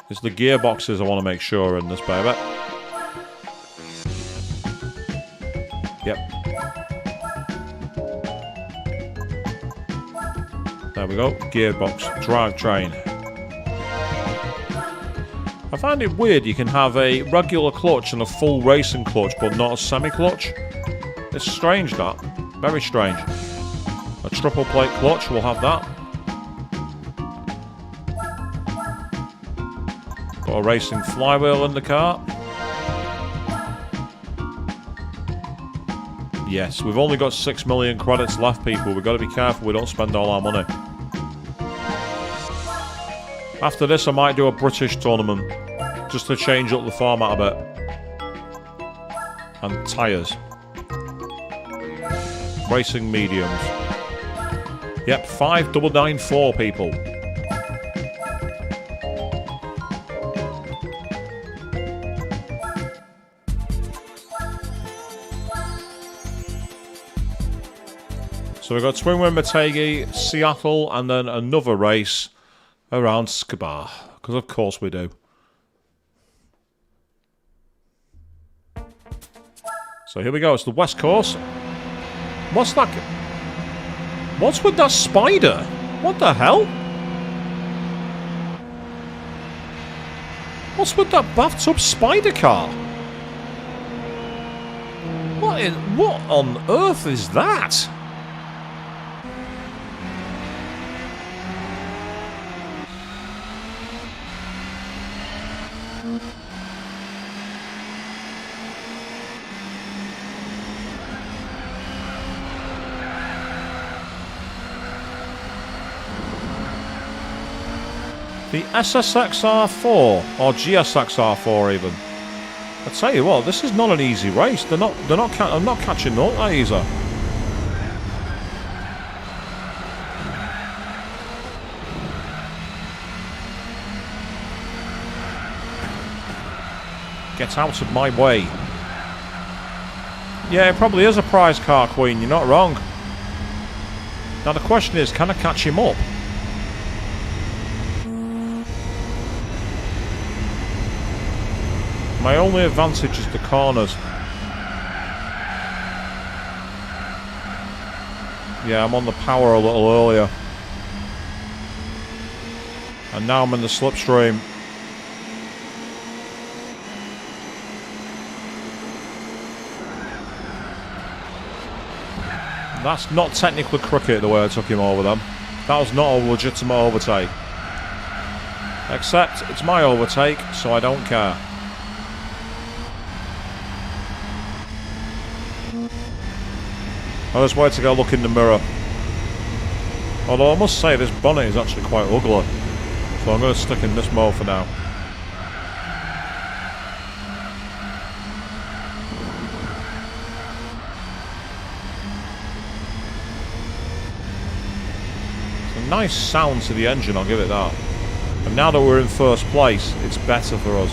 [SPEAKER 1] It's the gearboxes I want to make sure in this baby. Yep. There we go. Gearbox. Drivetrain. I find it weird you can have a regular clutch and a full racing clutch, but not a semi-clutch. It's strange, that. Very strange. A triple plate clutch, we'll have that. Got a racing flywheel in the car. Yes, we've only got 6 million credits left, people. We've got to be careful we don't spend all our money. After this, I might do a British tournament, just to change up the format a bit. And tyres. Racing mediums. Yep, 5994 people. So we've got Twin Win Motegi, Seattle, and then another race around Spa. Because of course we do. So here we go, it's the West Course. What's that? What's with that spider? What the hell? What's with that bathtub spider car? What on earth is that? The SSXR4, or GSXR4 even. I tell you what, this is not an easy race. I'm not catching up that easy. Get out of my way. Yeah, it probably is a prize car, Queen. You're not wrong. Now the question is, can I catch him up? My only advantage is the corners. Yeah, I'm on the power a little earlier. And now I'm in the slipstream. That's not technically cricket the way I took him over them. That was not a legitimate overtake. Except it's my overtake, so I don't care. I just wait to go look in the mirror. Although I must say this bonnet is actually quite ugly. So I'm going to stick in this mode for now. Nice sound to the engine, I'll give it that. And now that we're in first place, it's better for us.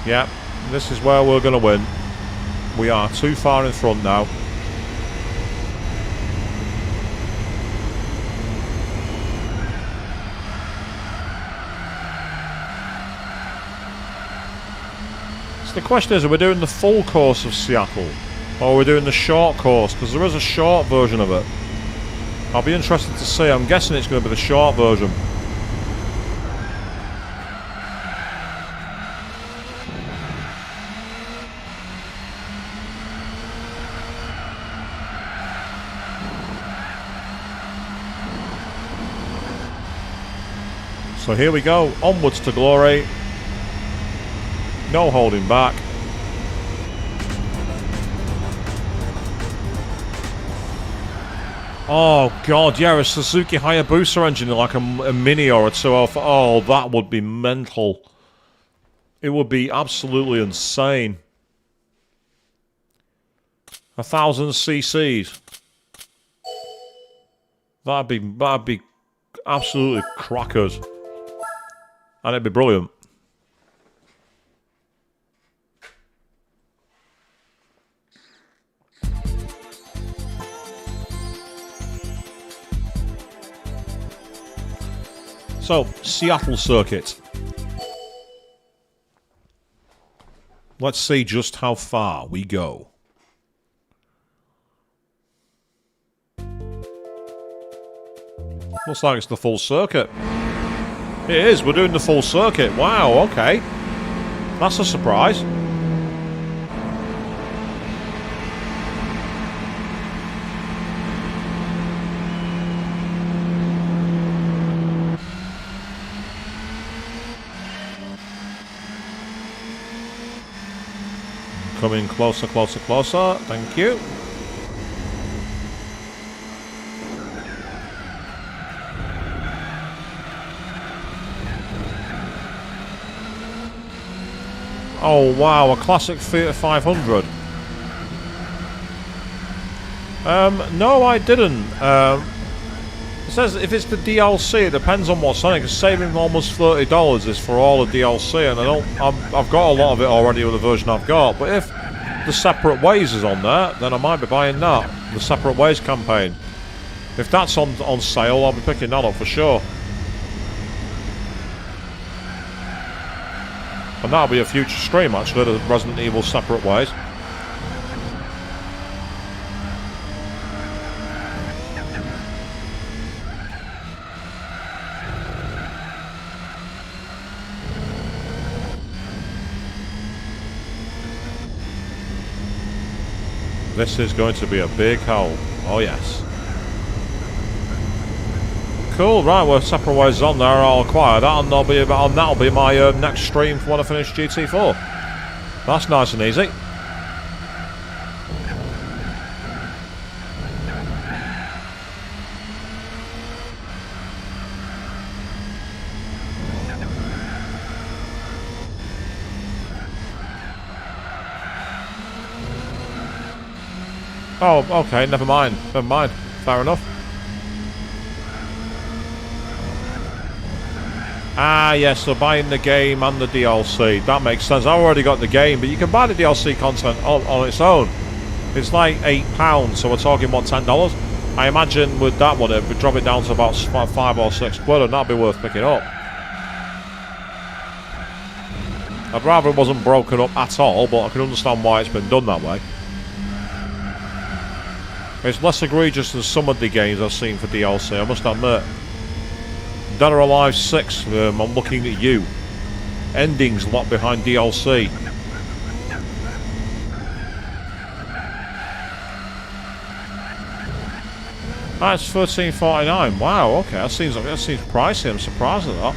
[SPEAKER 1] Yeah, this is where we're going to win. We are too far in front now. The question is, are we doing the full course of Seattle, or are we doing the short course? Because there is a short version of it. I'll be interested to see. I'm guessing it's going to be the short version. So here we go, onwards to glory. No holding back. Oh god, yeah, a Suzuki Hayabusa engine like a Mini or a 204. Oh, that would be mental. It would be absolutely insane. 1,000 cc's. That'd be absolutely crackers. And it'd be brilliant. So, Seattle circuit. Let's see just how far we go. Looks like it's the full circuit. It is, we're doing the full circuit. Wow, okay. That's a surprise. Coming closer, closer, closer. Thank you. Oh wow, a classic Fiat 500. No, I didn't. It says if it's the DLC, it depends on what's on it. Because saving almost $30 is for all the DLC, and I've got a lot of it already with the version I've got. But if the Separate Ways is on there, then I might be buying that. The Separate Ways campaign. If that's on sale, I'll be picking that up for sure. And that'll be a future stream, actually, the Resident Evil Separate Ways. This is going to be a big hole. Oh, yes. Cool, right, well, Separate Ways on there, I'll acquire that, and that'll be my next stream for when I finish GT4. That's nice and easy. Oh, okay, never mind. Fair enough. Ah, yes, so buying the game and the DLC. That makes sense. I've already got the game, but you can buy the DLC content on its own. It's like £8, so we're talking, what, $10? I imagine with that one, it would drop it down to about 5 or 6 quid, and that'd be worth picking up. I'd rather it wasn't broken up at all, but I can understand why it's been done that way. It's less egregious than some of the games I've seen for DLC, I must admit. Dead or Alive 6, I'm looking at you. Endings locked behind DLC. That's $13.49. Wow, okay, that seems pricey. I'm surprised at that.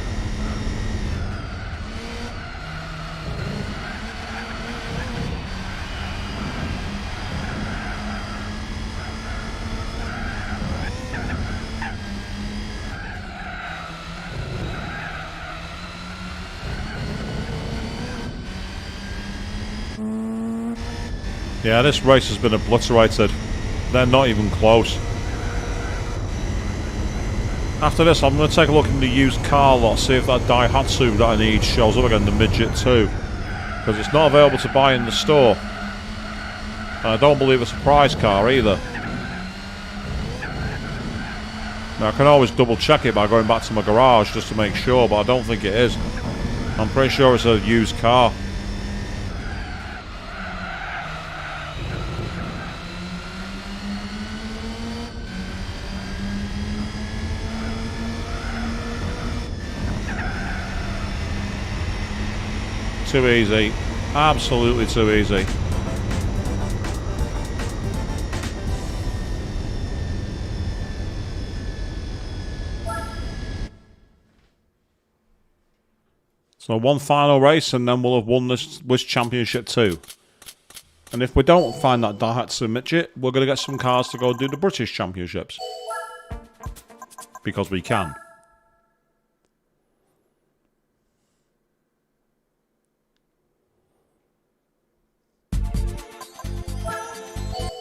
[SPEAKER 1] Yeah, this race has been obliterated. They're not even close. After this, I'm going to take a look in the used car lot, see if that Daihatsu that I need shows up again, the Midget 2. Because it's not available to buy in the store. And I don't believe it's a prize car either. Now, I can always double check it by going back to my garage just to make sure, but I don't think it is. I'm pretty sure it's a used car. Too easy. Absolutely too easy. So one final race and then we'll have won this championship too. And if we don't find that Daihatsu midget, we're going to get some cars to go do the British Championships. Because we can.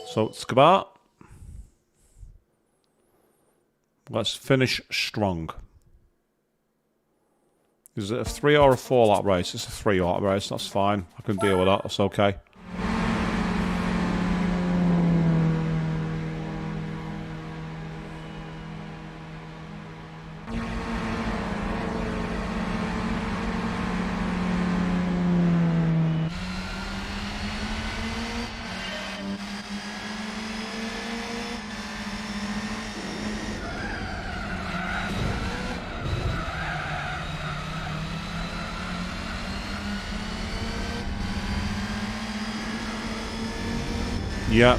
[SPEAKER 1] So, Skabar. Let's finish strong. Is it a 3 or a 4 lap race? It's a 3 lap race, that's fine. I can deal with that, that's okay. Yeah,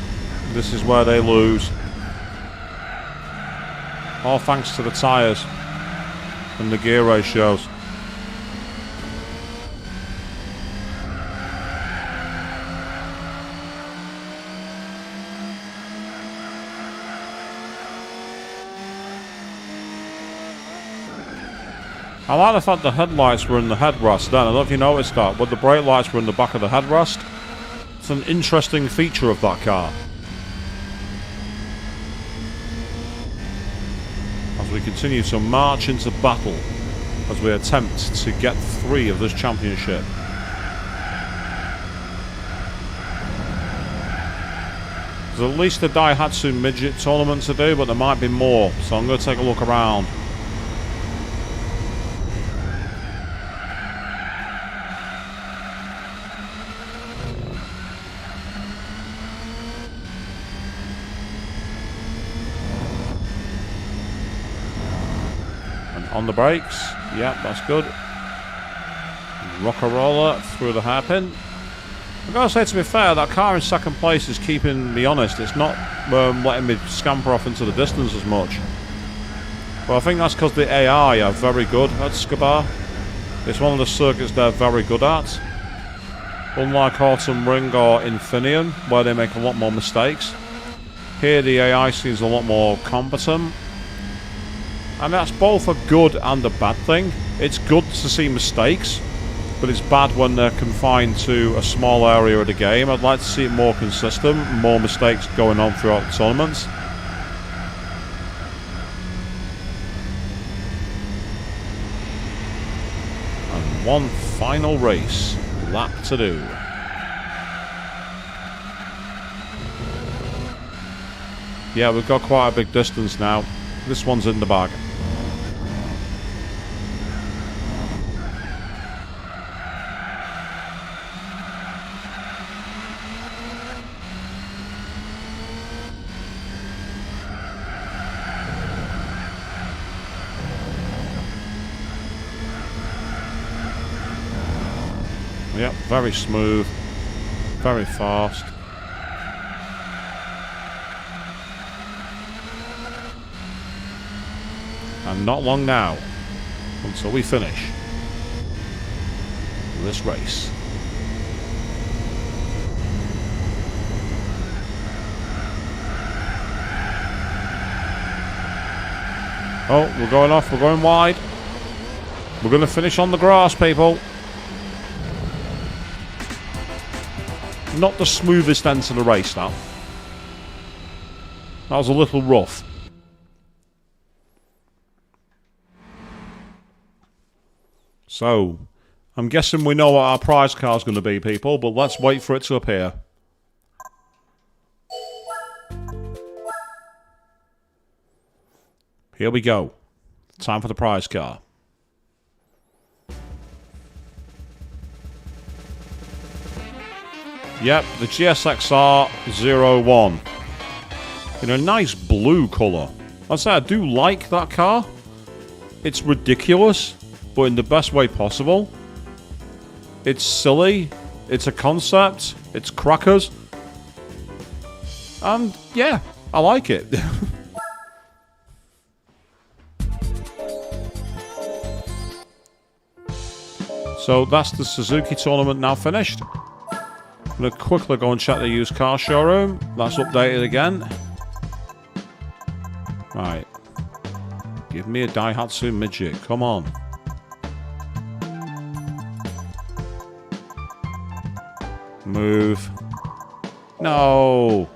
[SPEAKER 1] this is where they lose. All thanks to the tyres and the gear ratios. I like the fact the headlights were in the headrest then. I don't know if you noticed that, but the brake lights were in the back of the headrest. It's an interesting feature of that car. As we continue to march into battle, as we attempt to get 3 of this championship. There's at least a Daihatsu midget tournament to do, but there might be more, so I'm going to take a look around. On the brakes, yep, that's good. Rock-a-roller through the hairpin. I've got to say, to be fair, that car in second place is keeping me honest. It's not letting me scamper off into the distance as much. But I think that's because the AI are very good at Skabar. It's one of the circuits they're very good at. Unlike Autumn Ring or Infineon, where they make a lot more mistakes. Here the AI seems a lot more competent. And that's both a good and a bad thing. It's good to see mistakes, but it's bad when they're confined to a small area of the game. I'd like to see it more consistent, more mistakes going on throughout the tournaments. And one final race lap to do. Yeah, we've got quite a big distance now. This one's in the bag. Very smooth. Very fast. And not long now until we finish this race. Oh, we're going off. We're going wide. We're going to finish on the grass, people. Not the smoothest end to the race, that. That was a little rough. So, I'm guessing we know what our prize car is going to be, people, but let's wait for it to appear. Here we go. Time for the prize car. Yep, the GSXR 01. In a nice blue colour. I'd say I do like that car. It's ridiculous, but in the best way possible. It's silly. It's a concept. It's crackers. And, yeah, I like it. So that's the Suzuki tournament now finished. I'm going to quickly go and check the used car showroom. That's updated again. Right. Give me a Daihatsu midget. Come on. Move. No.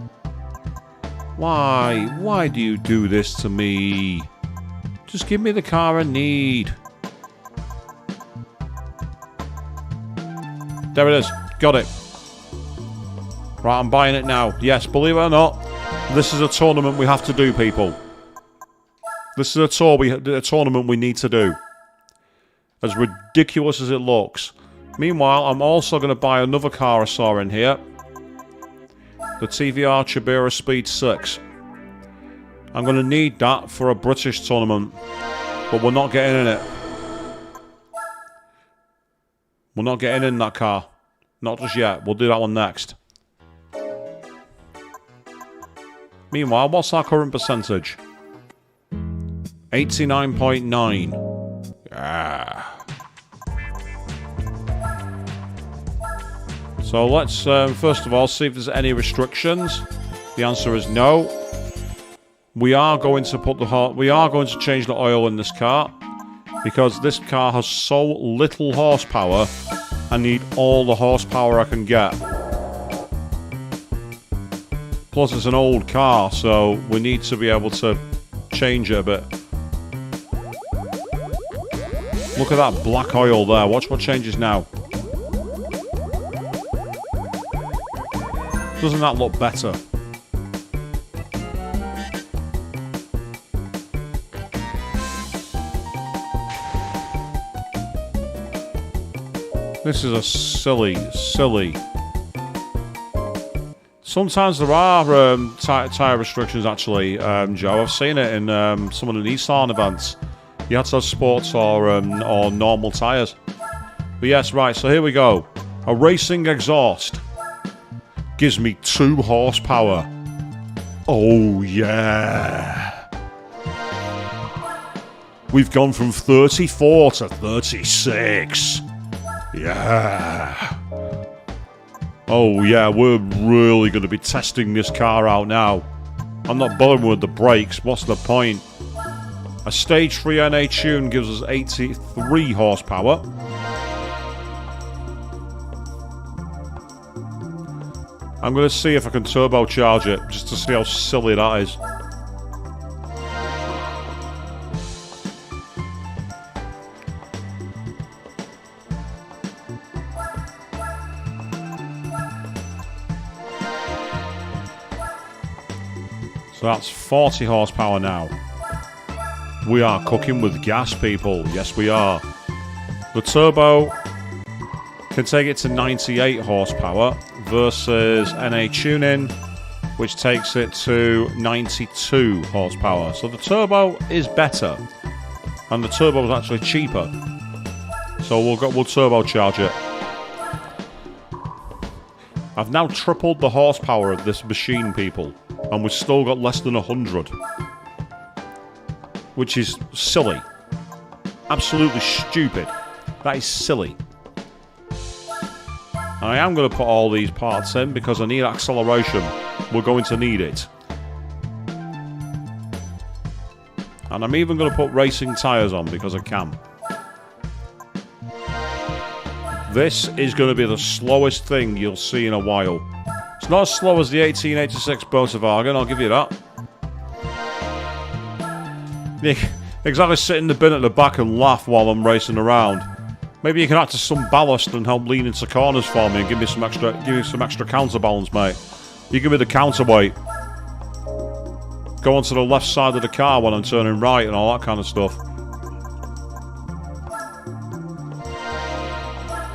[SPEAKER 1] Why? Why do you do this to me? Just give me the car I need. There it is. Got it. Right, I'm buying it now. Yes, believe it or not, this is a tournament we have to do, people. This is a tournament we need to do. As ridiculous as it looks. Meanwhile, I'm also going to buy another car I saw in here. The TVR Chibira Speed 6. I'm going to need that for a British tournament. But we're not getting in it. We're not getting in that car. Not just yet. We'll do that one next. Meanwhile, what's our current percentage? 89.9. Yeah. So let's first of all see if there's any restrictions. The answer is no. We are going to change the oil in this car because this car has so little horsepower. I need all the horsepower I can get. Plus, it's an old car, so we need to be able to change it a bit. Look at that black oil there. Watch what changes now. Doesn't that look better? This is a silly. Sometimes there are tyre restrictions, actually, Joe. I've seen it in some of the Nissan events. You had to have sports or normal tyres. But yes, right, so here we go. A racing exhaust gives me 2 horsepower. Oh, yeah. We've gone from 34 to 36. Yeah. Oh, yeah, we're really going to be testing this car out now. I'm not bothering with the brakes. What's the point? A Stage 3 NA tune gives us 83 horsepower. I'm going to see if I can turbocharge it, just to see how silly that is. So that's 40 horsepower now. We are cooking with gas, people. Yes, we are. The turbo can take it to 98 horsepower versus NA tuning, which takes it to 92 horsepower. So the turbo is better, and the turbo is actually cheaper. So we'll turbocharge it. I've now tripled the horsepower of this machine, people, and we've still got less than 100. Which is silly. Absolutely stupid. That is silly. I am going to put all these parts in because I need acceleration. We're going to need it. And I'm even going to put racing tyres on because I can. This is going to be the slowest thing you'll see in a while. It's not as slow as the 1886 Volkswagen, I'll give you that. Exactly, sit in the bin at the back and laugh while I'm racing around. Maybe you can act as some ballast and help lean into corners for me and give me some extra counterbalance, mate. You give me the counterweight. Go onto the left side of the car when I'm turning right and all that kind of stuff.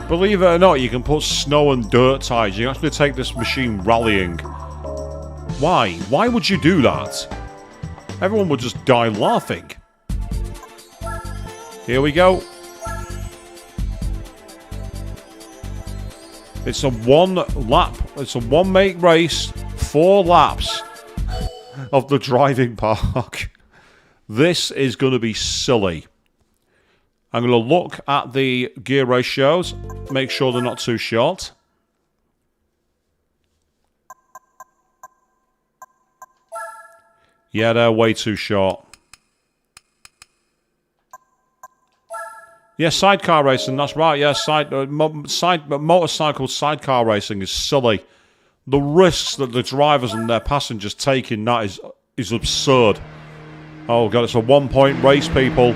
[SPEAKER 1] Believe it or not, you can put snow and dirt tyres. You can actually take this machine rallying. Why? Why would you do that? Everyone would just die laughing. Here we go. It's a one make race, 4 laps of the driving park. This is going to be silly. I'm going to look at the gear ratios, make sure they're not too short. Yeah, they're way too short. Yeah, sidecar racing, that's right. Yeah, motorcycle sidecar racing is silly. The risks that the drivers and their passengers take in that is absurd. Oh god, it's a 1-point race, people.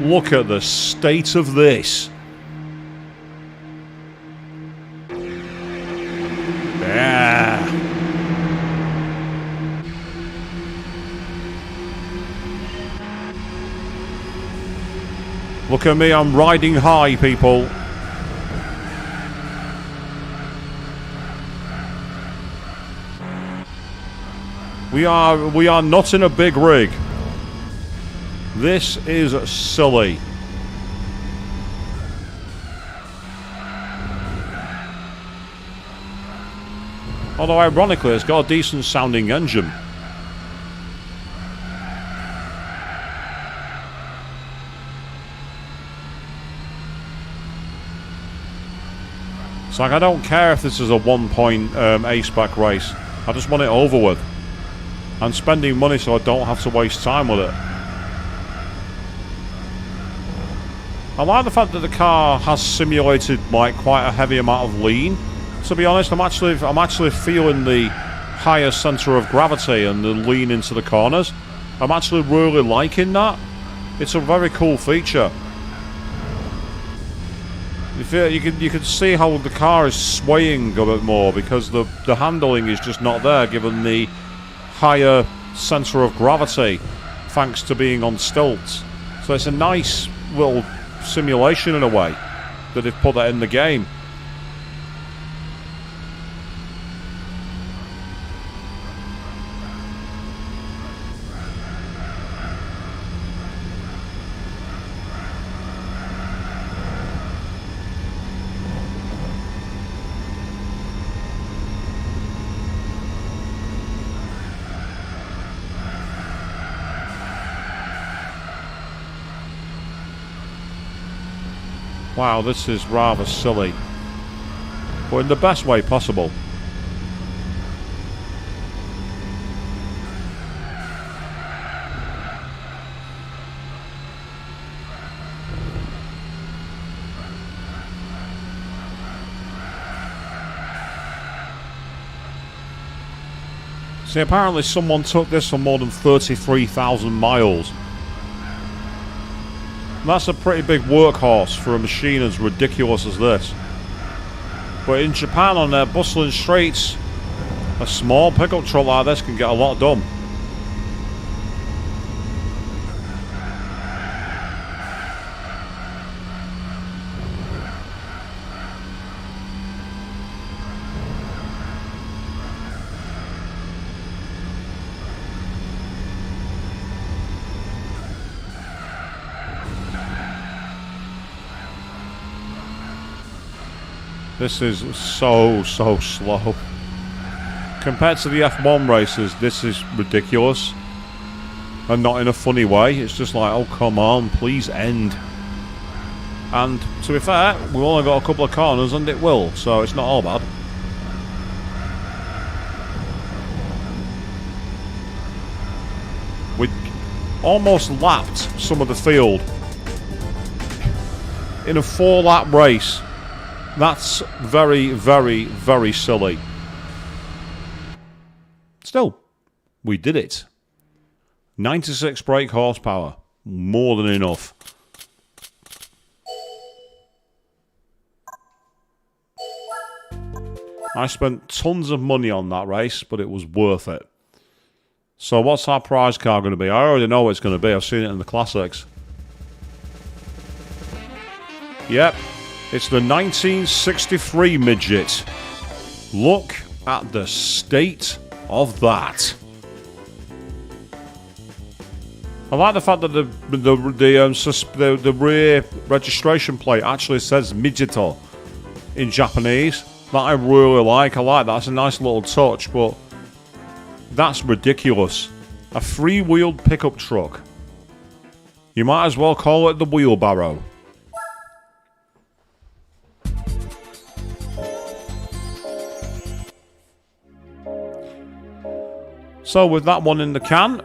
[SPEAKER 1] Look at the state of this. Yeah. Look at me, I'm riding high, people. We are not in a big rig. This is silly. Although ironically, it's got a decent sounding engine. It's like, I don't care if this is a 1-point A-spec race. I just want it over with. I'm spending money so I don't have to waste time with it. I like the fact that the car has simulated like quite a heavy amount of lean. To be honest, I'm actually feeling the higher centre of gravity and the lean into the corners. I'm actually really liking that. It's a very cool feature. You can see how the car is swaying a bit more because the handling is just not there given the higher centre of gravity thanks to being on stilts. So it's a nice little simulation in a way that they've put that in the game. Wow, this is rather silly, but in the best way possible. See, apparently someone took this for more than 33,000 miles. That's a pretty big workhorse for a machine as ridiculous as this. But in Japan, on their bustling streets, a small pickup truck like this can get a lot done. This is so slow. Compared to the F1 races, this is ridiculous. And not in a funny way. It's just like, oh, come on, please end. And to be fair, we've only got a couple of corners and it will, so it's not all bad. We almost lapped some of the field in a 4-lap race. That's very, very, very silly. Still, we did it. 96 brake horsepower. More than enough. I spent tons of money on that race, but it was worth it. So what's our prize car going to be? I already know what it's going to be. I've seen it in the classics. Yep. It's the 1963 midget. Look at the state of that. I like the fact that the rear registration plate actually says Midgeto in Japanese. That I really like. I like that. That's a nice little touch, but that's ridiculous. A three-wheeled pickup truck. You might as well call it the wheelbarrow. So with that one in the can,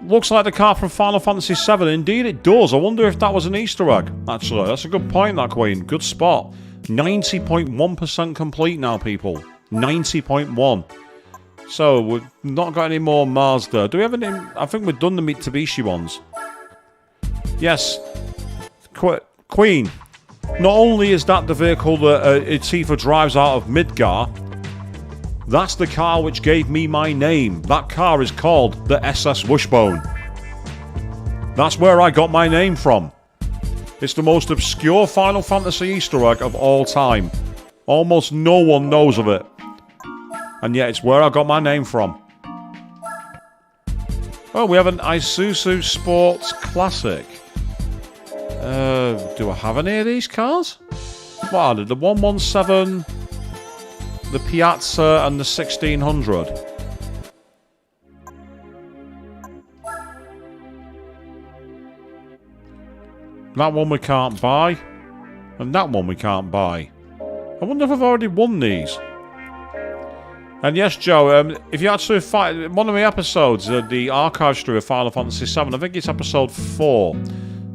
[SPEAKER 1] looks like the car from Final Fantasy VII. Indeed it does. I wonder if that was an Easter egg, actually. That's a good point, that, Queen. Good spot. 90.1% complete now, people. 90.1. So, we've not got any more Mazda. Do we have any? I think we've done the Mitsubishi ones. Yes. Queen. Not only is that the vehicle that Tifa drives out of Midgar, that's the car which gave me my name. That car is called the SS Wishbone. That's where I got my name from. It's the most obscure Final Fantasy Easter egg of all time. Almost no one knows of it. And yet it's where I got my name from. Oh, we have an Isuzu Sports Classic. Do I have any of these cars? What are they? The 117, the Piazza, and the 1600. That one we can't buy. And that one we can't buy. I wonder if I've already won these. And yes, Joe, if you actually find one of my episodes, the archive stream of Final Fantasy VII, I think it's episode 4,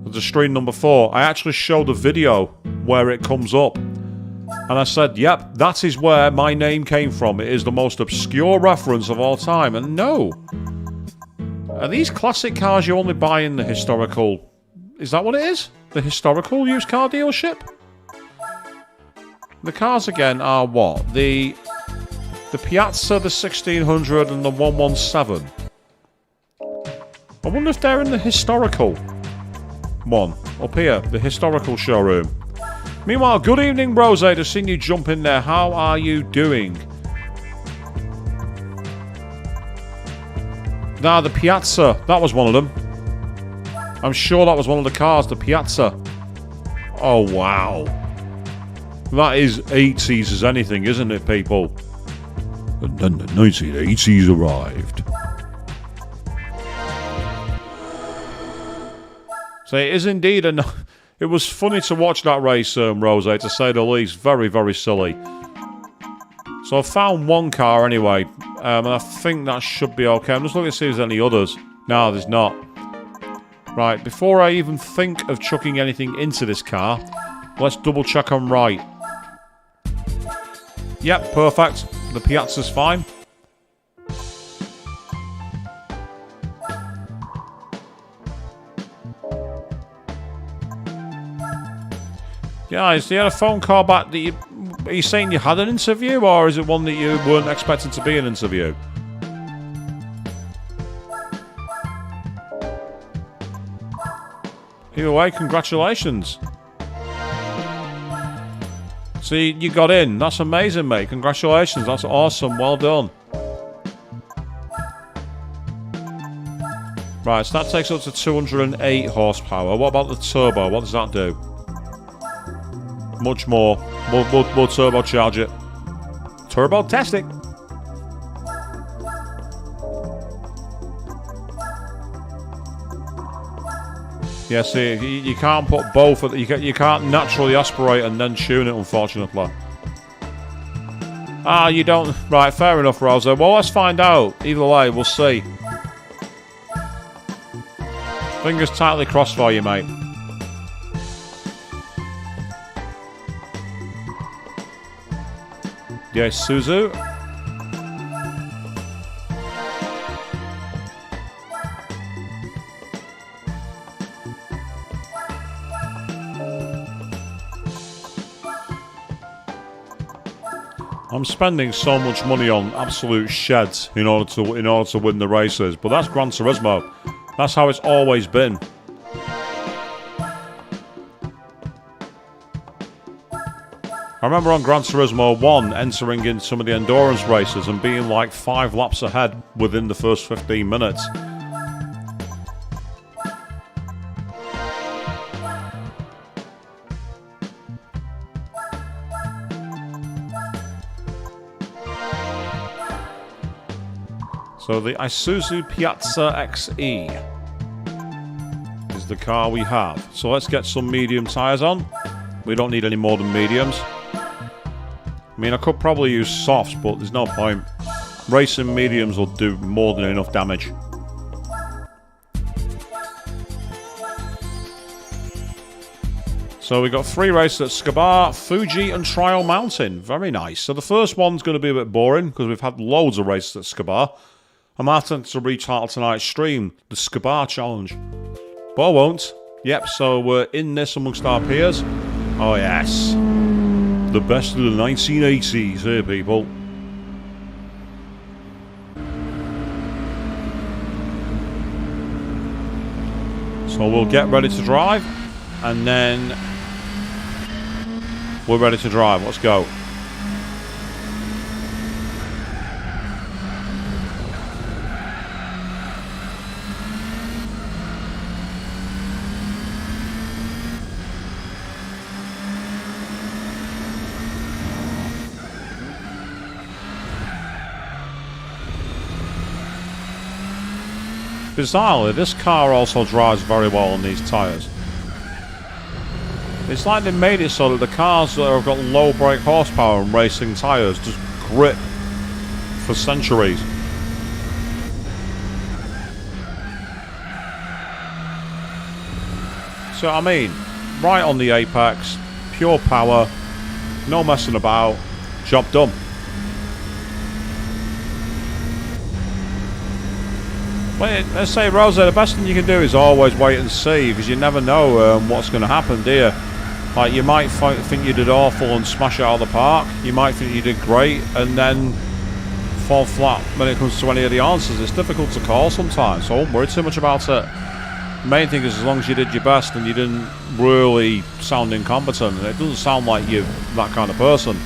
[SPEAKER 1] the stream number 4, I actually showed a video where it comes up. And I said, yep, that is where my name came from. It is the most obscure reference of all time. And no. Are these classic cars you only buy in the historical... Is that what it is? The historical used car dealership? The cars again are what? The Piazza, the 1600 and the 117. I wonder if they're in the historical one. Up here, the historical showroom. Meanwhile, good evening, Rose. Just seen you jump in there. How are you doing? Nah, the Piazza. That was one of them. I'm sure that was one of the cars, the Piazza. Oh, wow. That is 80s as anything, isn't it, people? And then the 1980s arrived. So it is indeed it was funny to watch that race, Rose, to say the least. Very, very silly. So I found one car anyway, and I think that should be okay. I'm just looking to see if there's any others. No, there's not. Right, before I even think of chucking anything into this car, let's double check I'm right. Yep, perfect. The Piazza's fine. Guys, you had a phone call back that are you saying you had an interview, or is it one that you weren't expecting to be an interview? Either way, congratulations. See, you got in. That's amazing, mate. Congratulations. That's awesome. Well done. Right, so that takes up to 208 horsepower. What about the turbo? What does that do? Much more. We'll turbocharge it. Turbo test it. Yeah, see, you can't put both. You can't naturally aspirate and then tune it, unfortunately. Ah, you don't. Right, fair enough, Rosa. Well, let's find out. Either way, we'll see. Fingers tightly crossed for you, mate. Yes, Suzu. I'm spending so much money on absolute sheds in order to win the races, but that's Gran Turismo. That's how it's always been. I remember on Gran Turismo 1 entering in some of the endurance races and being like 5 laps ahead within the first 15 minutes. So the Isuzu Piazza XE is the car we have. So let's get some medium tyres on. We don't need any more than mediums. I mean, I could probably use softs, but there's no point. Racing mediums will do more than enough damage. So we got 3 races at Scabar, Fuji and Trial Mountain. Very nice. So the first one's going to be a bit boring because we've had loads of races at Scabar. I'm asking to retitle tonight's stream, the Scabar Challenge. But I won't. Yep, so we're in this amongst our peers. Oh yes. The best of the 1980s here, people. So we'll get ready to drive, and then we're ready to drive. Let's go. Bizarrely, this car also drives very well on these tyres. It's like they made it so that the cars that have got low brake horsepower and racing tyres just grip for centuries. So I mean, right on the apex, pure power, no messing about, job done. Well, let's say, Rosa, the best thing you can do is always wait and see, because you never know what's going to happen, do you? Like, you might think you did awful and smash it out of the park. You might think you did great and then fall flat when it comes to any of the answers. It's difficult to call sometimes, so don't worry too much about it. The main thing is, as long as you did your best and you didn't really sound incompetent, and it doesn't sound like you're that kind of person.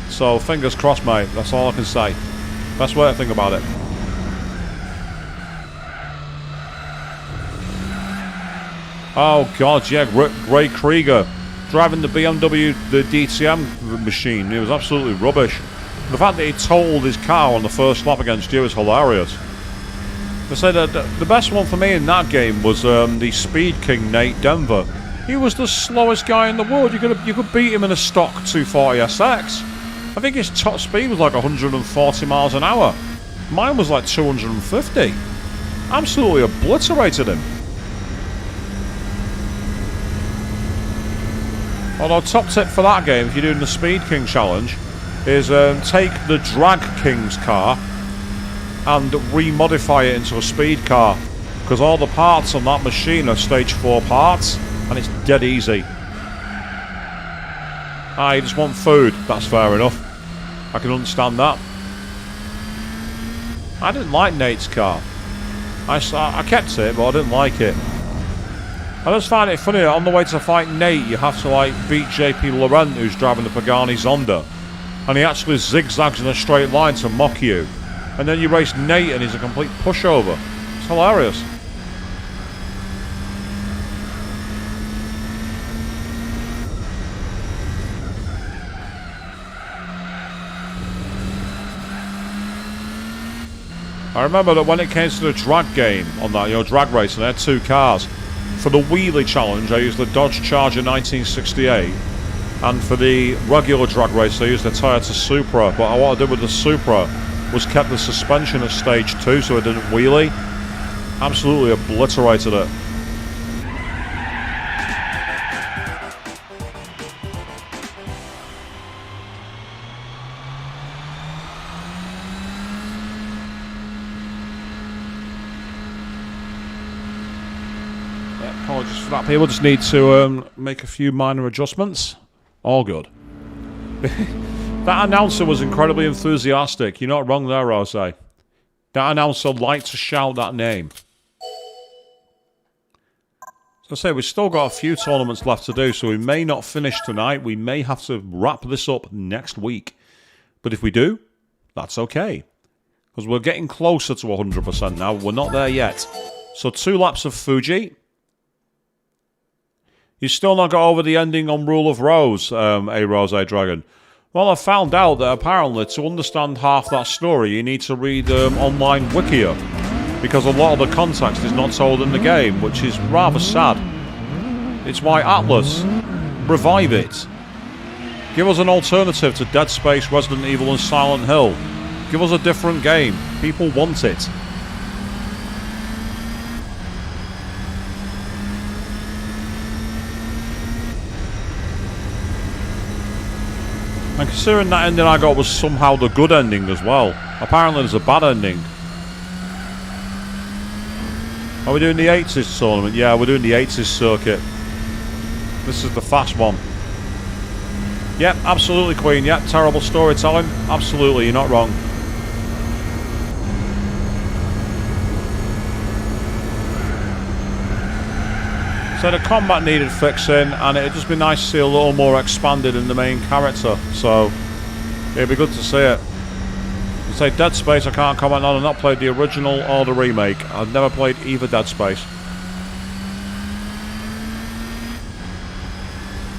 [SPEAKER 1] So, fingers crossed, mate. That's all I can say. Best way to think about it. Oh god, yeah, Ray Krieger driving the BMW, the DTM machine. It was absolutely rubbish. The fact that he totaled his car on the first lap against you is hilarious. They said that the best one for me in that game was the Speed King Nate Denver. He was the slowest guy in the world. You could beat him in a stock 240SX. I think his top speed was like 140 miles an hour. Mine was like 250. Absolutely obliterated him. Although, top tip for that game, if you're doing the Speed King challenge, is take the Drag King's car and remodify it into a speed car, because all the parts on that machine are stage 4 parts, and it's dead easy. Ah, you just want food. That's fair enough. I can understand that. I didn't like Nate's car. I kept it, but I didn't like it. I just find it funny that on the way to fight Nate, you have to like beat JP Laurent, who's driving the Pagani Zonda, and he actually zigzags in a straight line to mock you, and then you race Nate and he's a complete pushover. It's hilarious. I remember that when it came to the drag game on that, drag racing, I had 2 cars. For the wheelie challenge, I used the Dodge Charger 1968. And for the regular drag race, I used the Toyota Supra. But what I did with the Supra was kept the suspension at stage 2 so it didn't wheelie. Absolutely obliterated it. Apologies for that, people. Just need to make a few minor adjustments. All good. That announcer was incredibly enthusiastic. You're not wrong there, Rose. That announcer liked to shout that name. So I say, we've still got a few tournaments left to do, so we may not finish tonight. We may have to wrap this up next week. But if we do, that's okay. Because we're getting closer to 100% now. We're not there yet. So 2 laps of Fuji. You still not got over the ending on Rule of Rose, A Rose Dragon. Well, I found out that apparently to understand half that story, you need to read online Wikia. Because a lot of the context is not told in the game, which is rather sad. It's why Atlas, revive it. Give us an alternative to Dead Space, Resident Evil and Silent Hill. Give us a different game. People want it. And considering that ending I got was somehow the good ending as well. Apparently there's a bad ending. Are we doing the 80s tournament? Yeah, we're doing the 80s circuit. This is the fast one. Yep, absolutely, Queen. Yep, terrible storytelling. Absolutely, you're not wrong. So the combat needed fixing, and it'd just be nice to see a little more expanded in the main character. So it'd be good to see it. Say Dead Space, I can't comment on. I've not played the original or the remake. I've never played either Dead Space,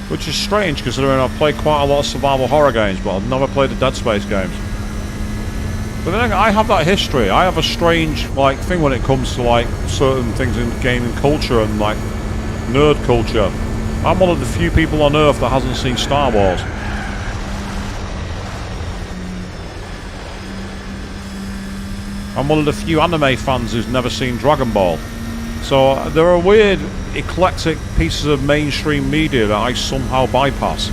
[SPEAKER 1] which is strange considering I've played quite a lot of survival horror games, but I've never played the Dead Space games. But then I have that history. I have a strange thing when it comes to certain things in gaming culture and nerd culture. I'm one of the few people on Earth that hasn't seen Star Wars. I'm one of the few anime fans who's never seen Dragon Ball. So there are weird, eclectic pieces of mainstream media that I somehow bypass.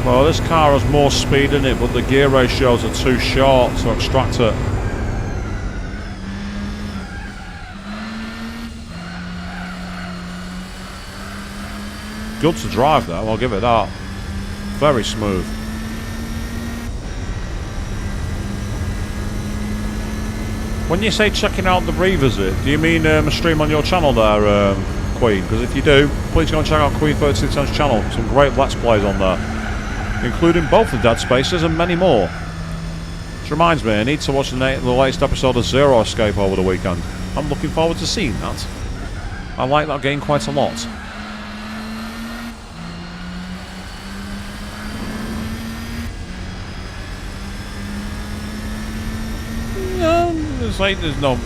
[SPEAKER 1] Well, this car has more speed in it, but the gear ratios are too short to extract it. Good to drive though, I'll give it that. Very smooth. When you say checking out the revisit, do you mean a stream on your channel there, Queen? Because if you do, please go and check out Queen36's channel. Some great Let's Plays on there, including both the Dead Spaces and many more. Which reminds me, I need to watch the latest episode of Zero Escape over the weekend. I'm looking forward to seeing that. I like that game quite a lot. There's no...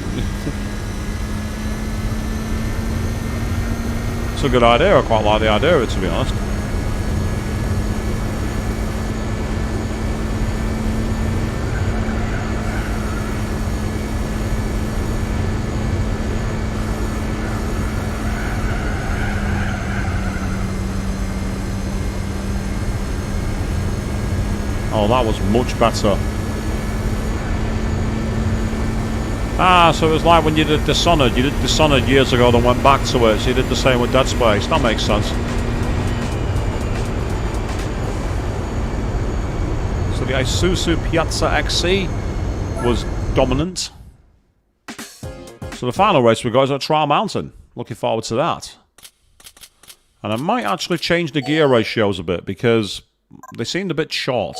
[SPEAKER 1] It's a good idea. I quite like the idea of it, to be honest. Oh, that was much better. Ah, so it was like when you did Dishonored. You did Dishonored years ago, then went back to it. So you did the same with Dead Space. That makes sense. So the Isuzu Piazza XC was dominant. So the final race we got is at Trial Mountain. Looking forward to that. And I might actually change the gear ratios a bit because they seemed a bit short.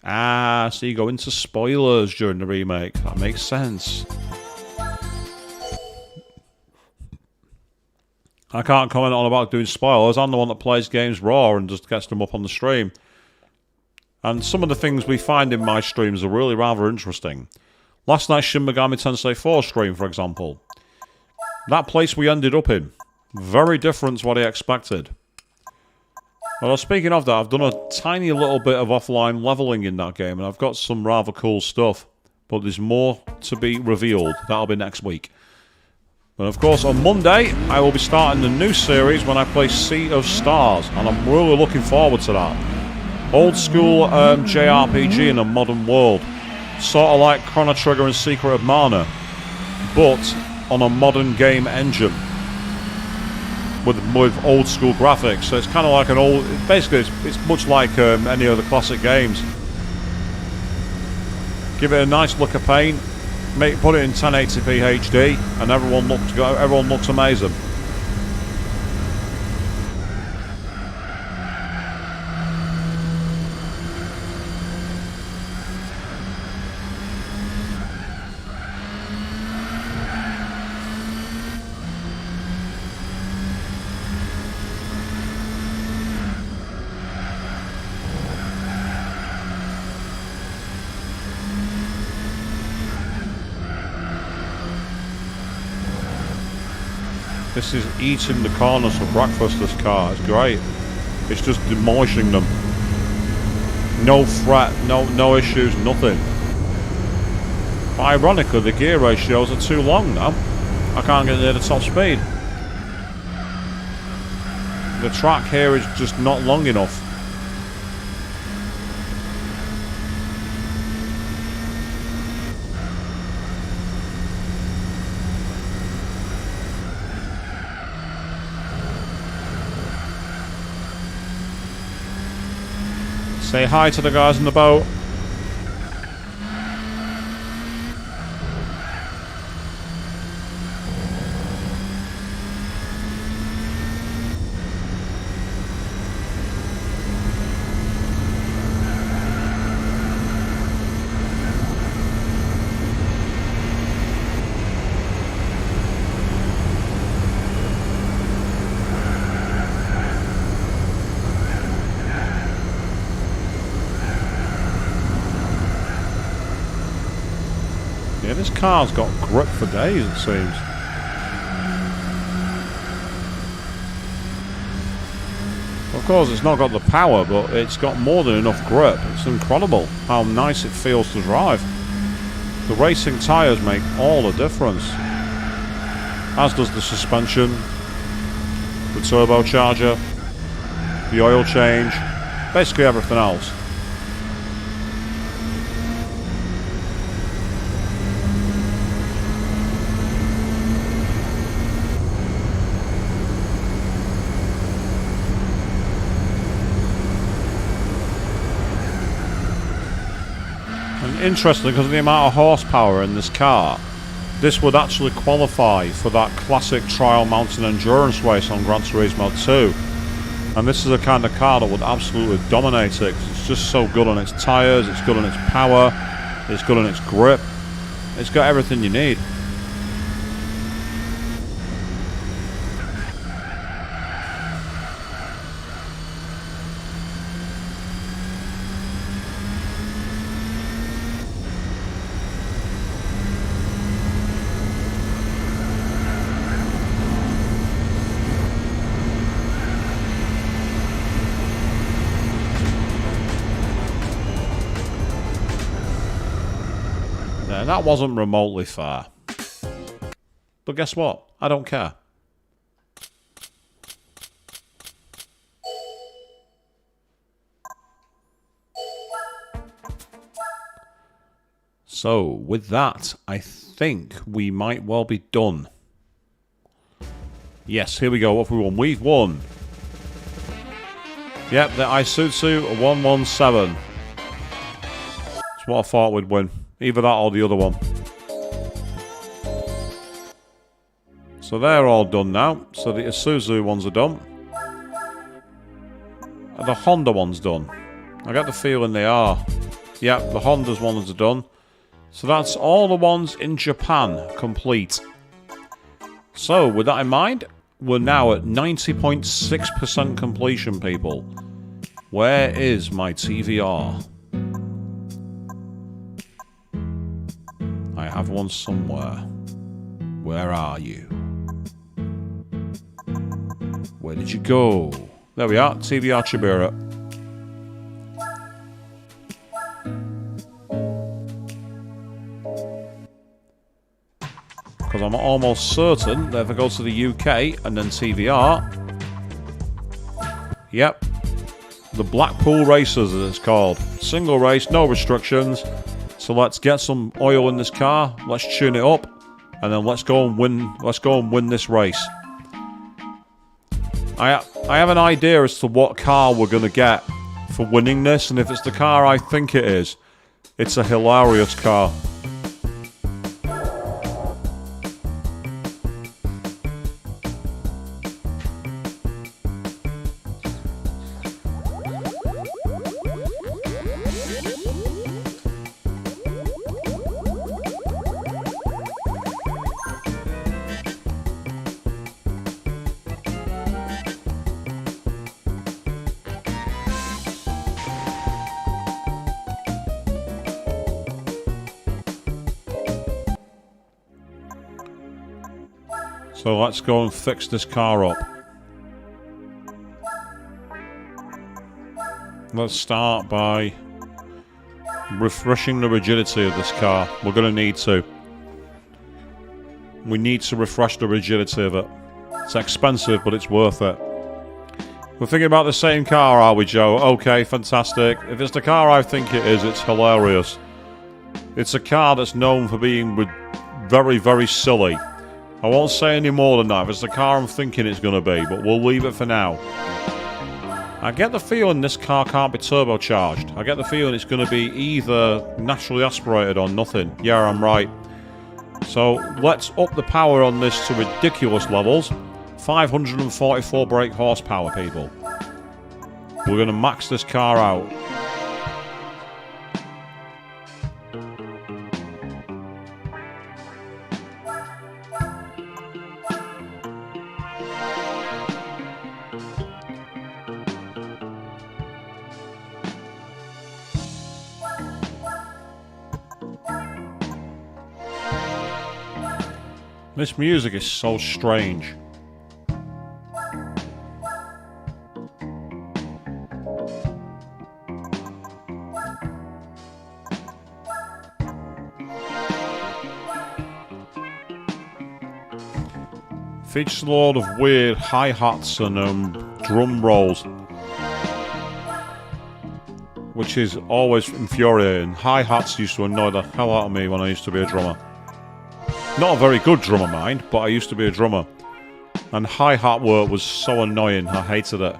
[SPEAKER 1] Ah, so you go into spoilers during the remake. That makes sense. I can't comment on about doing spoilers. I'm the one that plays games raw and just gets them up on the stream. And some of the things we find in my streams are really rather interesting. Last night's Shin Megami Tensei 4 stream, for example. That place we ended up in. Very different to what I expected. Well, speaking of that, I've done a tiny little bit of offline leveling in that game, and I've got some rather cool stuff. But there's more to be revealed. That'll be next week. And of course, on Monday, I will be starting the new series when I play Sea of Stars, and I'm really looking forward to that. Old school JRPG in a modern world. Sort of like Chrono Trigger and Secret of Mana, but on a modern game engine. With old school graphics, so it's kind of like an old. Basically, it's much like any other classic games. Give it a nice look of paint, put it in 1080p HD, and everyone looks amazing. This is eating the corners for breakfast, this car. It's great. It's just demolishing them. No fret, no issues, nothing. But ironically, the gear ratios are too long now. I can't get near the top speed. The track here is just not long enough. Say hi to the guys in the boat. Yeah, this car's got grip for days, it seems. Of course, it's not got the power, but it's got more than enough grip. It's incredible how nice it feels to drive. The racing tyres make all the difference. As does the suspension, the turbocharger, the oil change, basically everything else. Interesting, because of the amount of horsepower in this car, this would actually qualify for that classic trial mountain endurance race on Gran Turismo 2. And this is the kind of car that would absolutely dominate it, 'cause it's just so good on its tyres, it's good on its power, it's good on its grip, it's got everything you need. That wasn't remotely fair. But guess what? I don't care. So, with that, I think we might well be done. Yes, here we go. What have we won? We've won. Yep, the Isuzu 117. That's what I thought we'd win. Either that or the other one. So they're all done now. So the Isuzu ones are done. And the Honda one's done. I get the feeling they are. Yep, the Honda's ones are done. So that's all the ones in Japan complete. So, with that in mind, we're now at 90.6% completion, people. Where is my TVR? I have one somewhere. Where are you? Where did you go? There we are, TVR Chibira. Because I'm almost certain that if I go to the UK and then TVR, yep, the Blackpool Racers as it's called. Single race, no restrictions. So let's get some oil in this car, let's tune it up, and then let's go and win this race. I have an idea as to what car we're going to get for winning this, and if it's the car I think it is, it's a hilarious car. So let's go and fix this car up. Let's start by refreshing the rigidity of this car. We're going to need to. We need to refresh the rigidity of it. It's expensive, but it's worth it. We're thinking about the same car, are we, Joe? Okay, fantastic. If it's the car I think it is, it's hilarious. It's a car that's known for being very, very silly. I won't say any more than that if it's the car I'm thinking it's going to be, but we'll leave it for now. I get the feeling this car can't be turbocharged. I get the feeling it's going to be either naturally aspirated or nothing. Yeah, I'm right. So let's up the power on this to ridiculous levels. 544 brake horsepower, people. We're going to max this car out. This music is so strange. Features a load of weird hi-hats and drum rolls, which is always infuriating. Hi-hats used to annoy the hell out of me when I used to be a drummer. Not a very good drummer, mind, but I used to be a drummer. And hi-hat work was so annoying, I hated it.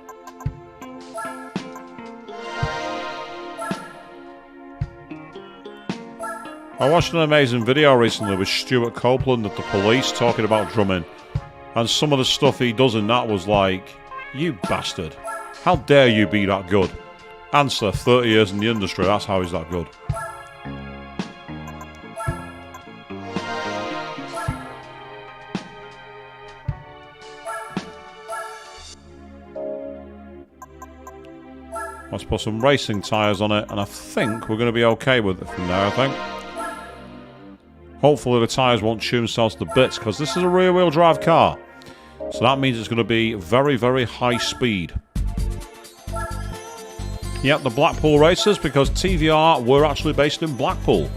[SPEAKER 1] I watched an amazing video recently with Stuart Copeland at the Police talking about drumming. And some of the stuff he does in that was like, you bastard. How dare you be that good? Answer, 30 years in the industry, that's how he's that good. Let's put some racing tyres on it, and I think we're going to be okay with it from there, I think. Hopefully the tyres won't chew themselves to bits, because this is a rear-wheel drive car. So that means it's going to be very, very high speed. Yep, the Blackpool Racers, because TVR were actually based in Blackpool.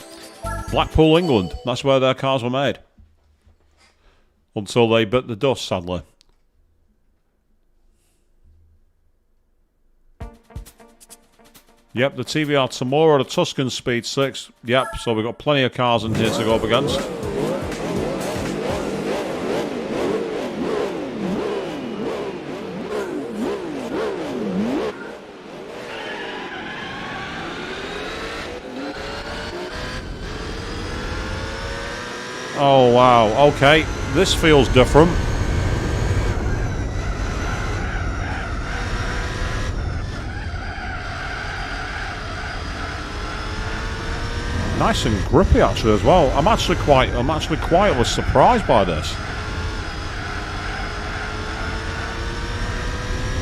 [SPEAKER 1] Blackpool, England. That's where their cars were made. Until they bit the dust, sadly. Yep, the TVR tomorrow, the Tuscan Speed 6. Yep, so we've got plenty of cars in here to go up against. Oh, wow. Okay, this feels different. Nice and grippy actually as well. I'm actually quietly surprised by this.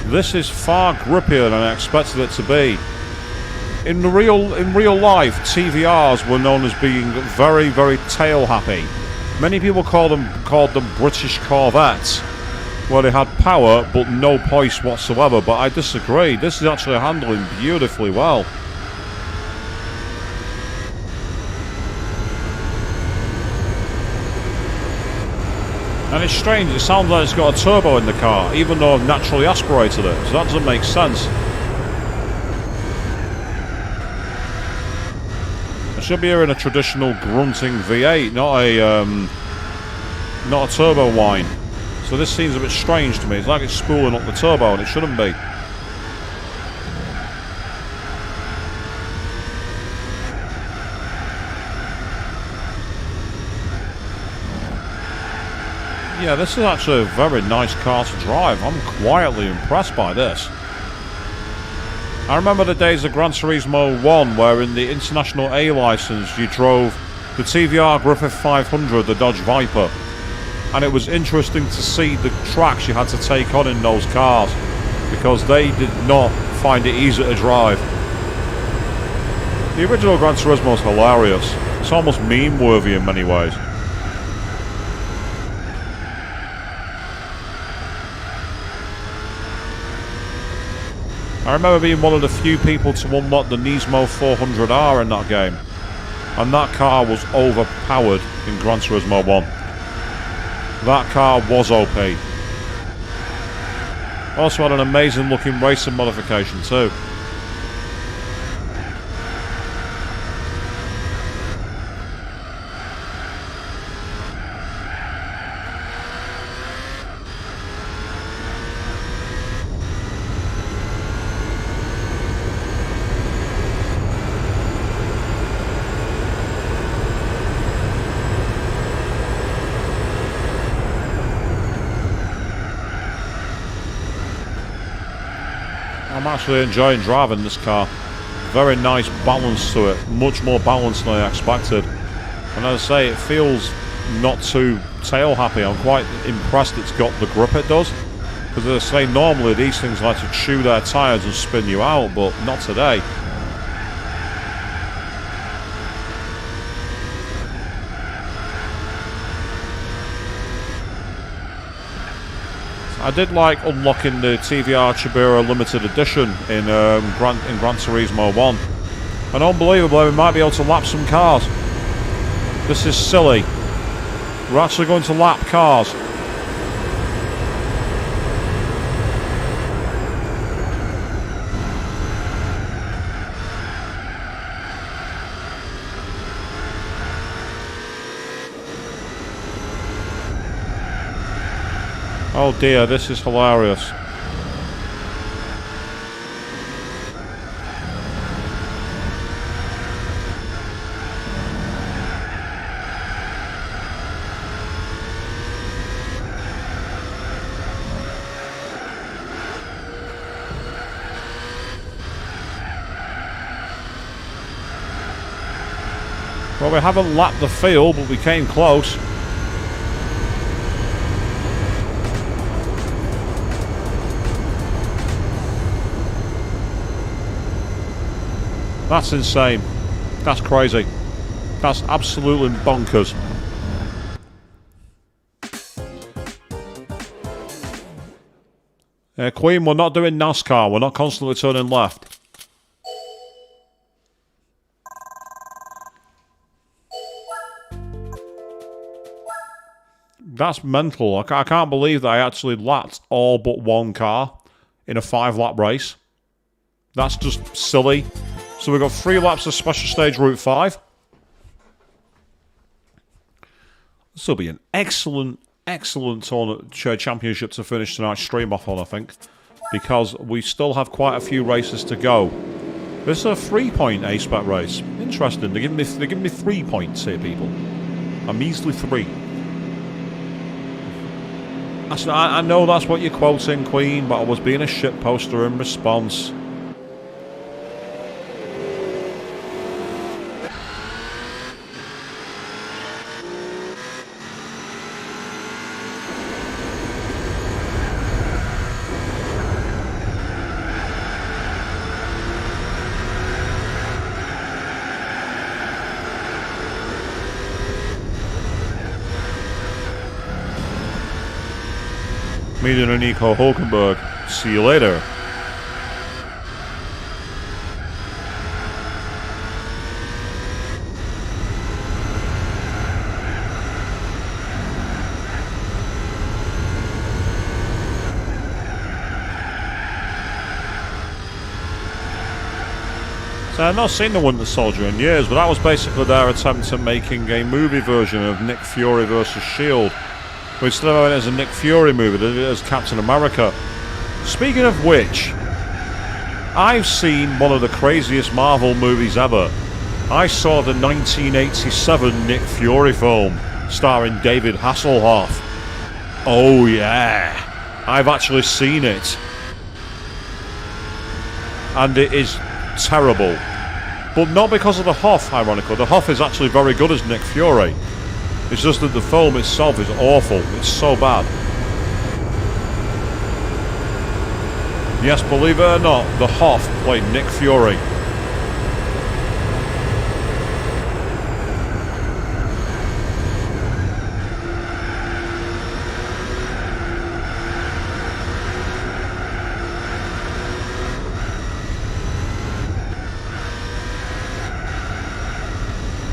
[SPEAKER 1] This is far grippier than I expected it to be. In real life, TVRs were known as being very, very tail happy. Many people called them British Corvettes, where they had power but no poise whatsoever. But I disagree. This is actually handling beautifully well. And it's strange, it sounds like it's got a turbo in the car, even though I've naturally aspirated it, so that doesn't make sense. I should be hearing a traditional grunting V8, not a turbo whine. So this seems a bit strange to me, it's like it's spooling up the turbo and it shouldn't be. Yeah, this is actually a very nice car to drive. I'm quietly impressed by this. I remember the days of Gran Turismo 1 where in the International A license you drove the TVR Griffith 500, the Dodge Viper. And it was interesting to see the tracks you had to take on in those cars because they did not find it easy to drive. The original Gran Turismo is hilarious. It's almost meme-worthy in many ways. I remember being one of the few people to unlock the Turismo 400R in that game. And that car was overpowered in Gran Turismo 1. That car was OP. Also had an amazing looking racing modification too. I'm actually enjoying driving this car. Very nice balance to it. Much more balanced than I expected. And as I say, it feels not too tail happy. I'm quite impressed it's got the grip it does. Because as I say, normally these things like to chew their tyres and spin you out, but not today. I did like unlocking the TVR Chibira Limited Edition in Gran Turismo 1. And unbelievably, we might be able to lap some cars. This is silly. We're actually going to lap cars. Oh dear, this is hilarious. Well, we haven't lapped the field, but we came close. That's insane. That's crazy. That's absolutely bonkers. Queen, we're not doing NASCAR. We're not constantly turning left. That's mental. I can't believe that I actually lapped all but one car in a 5-lap race. That's just silly. So we've got 3 laps of Special Stage Route 5. This will be an excellent championship to finish tonight's stream off on, I think. Because we still have quite a few races to go. This is a 3-point A-Spec race. Interesting. They're giving me 3 points here, people. A measly 3. I know that's what you're quoting, Queen, but I was being a shit poster in response. Median and Nico Hulkenberg. See you later. So I've not seen The Winter Soldier in years, but that was basically their attempt at making a movie version of Nick Fury vs. S.H.I.E.L.D. But instead of having it as a Nick Fury movie, they did it as Captain America. Speaking of which, I've seen one of the craziest Marvel movies ever. I saw the 1987 Nick Fury film starring David Hasselhoff. Oh yeah, I've actually seen it. And it is terrible, but not because of the Hoff, ironically. The Hoff is actually very good as Nick Fury. It's just that the film itself is awful. It's so bad. Yes, believe it or not, the Hoff played Nick Fury.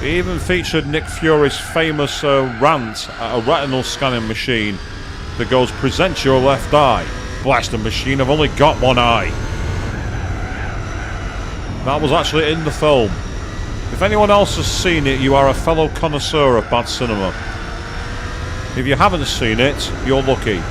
[SPEAKER 1] It even featured Nick Fury's famous rant at a retinal scanning machine that goes, "Present your left eye." Blast the machine, I've only got one eye. That was actually in the film. If anyone else has seen it, you are a fellow connoisseur of bad cinema. If you haven't seen it, you're lucky.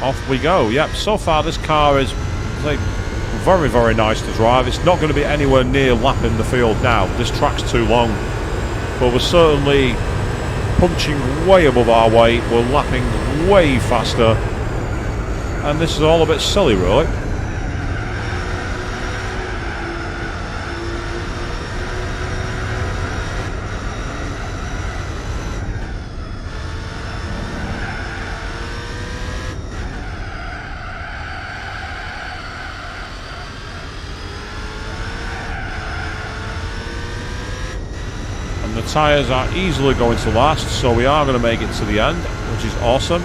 [SPEAKER 1] Off we go. Yep, so far this car is like very, very nice to drive. It's not going to be anywhere near lapping the field now. This track's too long. But we're certainly punching way above our weight. We're lapping way faster. And this is all a bit silly, really. The tyres are easily going to last, so we are going to make it to the end, which is awesome.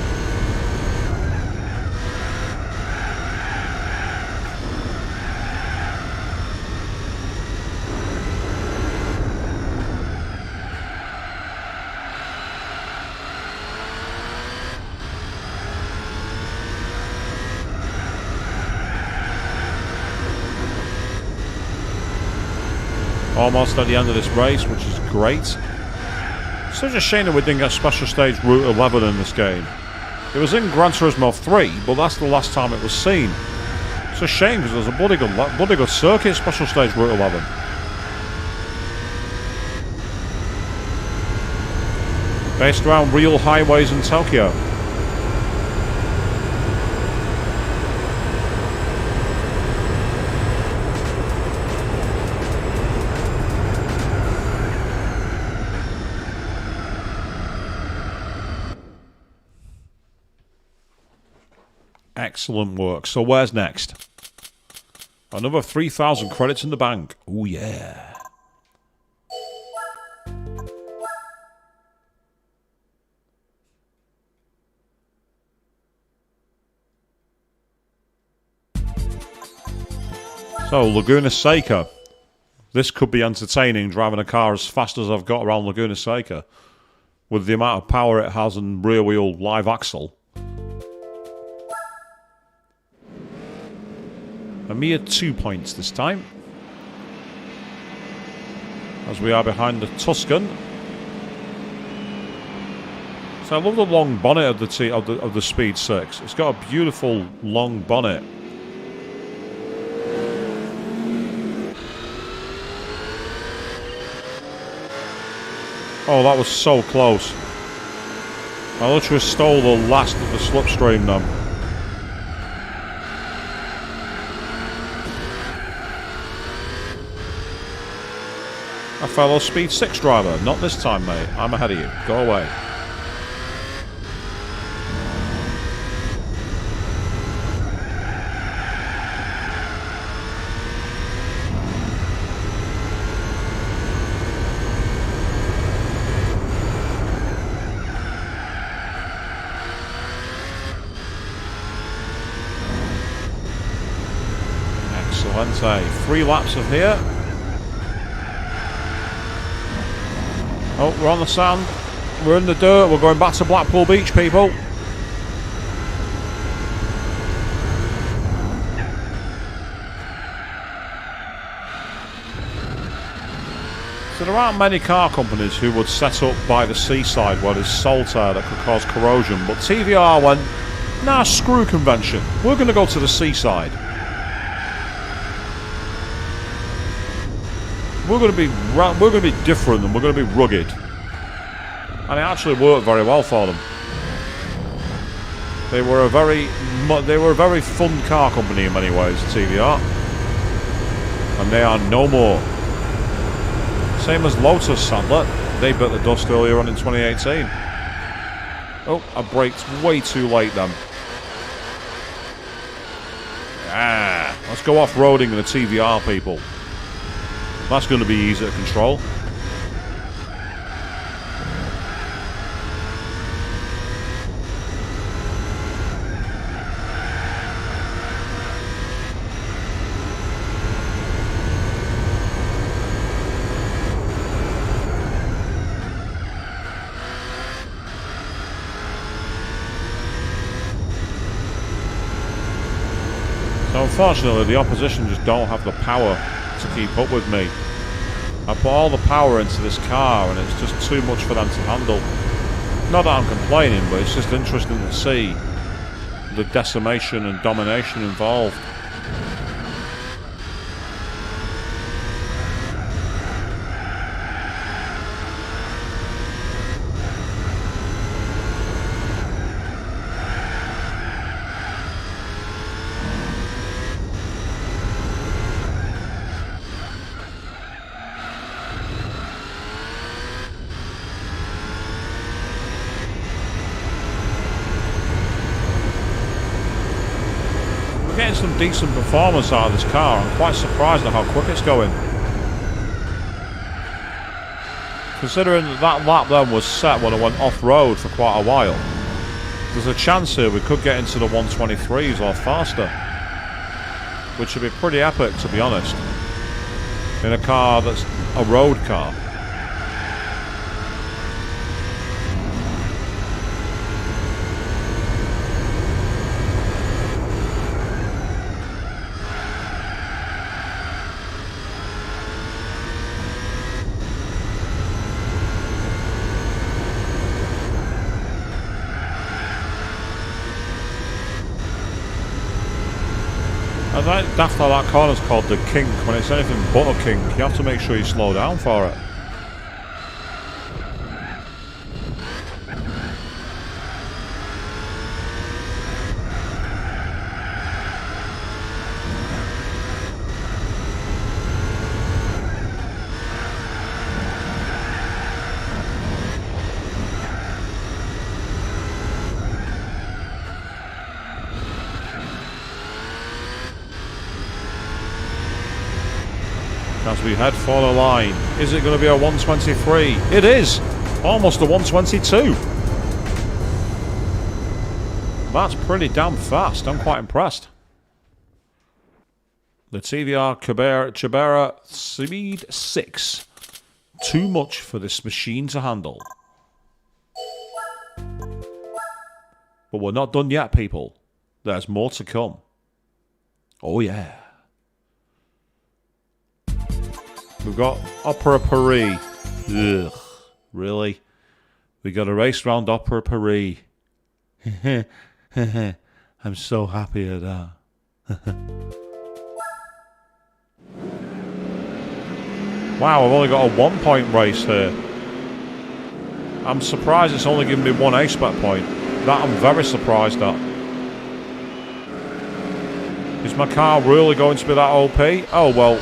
[SPEAKER 1] Almost at the end of this race, which is great. Such a shame that we didn't get Special Stage Route 11 in this game. It was in Gran Turismo 3, but that's the last time it was seen. It's a shame because there's a bloody good circuit, Special Stage Route 11. Based around real highways in Tokyo. Excellent work. So where's next? Another 3,000 credits in the bank. Oh yeah. So Laguna Seca. This could be entertaining, driving a car as fast as I've got around Laguna Seca. With the amount of power it has and rear wheel live axle. A mere 2 points this time, as we are behind the Tuscan. So I love the long bonnet of the Speed 6. It's got a beautiful long bonnet. Oh, that was so close. I literally stole the last of the slipstream then. A fellow Speed 6 driver. Not this time, mate. I'm ahead of you. Go away. Excellent. 3 laps of here. Oh, we're on the sand. We're in the dirt. We're going back to Blackpool Beach, people. So there aren't many car companies who would set up by the seaside where there's salt air that could cause corrosion. But TVR went, nah, screw convention. We're going to go to the seaside. We're going to be different and we're going to be rugged, and it actually worked very well for them. They were a very fun car company in many ways, TVR, and they are no more. Same as Lotus, sadly. They bit the dust earlier on in 2018. Oh, I braked way too late then. Yeah, let's go off-roading in the TVR, people. That's going to be easy to control. So unfortunately, the opposition just don't have the power to keep up with me. I put all the power into this car and it's just too much for them to handle. Not that I'm complaining, but it's just interesting to see the decimation and domination involved. Getting some decent performance out of this car. I'm quite surprised at how quick it's going. Considering that lap then was set when I went off-road for quite a while, there's a chance here we could get into the 123s or faster, which would be pretty epic, to be honest, in a car that's a road car. I think daft how that corner's called the kink when it's anything but a kink. You have to make sure you slow down for it. As we head for the line, is it going to be a 123? It is! Almost a 122. That's pretty damn fast. I'm quite impressed. The TVR Chibera Speed 6. Too much for this machine to handle. But we're not done yet, people. There's more to come. Oh yeah. We've got Opera Paris. Ugh, really? We got a race round Opera Paris. I'm so happy at that. Wow, I've only got a 1-point race here. I'm surprised it's only given me 1 A-spec point. That I'm very surprised at. Is my car really going to be that OP? Oh, well.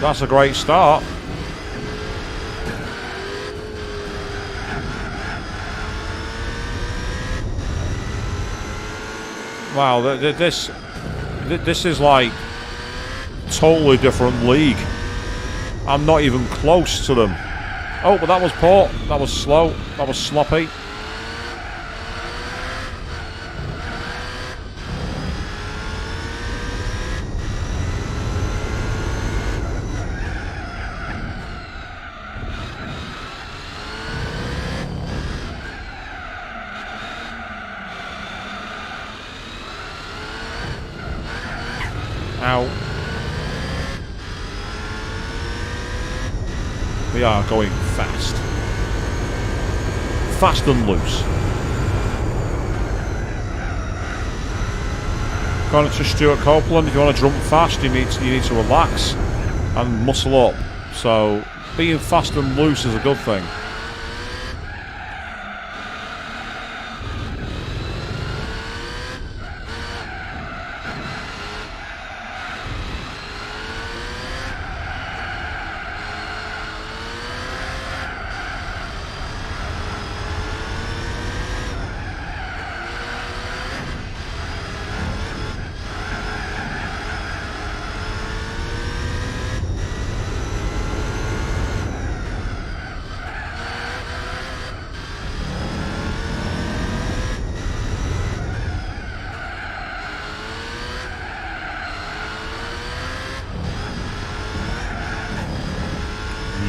[SPEAKER 1] That's a great start. Wow, this is like totally different league. I'm not even close to them. Oh, but that was poor. That was slow. That was sloppy. Ow. We are going fast. Fast and loose. According to Stuart Copeland, if you want to jump fast, you need to relax and muscle up. So being fast and loose is a good thing.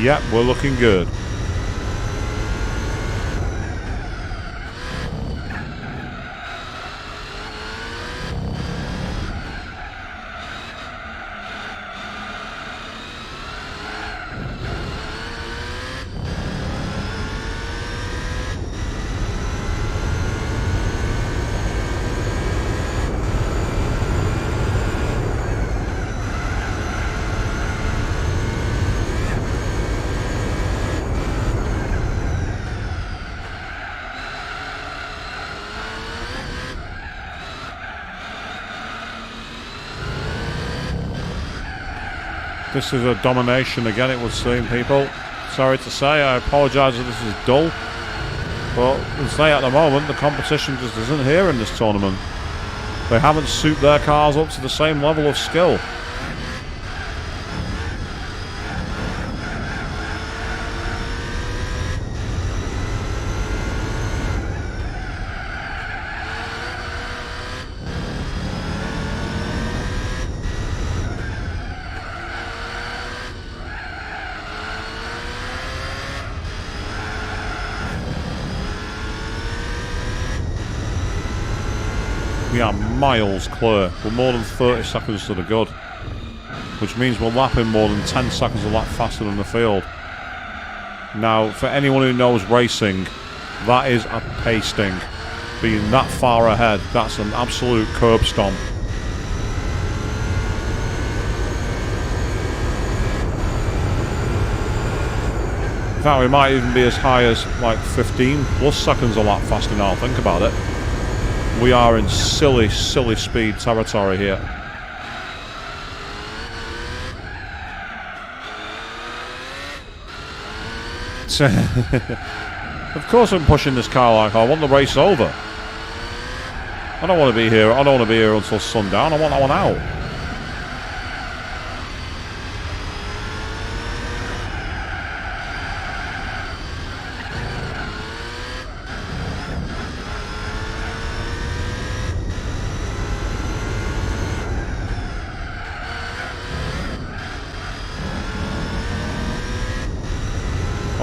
[SPEAKER 1] Yep, we're looking good. This is a domination again, it would seem, people. Sorry to say, I apologise if this is dull. But, as I say, at the moment, the competition just isn't here in this tournament. They haven't souped their cars up to the same level of skill. We are miles clear. We're more than 30 seconds to the good. Which means we're lapping more than 10 seconds a lap faster than the field. Now, for anyone who knows racing, that is a pasting. Being that far ahead, that's an absolute curb stomp. In fact, we might even be as high as like 15 plus seconds a lap faster now, think about it. We are in silly, silly speed territory here. Of course I'm pushing this car like I want the race over. I don't want to be here. I don't want to be here until sundown. I want that one out.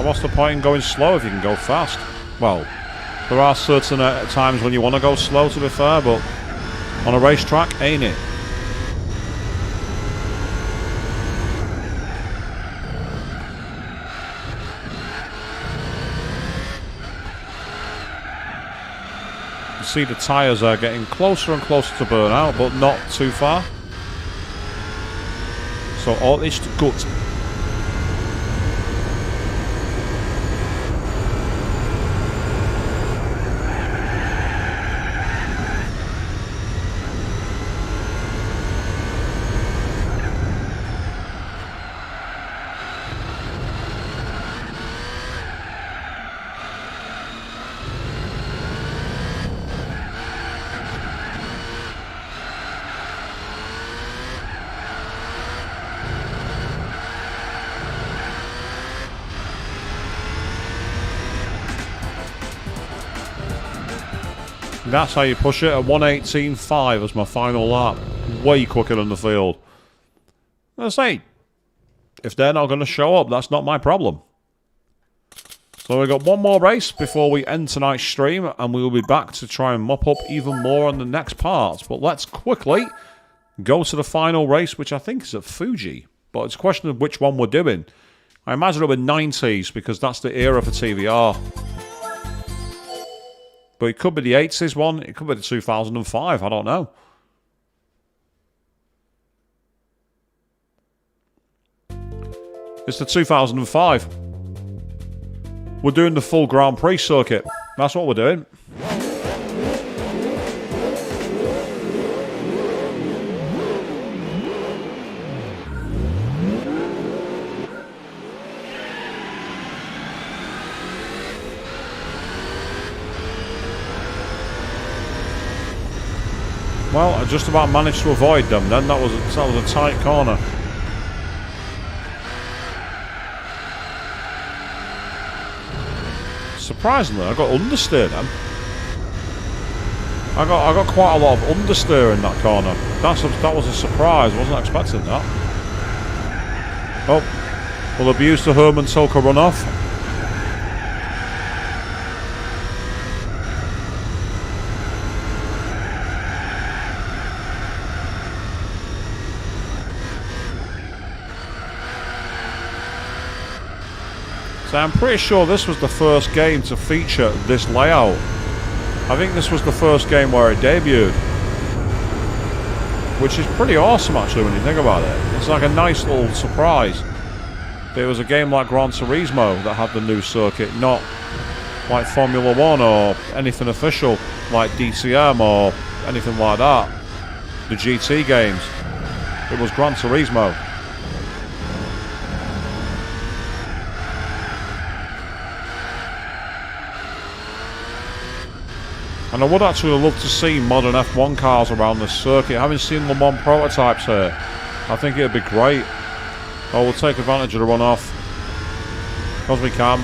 [SPEAKER 1] What's the point in going slow if you can go fast? Well, there are certain times when you want to go slow, to be fair, but on a racetrack, ain't it? You see the tyres are getting closer and closer to burn out, but not too far. So all is good. That's how you push it at 1:18.5 as my final lap. Way quicker than the field. I say, if they're not going to show up, that's not my problem. So we've got one more race before we end tonight's stream, and we will be back to try and mop up even more on the next part. But let's quickly go to the final race, which I think is at Fuji. But it's a question of which one we're doing. I imagine it'll be 90s, because that's the era for TVR. But it could be the 80s one, it could be the 2005, I don't know. It's the 2005. We're doing the full Grand Prix circuit. That's what we're doing. Well, I just about managed to avoid them then. That was a tight corner. Surprisingly, I got understeer then. I got quite a lot of understeer in that corner. That was a surprise. I wasn't expecting that. Oh, we'll abuse the Herman Tilke runoff. So I'm pretty sure this was the first game to feature this layout. I think this was the first game where it debuted. Which is pretty awesome actually when you think about it. It's like a nice little surprise. There was a game like Gran Turismo that had the new circuit, not like Formula 1 or anything official like DCM or anything like that. The GT games. It was Gran Turismo. And I would actually love to see modern F1 cars around this circuit. Having seen Le Mans prototypes here, I think it would be great. Oh, we'll take advantage of the runoff. Because we can.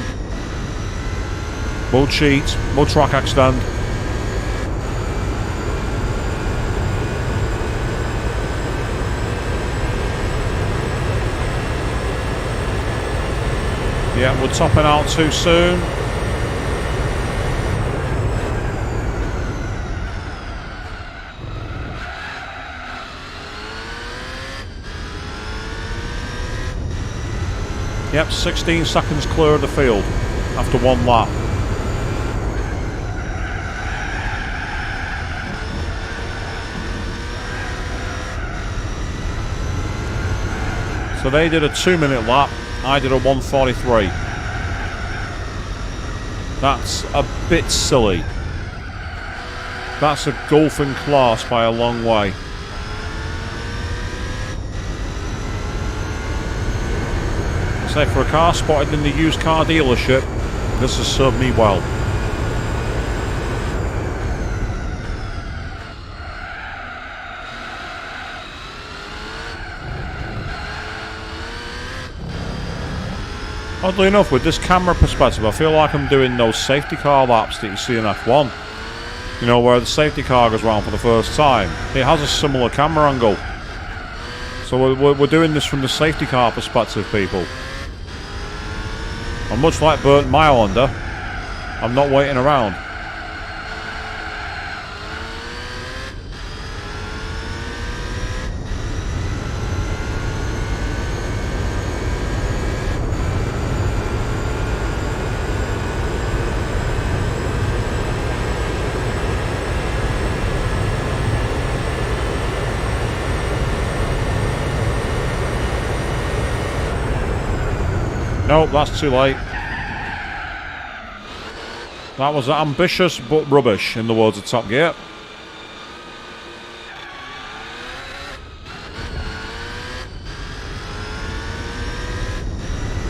[SPEAKER 1] We'll cheat. We'll track extend. Yeah, we're topping out too soon. Yep, 16 seconds clear of the field after one lap. So they did a 2-minute lap, I did a 1:43. That's a bit silly. That's a golfing class by a long way. Say for a car spotted in the used car dealership, this has served me well. Oddly enough, with this camera perspective, I feel like I'm doing those safety car laps that you see in F1. You know, where the safety car goes round for the first time. It has a similar camera angle. So we're doing this from the safety car perspective, people. And much like Burnt Mylender, I'm not waiting around. Nope, that's too late. That was ambitious but rubbish, in the words of Top Gear.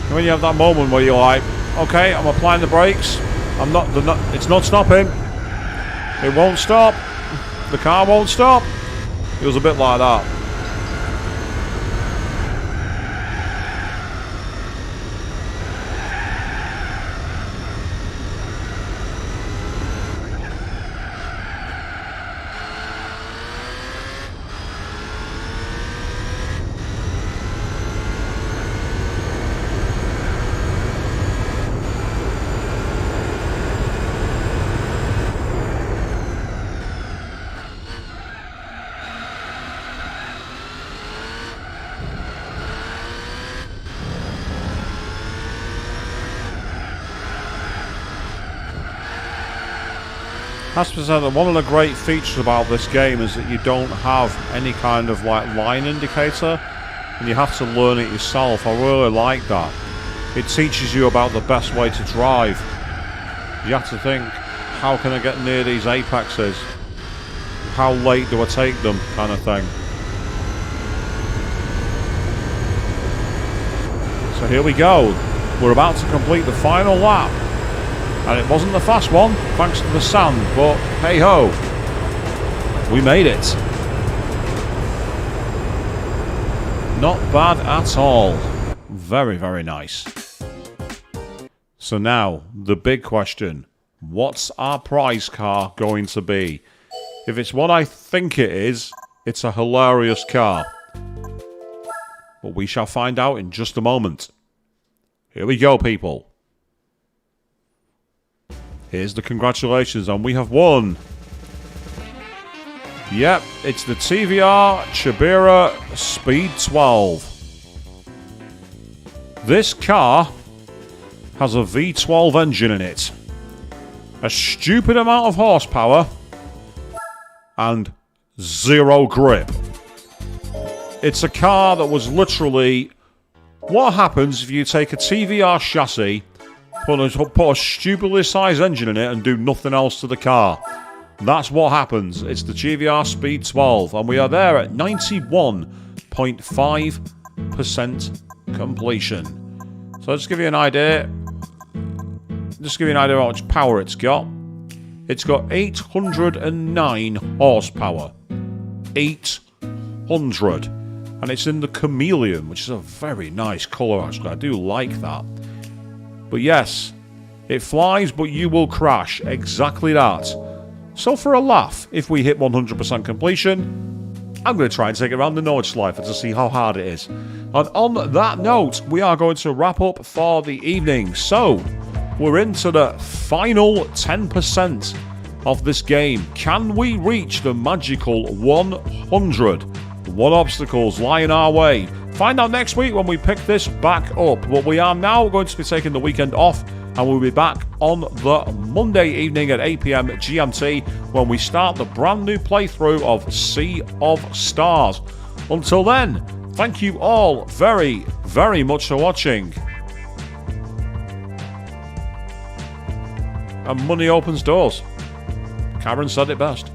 [SPEAKER 1] And when you have that moment where you're like, okay, I'm applying the brakes. It's not stopping. It won't stop. The car won't stop. It was a bit like that. Has to be said that one of the great features about this game is that you don't have any kind of like line indicator, and you have to learn it yourself. I really like that. It teaches you about the best way to drive. You have to think, how can I get near these apexes? How late do I take them, kind of thing. So here we go. We're about to complete the final lap. And it wasn't the fast one, thanks to the sand, but hey ho, we made it. Not bad at all. Very, very nice. So now, the big question. What's our prize car going to be? If it's what I think it is, it's a hilarious car. But we shall find out in just a moment. Here we go, people. Here's the congratulations, and we have won. Yep, it's the TVR Chibira Speed 12. This car has a V12 engine in it, a stupid amount of horsepower, and zero grip. It's a car that was literally... What happens if you take a TVR chassis, put a stupidly sized engine in it and do nothing else to the car? That's what happens. It's the GVR Speed 12, and we are there at 91.5% completion. So let's give you an idea. Just give you an idea of how much power it's got. It's got 809 horsepower. 800. And it's in the chameleon, which is a very nice colour, actually. I do like that. But yes, it flies, but you will crash. Exactly that. So for a laugh, if we hit 100% completion, I'm going to try and take it around the Nordschleife to see how hard it is. And on that note, we are going to wrap up for the evening. So, we're into the final 10% of this game. Can we reach the magical 100? What obstacles lie in our way? Find out next week when we pick this back up. But we are now going to be taking the weekend off, and we'll be back on the Monday evening at 8 PM GMT when we start the brand new playthrough of Sea of Stars. Until then, thank you all very, very much for watching. And money opens doors. Karen said it best.